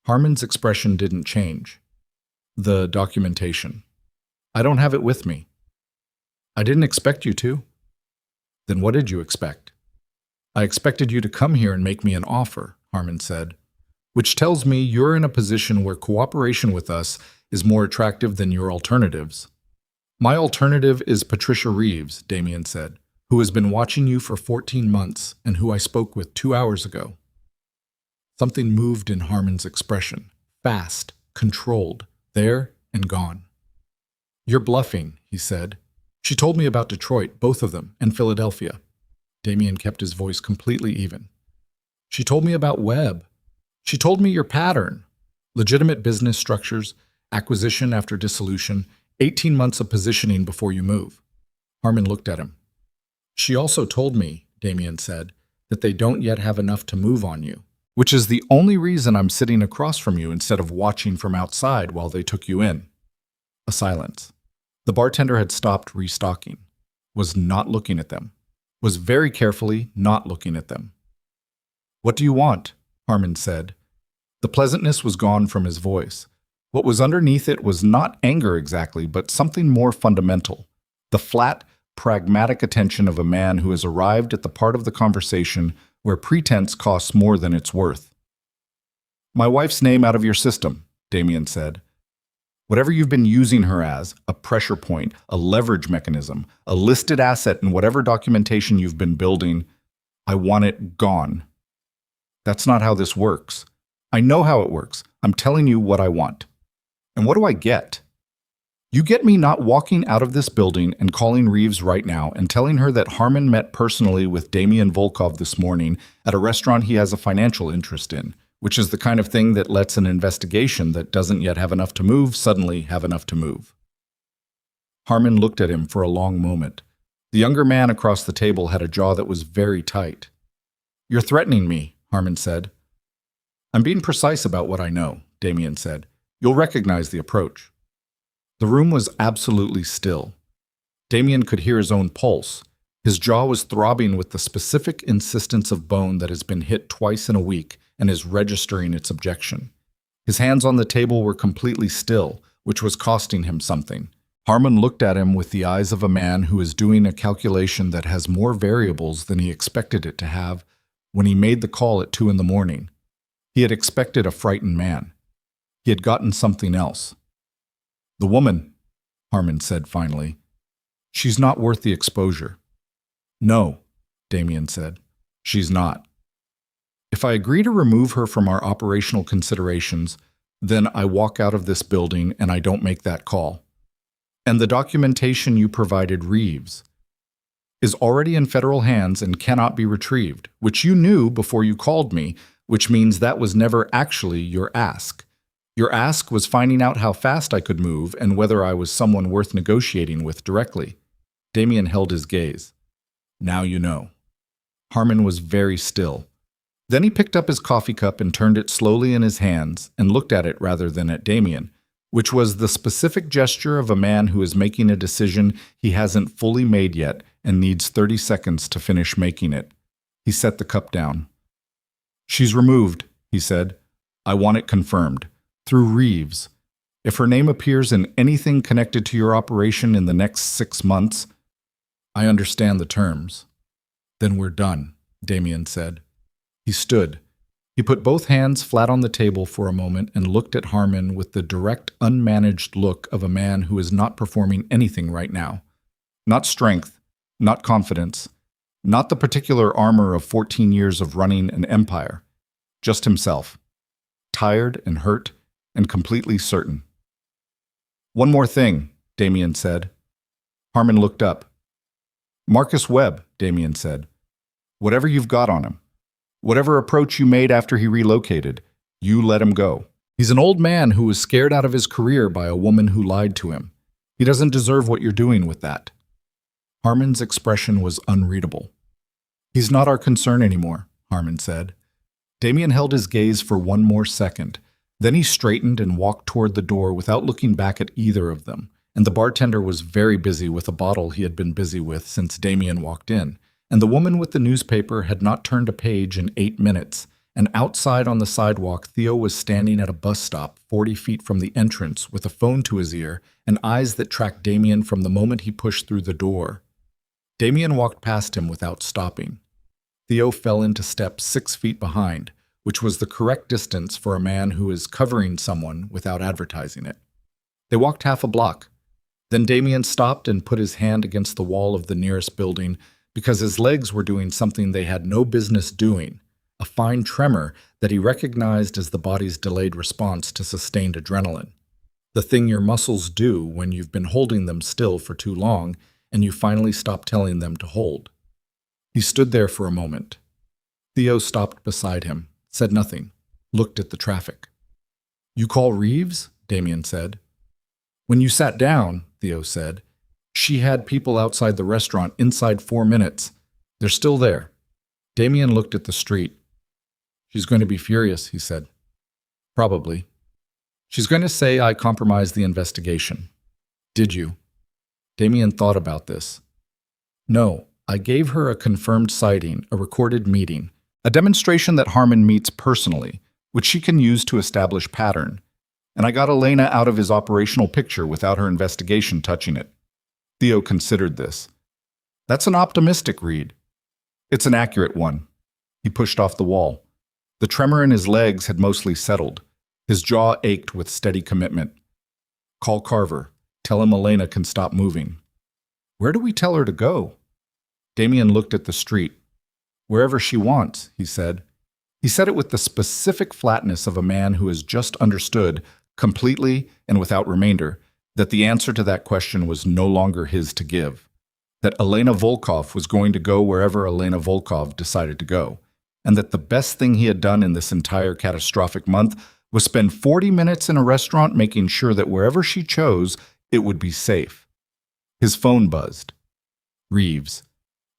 [SPEAKER 1] Harmon's expression didn't change. "The documentation. I don't have it with me." "I didn't expect you to." "Then what did you expect?" "I expected you to come here and make me an offer," Harmon said, "which tells me you're in a position where cooperation with us is more attractive than your alternatives." "My alternative is Patricia Reeves," Damien said, "who has been watching you for 14 months and who I spoke with 2 hours ago." Something moved in Harmon's expression. Fast, controlled, there and gone. "You're bluffing," he said. "She told me about Detroit, both of them, and Philadelphia." Damien kept his voice completely even. "She told me about Webb. She told me your pattern. Legitimate business structures, acquisition after dissolution, 18 months of positioning before you move." Harmon looked at him. "She also told me," Damien said, "that they don't yet have enough to move on you, which is the only reason I'm sitting across from you instead of watching from outside while they took you in." A silence. The bartender had stopped restocking, was not looking at them, was very carefully not looking at them. "What do you want?" Harmon said. The pleasantness was gone from his voice. What was underneath it was not anger exactly, but something more fundamental. The flat, pragmatic attention of a man who has arrived at the part of the conversation where pretense costs more than it's worth. "My wife's name out of your system," Damien said. "Whatever you've been using her as, a pressure point, a leverage mechanism, a listed asset in whatever documentation you've been building, I want it gone." "That's not how this works." "I know how it works. I'm telling you what I want." "And what do I get?" "You get me not walking out of this building and calling Reeves right now and telling her that Harmon met personally with Damien Volkov this morning at a restaurant he has a financial interest in, which is the kind of thing that lets an investigation that doesn't yet have enough to move suddenly have enough to move." Harmon looked at him for a long moment. The younger man across the table had a jaw that was very tight. "You're threatening me," Harmon said. "I'm being precise about what I know," Damien said. "You'll recognize the approach." The room was absolutely still. Damien could hear his own pulse. His jaw was throbbing with the specific insistence of bone that has been hit twice in a week and is registering its objection. His hands on the table were completely still, which was costing him something. Harmon looked at him with the eyes of a man who is doing a calculation that has more variables than he expected it to have when he made the call at 2 in the morning. He had expected a frightened man. He had gotten something else. "The woman," Harmon said finally, "she's not worth the exposure." No, Damien said. She's not. If I agree to remove her from our operational considerations, then I walk out of this building and I don't make that call. And the documentation you provided, Reeves, is already in federal hands and cannot be retrieved, which you knew before you called me, which means that was never actually your ask. Your ask was finding out how fast I could move and whether I was someone worth negotiating with directly. Damien held his gaze. Now you know. Harmon was very still. Then he picked up his coffee cup and turned it slowly in his hands and looked at it rather than at Damien, which was the specific gesture of a man who is making a decision he hasn't fully made yet and needs 30 seconds to finish making it. He set the cup down. She's removed, he said. I want it confirmed. Through Reeves. If her name appears in anything connected to your operation in the next 6 months, I understand the terms. Then we're done, Damien said. He stood. He put both hands flat on the table for a moment and looked at Harmon with the direct, unmanaged look of a man who is not performing anything right now. Not strength, not confidence, not the particular armor of 14 years of running an empire. Just himself. Tired and hurt and completely certain. One more thing, Damien said. Harmon looked up. Marcus Webb, Damien said. Whatever you've got on him. Whatever approach you made after he relocated, you let him go. He's an old man who was scared out of his career by a woman who lied to him. He doesn't deserve what you're doing with that. Harmon's expression was unreadable. He's not our concern anymore, Harmon said. Damien held his gaze for one more second. Then he straightened and walked toward the door without looking back at either of them, and the bartender was very busy with a bottle he had been busy with since Damien walked in. And the woman with the newspaper had not turned a page in 8 minutes, and outside on the sidewalk, Theo was standing at a bus stop 40 feet from the entrance with a phone to his ear and eyes that tracked Damien from the moment he pushed through the door. Damien walked past him without stopping. Theo fell into step 6 feet behind, which was the correct distance for a man who is covering someone without advertising it. They walked half a block. Then Damien stopped and put his hand against the wall of the nearest building because his legs were doing something they had no business doing, a fine tremor that he recognized as the body's delayed response to sustained adrenaline. The thing your muscles do when you've been holding them still for too long and you finally stop telling them to hold. He stood there for a moment. Theo stopped beside him, said nothing, looked at the traffic. You call Reeves? Damien said. When you sat down, Theo said, she had people outside the restaurant inside 4 minutes. They're still there. Damien looked at the street. She's going to be furious, he said. Probably. She's going to say I compromised the investigation. Did you? Damien thought about this. No, I gave her a confirmed sighting, a recorded meeting, a demonstration that Harmon meets personally, which she can use to establish pattern. And I got Elena out of his operational picture without her investigation touching it. Theo considered this. That's an optimistic read. It's an accurate one. He pushed off the wall. The tremor in his legs had mostly settled. His jaw ached with steady commitment. Call Carver. Tell him Elena can stop moving. Where do we tell her to go? Damien looked at the street. Wherever she wants, he said. He said it with the specific flatness of a man who has just understood, completely and without remainder, that the answer to that question was no longer his to give, that Elena Volkov was going to go wherever Elena Volkov decided to go, and that the best thing he had done in this entire catastrophic month was spend 40 minutes in a restaurant making sure that wherever she chose, it would be safe. His phone buzzed. Reeves.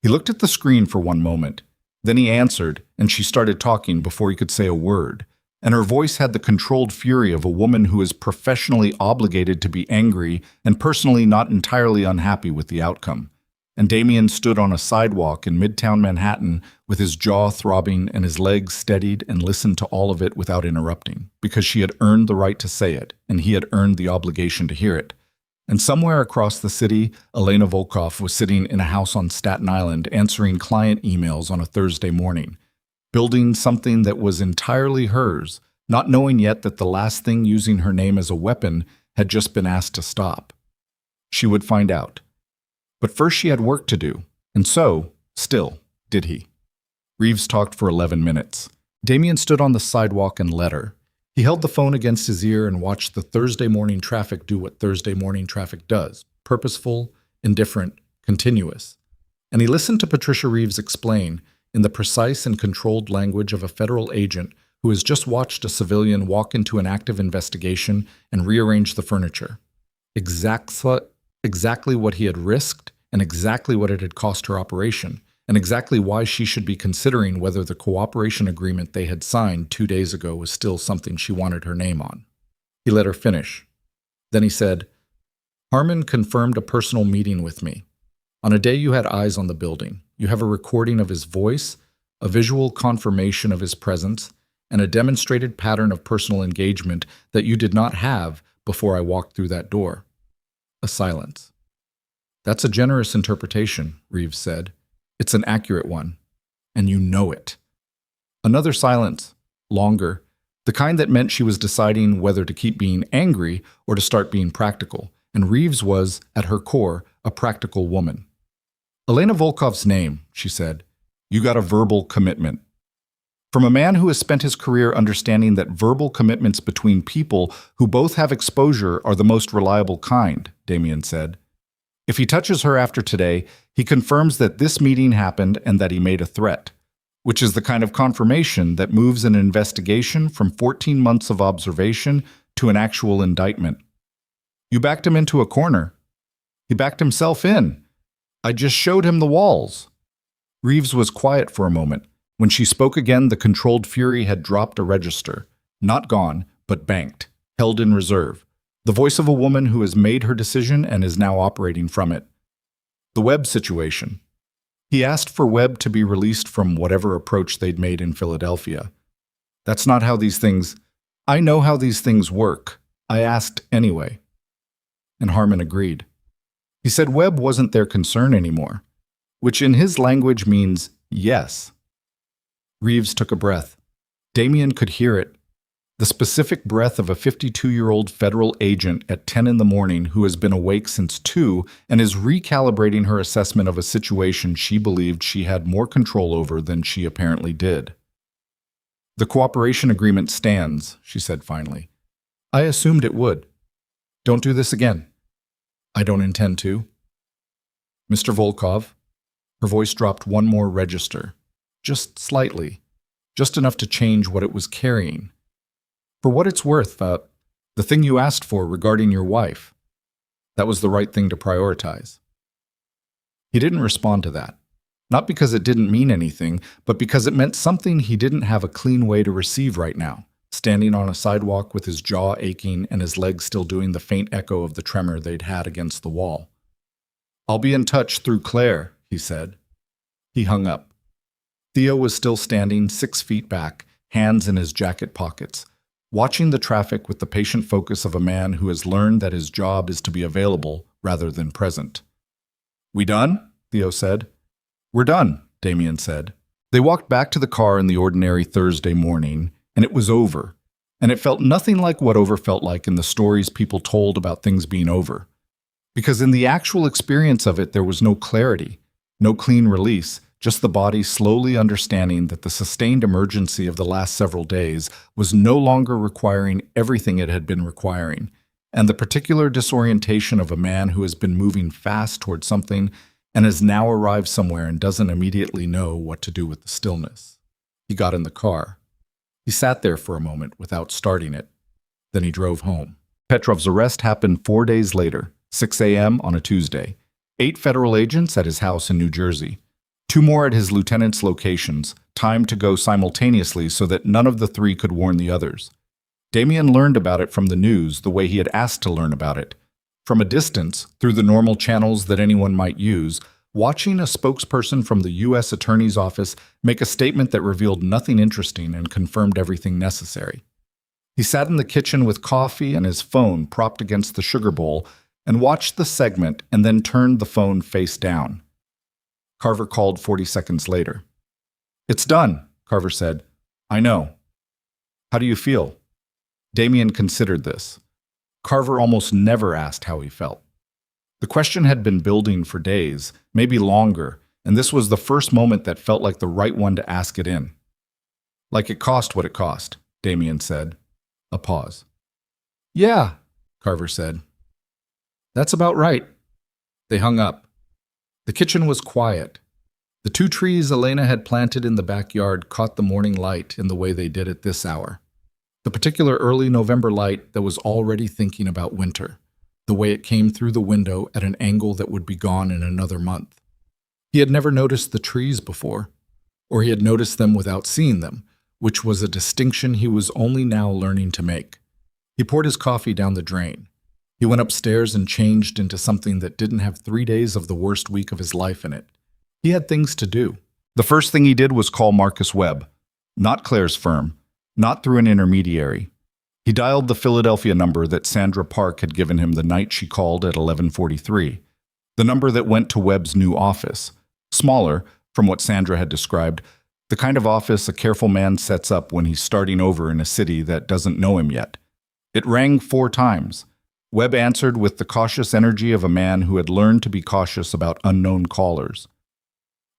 [SPEAKER 1] He looked at the screen for one moment. Then he answered, and she started talking before he could say a word. And her voice had the controlled fury of a woman who is professionally obligated to be angry and personally not entirely unhappy with the outcome. And Damien stood on a sidewalk in Midtown Manhattan with his jaw throbbing and his legs steadied and listened to all of it without interrupting, because she had earned the right to say it, and he had earned the obligation to hear it. And somewhere across the city, Elena Volkov was sitting in a house on Staten Island answering client emails on a Thursday morning, building something that was entirely hers, not knowing yet that the last thing using her name as a weapon had just been asked to stop. She would find out. But first she had work to do, and so Still, did he? Reeves talked for 11 minutes. Damien stood on the sidewalk and let her. He held the phone against his ear and watched the Thursday morning traffic do what Thursday morning traffic does: purposeful, indifferent, continuous. And he listened to Patricia Reeves explain, in the precise and controlled language of a federal agent who has just watched a civilian walk into an active investigation and rearrange the furniture. Exactly what he had risked and exactly what it had cost her operation, and exactly why she should be considering whether the cooperation agreement they had signed 2 days ago was still something she wanted her name on. He let her finish. Then he said, "Harmon confirmed a personal meeting with me. On a day you had eyes on the building, you have a recording of his voice, a visual confirmation of his presence, and a demonstrated pattern of personal engagement that you did not have before I walked through that door." A silence. "That's a generous interpretation," Reeves said. "It's an accurate one. And you know it." Another silence, longer, the kind that meant she was deciding whether to keep being angry or to start being practical, and Reeves was, at her core, a practical woman. "Elena Volkov's name," she said. "You got a verbal commitment." From a man who has spent his career understanding that verbal commitments between people who both have exposure are the most reliable kind, Damien said. If he touches her after today, he confirms that this meeting happened and that he made a threat, which is the kind of confirmation that moves an investigation from 14 months of observation to an actual indictment. You backed him into a corner. He backed himself in. I just showed him the walls. Reeves was quiet for a moment. When she spoke again, the controlled fury had dropped a register. Not gone, but banked, held in reserve. The voice of a woman who has made her decision and is now operating from it. The Webb situation. He asked for Webb to be released from whatever approach they'd made in Philadelphia. That's not how these things... I know how these things work. I asked anyway. And Harmon agreed. He said Webb wasn't their concern anymore, which in his language means yes. Reeves took a breath. Damien could hear it. The specific breath of a 52-year-old federal agent at 10 in the morning who has been awake since 2 and is recalibrating her assessment of a situation she believed she had more control over than she apparently did. "The cooperation agreement stands," she said finally. "I assumed it would. Don't do this again." "I don't intend to." "Mr. Volkov." Her voice dropped one more register. Just slightly. Just enough to change what it was carrying. "For what it's worth, the thing you asked for regarding your wife, that was the right thing to prioritize." He didn't respond to that. Not because it didn't mean anything, but because it meant something he didn't have a clean way to receive right now, standing on a sidewalk with his jaw aching and his legs still doing the faint echo of the tremor they'd had against the wall. "I'll be in touch through Claire," he said. He hung up. Theo was still standing 6 feet back, hands in his jacket pockets, watching the traffic with the patient focus of a man who has learned that his job is to be available rather than present. "We done?" Theo said. "We're done," Damien said. They walked back to the car in the ordinary Thursday morning, and it was over. And it felt nothing like what over felt like in the stories people told about things being over. Because in the actual experience of it, there was no clarity, no clean release, just the body slowly understanding that the sustained emergency of the last several days was no longer requiring everything it had been requiring, and the particular disorientation of a man who has been moving fast toward something and has now arrived somewhere and doesn't immediately know what to do with the stillness. He got in the car. He sat there for a moment without starting it. Then he drove home. Petrov's arrest happened 4 days later, 6 a.m. on a Tuesday. 8 federal agents at his house in New Jersey. 2 more at his lieutenant's locations, timed to go simultaneously so that none of the 3 could warn the others. Damien learned about it from the news the way he had asked to learn about it. From a distance, through the normal channels that anyone might use, watching a spokesperson from the U.S. Attorney's Office make a statement that revealed nothing interesting and confirmed everything necessary. He sat in the kitchen with coffee and his phone propped against the sugar bowl and watched the segment and then turned the phone face down. Carver called 40 seconds later. "It's done," Carver said. "I know. How do you feel?" Damien considered this. Carver almost never asked how he felt. The question had been building for days, maybe longer, and this was the first moment that felt like the right one to ask it in. Like it cost what it cost, Damien said. A pause. Yeah, Carver said. That's about right. They hung up. The kitchen was quiet. The 2 trees Elena had planted in the backyard caught the morning light in the way they did at this hour. The particular early November light that was already thinking about winter, the way it came through the window at an angle that would be gone in another month. He had never noticed the trees before, or he had noticed them without seeing them, which was a distinction he was only now learning to make. He poured his coffee down the drain. He went upstairs and changed into something that didn't have 3 days of the worst week of his life in it. He had things to do. The first thing he did was call Marcus Webb, not Claire's firm, not through an intermediary. He dialed the Philadelphia number that Sandra Park had given him the night she called at 11:43, the number that went to Webb's new office, smaller, from what Sandra had described, the kind of office a careful man sets up when he's starting over in a city that doesn't know him yet. It rang 4 times. Webb answered with the cautious energy of a man who had learned to be cautious about unknown callers.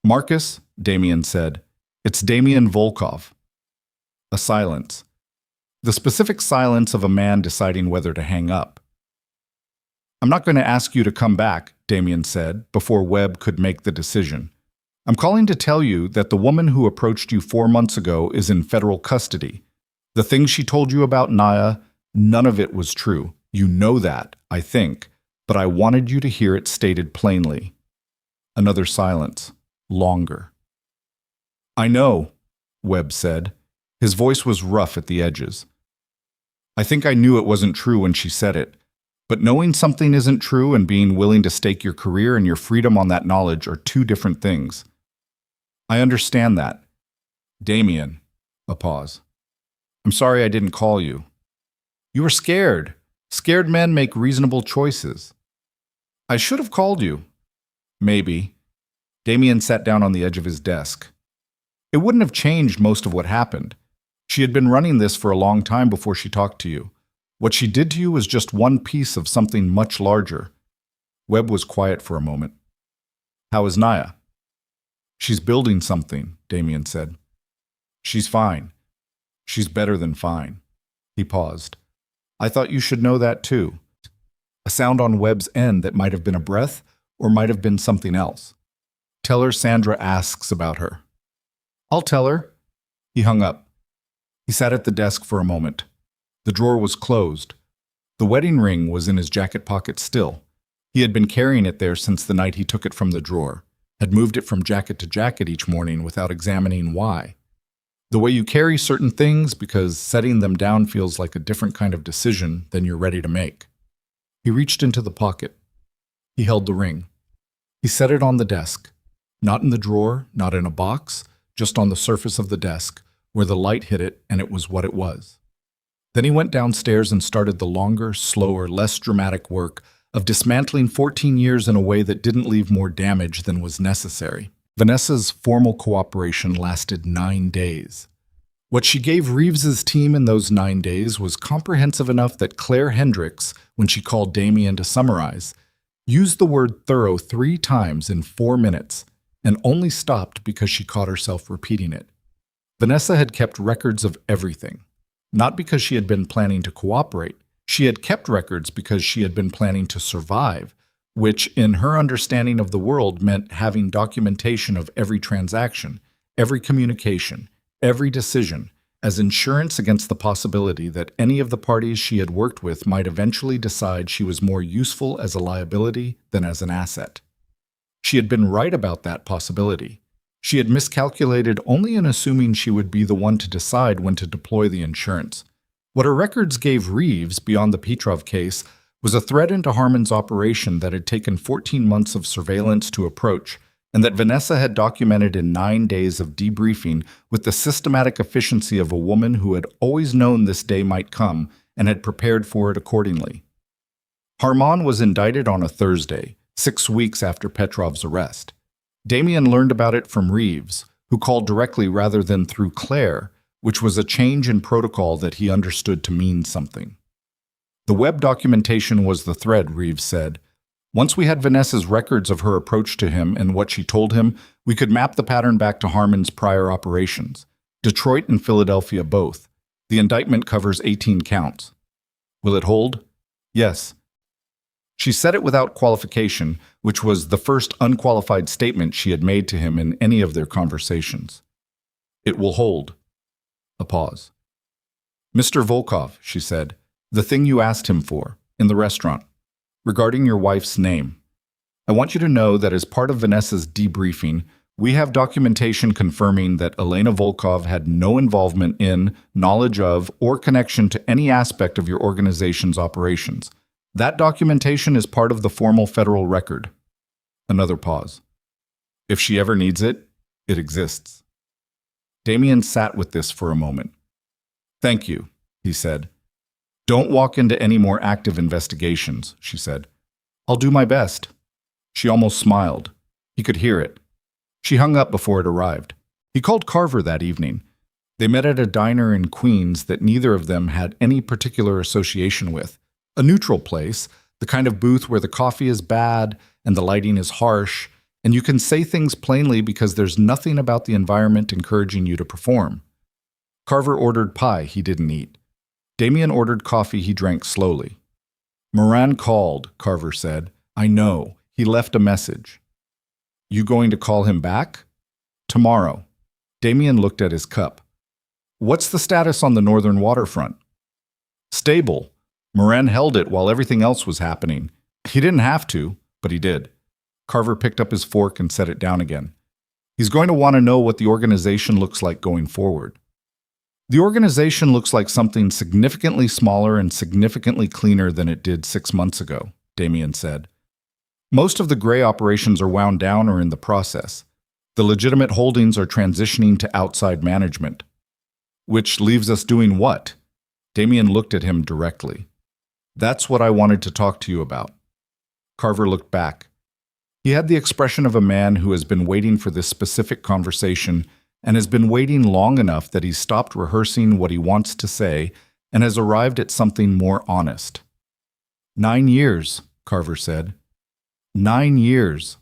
[SPEAKER 1] Marcus, Damien said. It's Damien Volkov. A silence. The specific silence of a man deciding whether to hang up. I'm not going to ask you to come back, Damien said, before Webb could make the decision. I'm calling to tell you that the woman who approached you 4 months ago is in federal custody. The things she told you about Naya, none of it was true. You know that, I think, but I wanted you to hear it stated plainly. Another silence. Longer. I know, Webb said. His voice was rough at the edges. I think I knew it wasn't true when she said it, but knowing something isn't true and being willing to stake your career and your freedom on that knowledge are 2 different things. I understand that. Damien. A pause. I'm sorry I didn't call you. You were scared. Scared men make reasonable choices. I should have called you. Maybe. Damien sat down on the edge of his desk. It wouldn't have changed most of what happened. She had been running this for a long time before she talked to you. What she did to you was just one piece of something much larger. Webb was quiet for a moment. How is Naya? She's building something, Damien said. She's fine. She's better than fine. He paused. I thought you should know that too. A sound on Webb's end that might have been a breath or might have been something else. Tell her Sandra asks about her. I'll tell her. He hung up. He sat at the desk for a moment. The drawer was closed. The wedding ring was in his jacket pocket still. He had been carrying it there since the night he took it from the drawer, had moved it from jacket to jacket each morning without examining why. The way you carry certain things because setting them down feels like a different kind of decision than you're ready to make. He reached into the pocket. He held the ring. He set it on the desk. Not in the drawer, not in a box, just on the surface of the desk, where the light hit it and it was what it was. Then he went downstairs and started the longer, slower, less dramatic work of dismantling 14 years in a way that didn't leave more damage than was necessary. Vanessa's formal cooperation lasted 9 days. What she gave Reeves's team in those 9 days was comprehensive enough that Claire Hendricks, when she called Damien to summarize, used the word thorough 3 times in 4 minutes, and only stopped because she caught herself repeating it. Vanessa had kept records of everything, not because she had been planning to cooperate. She had kept records because she had been planning to survive, which, in her understanding of the world, meant having documentation of every transaction, every communication, every decision, as insurance against the possibility that any of the parties she had worked with might eventually decide she was more useful as a liability than as an asset. She had been right about that possibility. She had miscalculated only in assuming she would be the one to decide when to deploy the insurance. What her records gave Reeves, beyond the Petrov case, was a thread into Harmon's operation that had taken 14 months of surveillance to approach, and that Vanessa had documented in 9 days of debriefing with the systematic efficiency of a woman who had always known this day might come and had prepared for it accordingly. Harmon was indicted on a Thursday, 6 weeks after Petrov's arrest. Damien learned about it from Reeves, who called directly rather than through Claire, which was a change in protocol that he understood to mean something. The web documentation was the thread, Reeves said. Once we had Vanessa's records of her approach to him and what she told him, we could map the pattern back to Harmon's prior operations. Detroit and Philadelphia both. The indictment covers 18 counts. Will it hold? Yes. She said it without qualification, which was the first unqualified statement she had made to him in any of their conversations. It will hold. A pause. Mr. Volkov, she said, the thing you asked him for, in the restaurant, regarding your wife's name. I want you to know that as part of Vanessa's debriefing, we have documentation confirming that Elena Volkov had no involvement in, knowledge of, or connection to any aspect of your organization's operations. That documentation is part of the formal federal record. Another pause. If she ever needs it, it exists. Damien sat with this for a moment. Thank you, he said. Don't walk into any more active investigations, she said. I'll do my best. She almost smiled. He could hear it. She hung up before it arrived. He called Carver that evening. They met at a diner in Queens that neither of them had any particular association with. A neutral place, the kind of booth where the coffee is bad and the lighting is harsh, and you can say things plainly because there's nothing about the environment encouraging you to perform. Carver ordered pie he didn't eat. Damien ordered coffee he drank slowly. Moran called, Carver said. I know. He left a message. You going to call him back? Tomorrow. Damien looked at his cup. What's the status on the northern waterfront? Stable. Moran held it while everything else was happening. He didn't have to, but he did. Carver picked up his fork and set it down again. He's going to want to know what the organization looks like going forward. The organization looks like something significantly smaller and significantly cleaner than it did 6 months ago, Damien said. Most of the gray operations are wound down or in the process. The legitimate holdings are transitioning to outside management. Which leaves us doing what? Damien looked at him directly. That's what I wanted to talk to you about. Carver looked back. He had the expression of a man who has been waiting for this specific conversation and has been waiting long enough that he's stopped rehearsing what he wants to say and has arrived at something more honest. 9 years, Carver said. 9 years.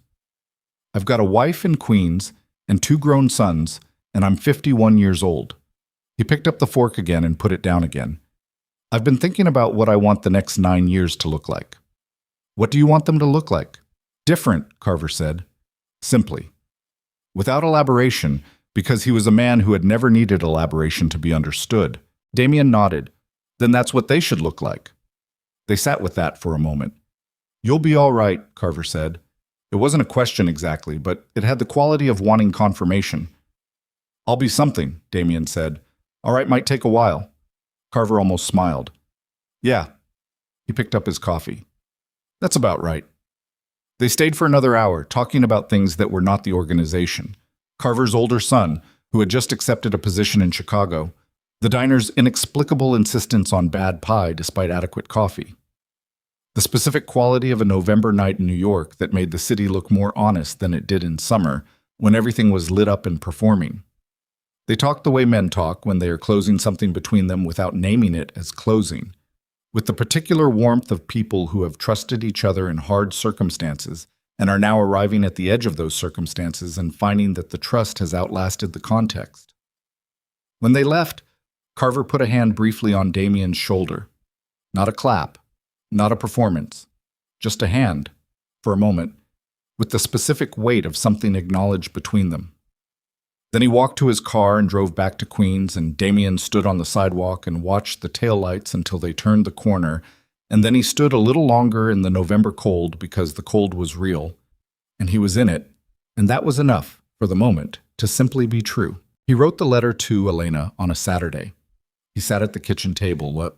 [SPEAKER 1] I've got a wife in Queens and 2 grown sons, and I'm 51 years old. He picked up the fork again and put it down again. I've been thinking about what I want the next 9 years to look like. What do you want them to look like? Different, Carver said. Simply. Without elaboration, because he was a man who had never needed elaboration to be understood. Damien nodded. Then that's what they should look like. They sat with that for a moment. You'll be all right, Carver said. It wasn't a question exactly, but it had the quality of wanting confirmation. I'll be something, Damien said. All right, might take a while. Carver almost smiled. Yeah. He picked up his coffee. That's about right. They stayed for another hour, talking about things that were not the organization. Carver's older son, who had just accepted a position in Chicago. The diner's inexplicable insistence on bad pie despite adequate coffee. The specific quality of a November night in New York that made the city look more honest than it did in summer, when everything was lit up and performing. They talked the way men talk when they are closing something between them without naming it as closing, with the particular warmth of people who have trusted each other in hard circumstances and are now arriving at the edge of those circumstances and finding that the trust has outlasted the context. When they left, Carver put a hand briefly on Damien's shoulder. Not a clap, not a performance, just a hand, for a moment, with the specific weight of something acknowledged between them. Then he walked to his car and drove back to Queens, and Damien stood on the sidewalk and watched the taillights until they turned the corner, and then he stood a little longer in the November cold because the cold was real, and he was in it, and that was enough, for the moment, to simply be true. He wrote the letter to Elena on a Saturday. He sat at the kitchen table,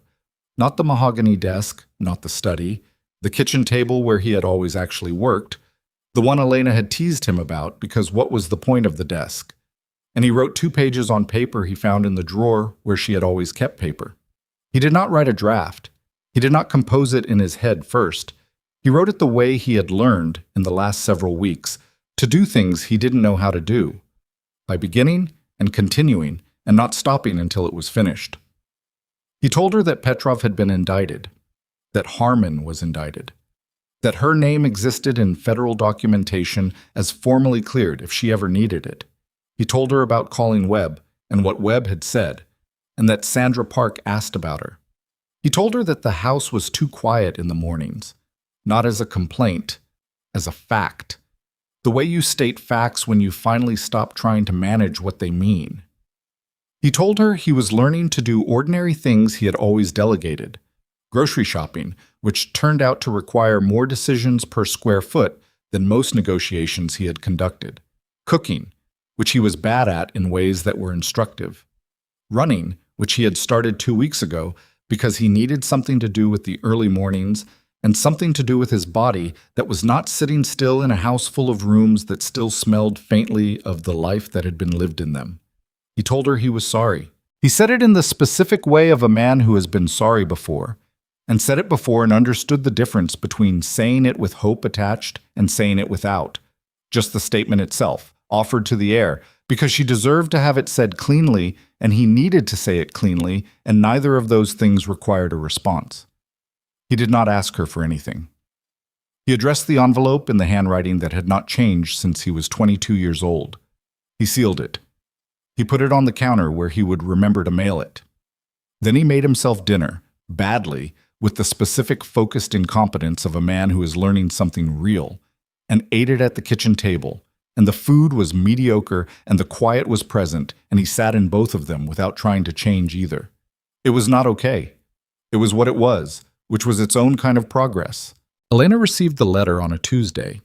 [SPEAKER 1] not the mahogany desk, not the study, the kitchen table where he had always actually worked, the one Elena had teased him about because what was the point of the desk? And he wrote 2 pages on paper he found in the drawer where she had always kept paper. He did not write a draft. He did not compose it in his head first. He wrote it the way he had learned in the last several weeks, to do things he didn't know how to do, by beginning and continuing and not stopping until it was finished. He told her that Petrov had been indicted, that Harmon was indicted, that her name existed in federal documentation as formally cleared if she ever needed it. He told her about calling Webb and what Webb had said, and that Sandra Park asked about her. He told her that the house was too quiet in the mornings, not as a complaint, as a fact. The way you state facts when you finally stop trying to manage what they mean. He told her he was learning to do ordinary things he had always delegated. Grocery shopping, which turned out to require more decisions per square foot than most negotiations he had conducted. Cooking, which he was bad at in ways that were instructive. Running, which he had started 2 weeks ago because he needed something to do with the early mornings and something to do with his body that was not sitting still in a house full of rooms that still smelled faintly of the life that had been lived in them. He told her he was sorry. He said it in the specific way of a man who has been sorry before, and said it before and understood the difference between saying it with hope attached and saying it without. Just the statement itself, offered to the air, because she deserved to have it said cleanly, and he needed to say it cleanly, and neither of those things required a response. He did not ask her for anything. He addressed the envelope in the handwriting that had not changed since he was 22 years old. He sealed it. He put it on the counter where he would remember to mail it. Then he made himself dinner, badly, with the specific focused incompetence of a man who is learning something real, and ate it at the kitchen table, and the food was mediocre and the quiet was present, and he sat in both of them without trying to change either. It was not okay. It was what it was, which was its own kind of progress. Elena received the letter on a Tuesday.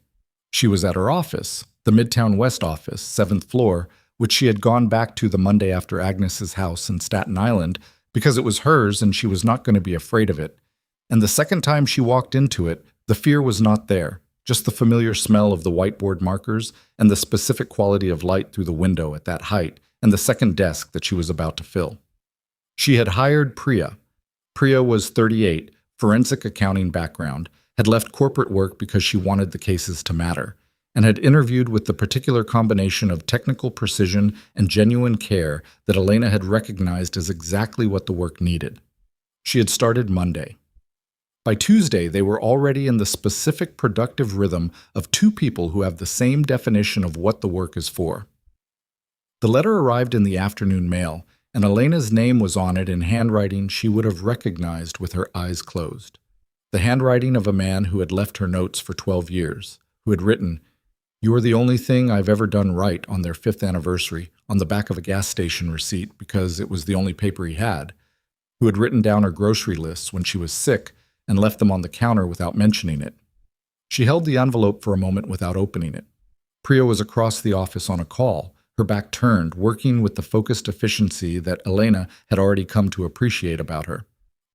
[SPEAKER 1] She was at her office, the Midtown West office, 7th floor, which she had gone back to the Monday after Agnes's house in Staten Island because it was hers and she was not going to be afraid of it. And the second time she walked into it, the fear was not there, just the familiar smell of the whiteboard markers and the specific quality of light through the window at that height and the second desk that she was about to fill. She had hired Priya. Priya was 38, forensic accounting background, had left corporate work because she wanted the cases to matter, and had interviewed with the particular combination of technical precision and genuine care that Elena had recognized as exactly what the work needed. She had started Monday. By Tuesday, they were already in the specific productive rhythm of two people who have the same definition of what the work is for. The letter arrived in the afternoon mail, and Elena's name was on it in handwriting she would have recognized with her eyes closed. The handwriting of a man who had left her notes for 12 years, who had written, "You are the only thing I've ever done right" on their 5th anniversary, on the back of a gas station receipt because it was the only paper he had, who had written down her grocery lists when she was sick and left them on the counter without mentioning it. She held the envelope for a moment without opening it. Priya was across the office on a call, her back turned, working with the focused efficiency that Elena had already come to appreciate about her.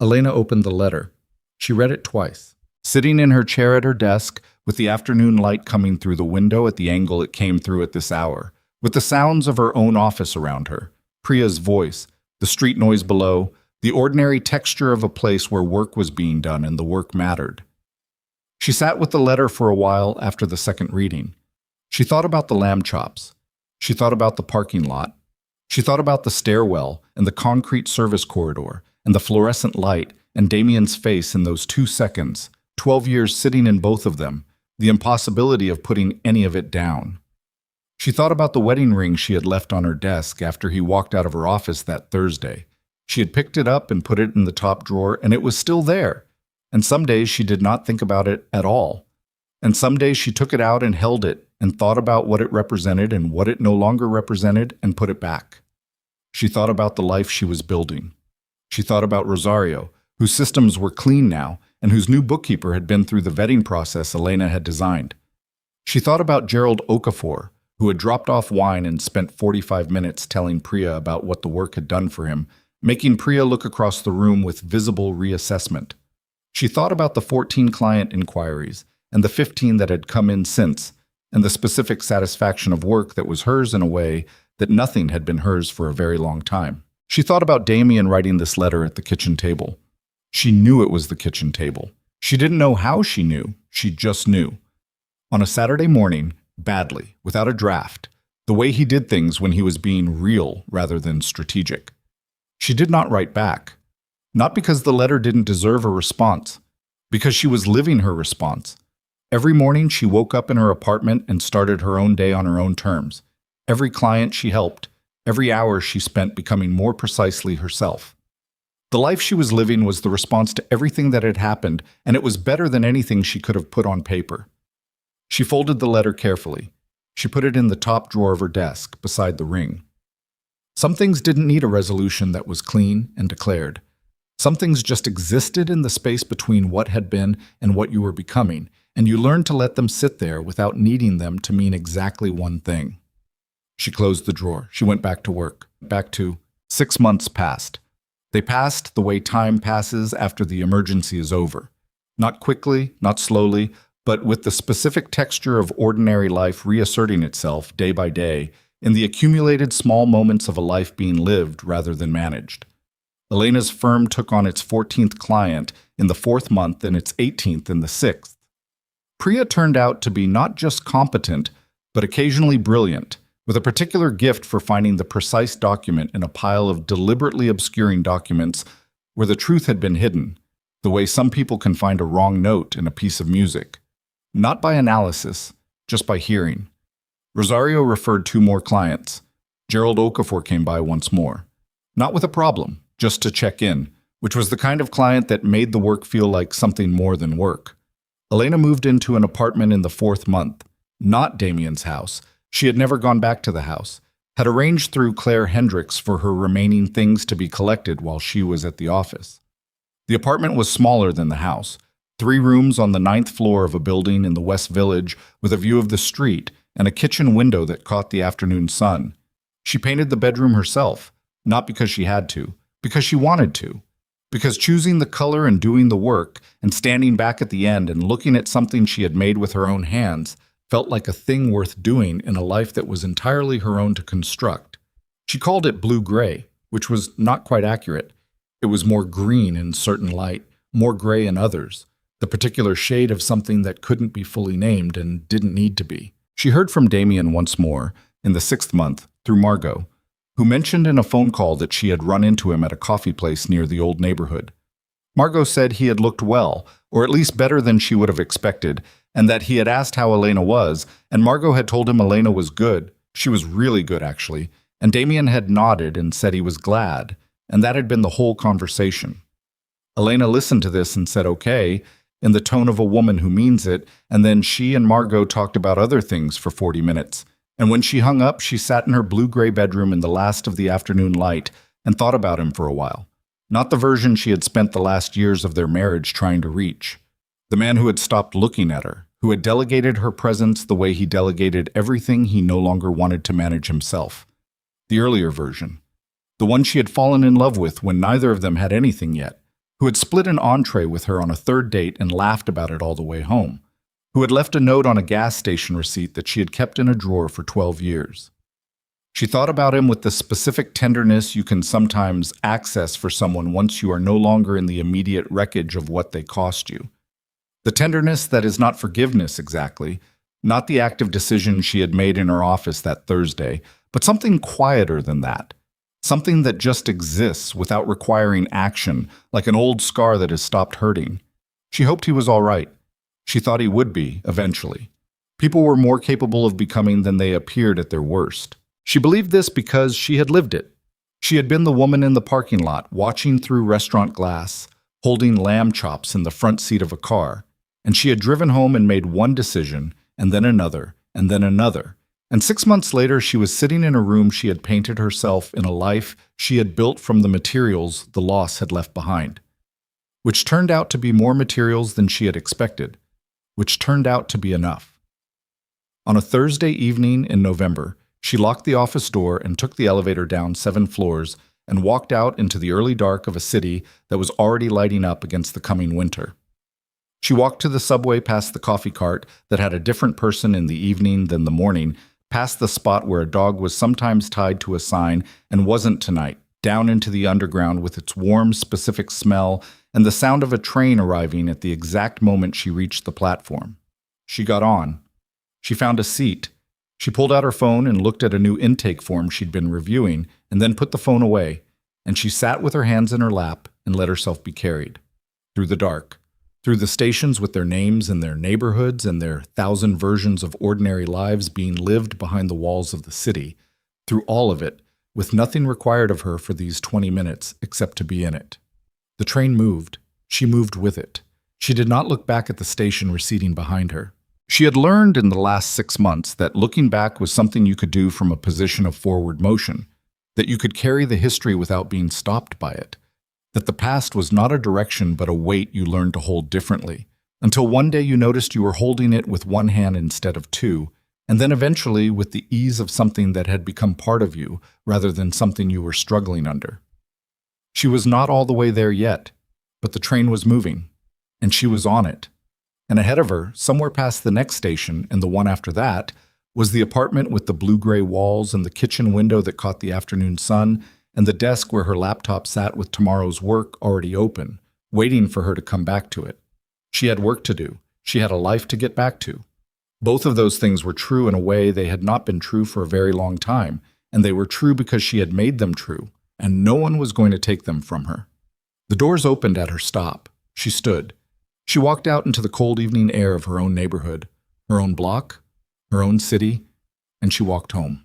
[SPEAKER 1] Elena opened the letter. She read it twice. Sitting in her chair at her desk, with the afternoon light coming through the window at the angle it came through at this hour, with the sounds of her own office around her, Priya's voice, the street noise below, the ordinary texture of a place where work was being done and the work mattered. She sat with the letter for a while after the second reading. She thought about the lamb chops. She thought about the parking lot. She thought about the stairwell and the concrete service corridor and the fluorescent light and Damien's face in those 2 seconds, 12 years sitting in both of them, the impossibility of putting any of it down. She thought about the wedding ring she had left on her desk after he walked out of her office that Thursday. She had picked it up and put it in the top drawer, and it was still there. And some days she did not think about it at all. And some days she took it out and held it and thought about what it represented and what it no longer represented and put it back. She thought about the life she was building. She thought about Rosario, whose systems were clean now and whose new bookkeeper had been through the vetting process Elena had designed. She thought about Gerald Okafor, who had dropped off wine and spent 45 minutes telling Priya about what the work had done for him, making Priya look across the room with visible reassessment. She thought about the 14 client inquiries and the 15 that had come in since, and the specific satisfaction of work that was hers in a way that nothing had been hers for a very long time. She thought about Damien writing this letter at the kitchen table. She knew it was the kitchen table. She didn't know how she knew, she just knew. On a Saturday morning, badly, without a draft, the way he did things when he was being real rather than strategic. She did not write back. Not because the letter didn't deserve a response, because she was living her response, Every morning she woke up in her apartment and started her own day on her own terms. Every client she helped, every hour she spent becoming more precisely herself. The life she was living was the response to everything that had happened, and it was better than anything she could have put on paper. She folded the letter carefully. She put it in the top drawer of her desk, beside the ring. Some things didn't need a resolution that was clean and declared. Some things just existed in the space between what had been and what you were becoming, and you learned to let them sit there without needing them to mean exactly one thing. She closed the drawer. She went back to work. 6 months passed. They passed the way time passes after the emergency is over. Not quickly, not slowly, but with the specific texture of ordinary life reasserting itself day by day in the accumulated small moments of a life being lived rather than managed. Elena's firm took on its 14th client in the 4th month and its 18th in the 6th. Priya turned out to be not just competent, but occasionally brilliant, with a particular gift for finding the precise document in a pile of deliberately obscuring documents where the truth had been hidden, the way some people can find a wrong note in a piece of music. Not by analysis, just by hearing. Rosario referred 2 more clients. Gerald Okafor came by once more. Not with a problem, just to check in, which was the kind of client that made the work feel like something more than work. Elena moved into an apartment in the 4th month. Not Damien's house. She had never gone back to the house. Had arranged through Claire Hendricks for her remaining things to be collected while she was at the office. The apartment was smaller than the house. 3 rooms on the 9th floor of a building in the West Village with a view of the street and a kitchen window that caught the afternoon sun. She painted the bedroom herself, not because she had to, because she wanted to. Because choosing the color and doing the work and standing back at the end and looking at something she had made with her own hands felt like a thing worth doing in a life that was entirely her own to construct. She called it blue-gray, which was not quite accurate. It was more green in certain light, more gray in others, the particular shade of something that couldn't be fully named and didn't need to be. She heard from Damien once more, in the 6th month, through Margot, who mentioned in a phone call that she had run into him at a coffee place near the old neighborhood. Margot said he had looked well, or at least better than she would have expected, and that he had asked how Elena was, and Margot had told him Elena was good. She was really good, actually, and Damien had nodded and said he was glad, and that had been the whole conversation. Elena listened to this and said okay, in the tone of a woman who means it, and then she and Margot talked about other things for 40 minutes. And when she hung up, she sat in her blue-gray bedroom in the last of the afternoon light and thought about him for a while. Not the version she had spent the last years of their marriage trying to reach. The man who had stopped looking at her, who had delegated her presence the way he delegated everything he no longer wanted to manage himself. The earlier version. The one she had fallen in love with when neither of them had anything yet. Who had split an entree with her on a 3rd date and laughed about it all the way home. Who had left a note on a gas station receipt that she had kept in a drawer for 12 years. She thought about him with the specific tenderness you can sometimes access for someone once you are no longer in the immediate wreckage of what they cost you. The tenderness that is not forgiveness exactly, not the active decision she had made in her office that Thursday, but something quieter than that. Something that just exists without requiring action, like an old scar that has stopped hurting. She hoped he was all right. She thought he would be, eventually. People were more capable of becoming than they appeared at their worst. She believed this because she had lived it. She had been the woman in the parking lot, watching through restaurant glass, holding lamb chops in the front seat of a car, and she had driven home and made one decision, and then another, and then another. And 6 months later, she was sitting in a room she had painted herself in a life she had built from the materials the loss had left behind, which turned out to be more materials than she had expected, which turned out to be enough. On a Thursday evening in November, she locked the office door and took the elevator down 7 floors and walked out into the early dark of a city that was already lighting up against the coming winter. She walked to the subway past the coffee cart that had a different person in the evening than the morning, past the spot where a dog was sometimes tied to a sign and wasn't tonight, down into the underground with its warm, specific smell and the sound of a train arriving at the exact moment she reached the platform. She got on. She found a seat. She pulled out her phone and looked at a new intake form she'd been reviewing, and then put the phone away, and she sat with her hands in her lap and let herself be carried. Through the dark. Through the stations with their names and their neighborhoods and their thousand versions of ordinary lives being lived behind the walls of the city, through all of it, with nothing required of her for these 20 minutes except to be in it. The train moved. She moved with it. She did not look back at the station receding behind her. She had learned in the last 6 months that looking back was something you could do from a position of forward motion, that you could carry the history without being stopped by it, that the past was not a direction but a weight you learned to hold differently, until one day you noticed you were holding it with one hand instead of two, and then eventually with the ease of something that had become part of you rather than something you were struggling under. She was not all the way there yet, but the train was moving, and she was on it. And ahead of her, somewhere past the next station and the one after that, was the apartment with the blue-gray walls and the kitchen window that caught the afternoon sun and the desk where her laptop sat with tomorrow's work already open, waiting for her to come back to it. She had work to do. She had a life to get back to. Both of those things were true in a way they had not been true for a very long time, and they were true because she had made them true, and no one was going to take them from her. The doors opened at her stop. She stood. She walked out into the cold evening air of her own neighborhood, her own block, her own city, and she walked home.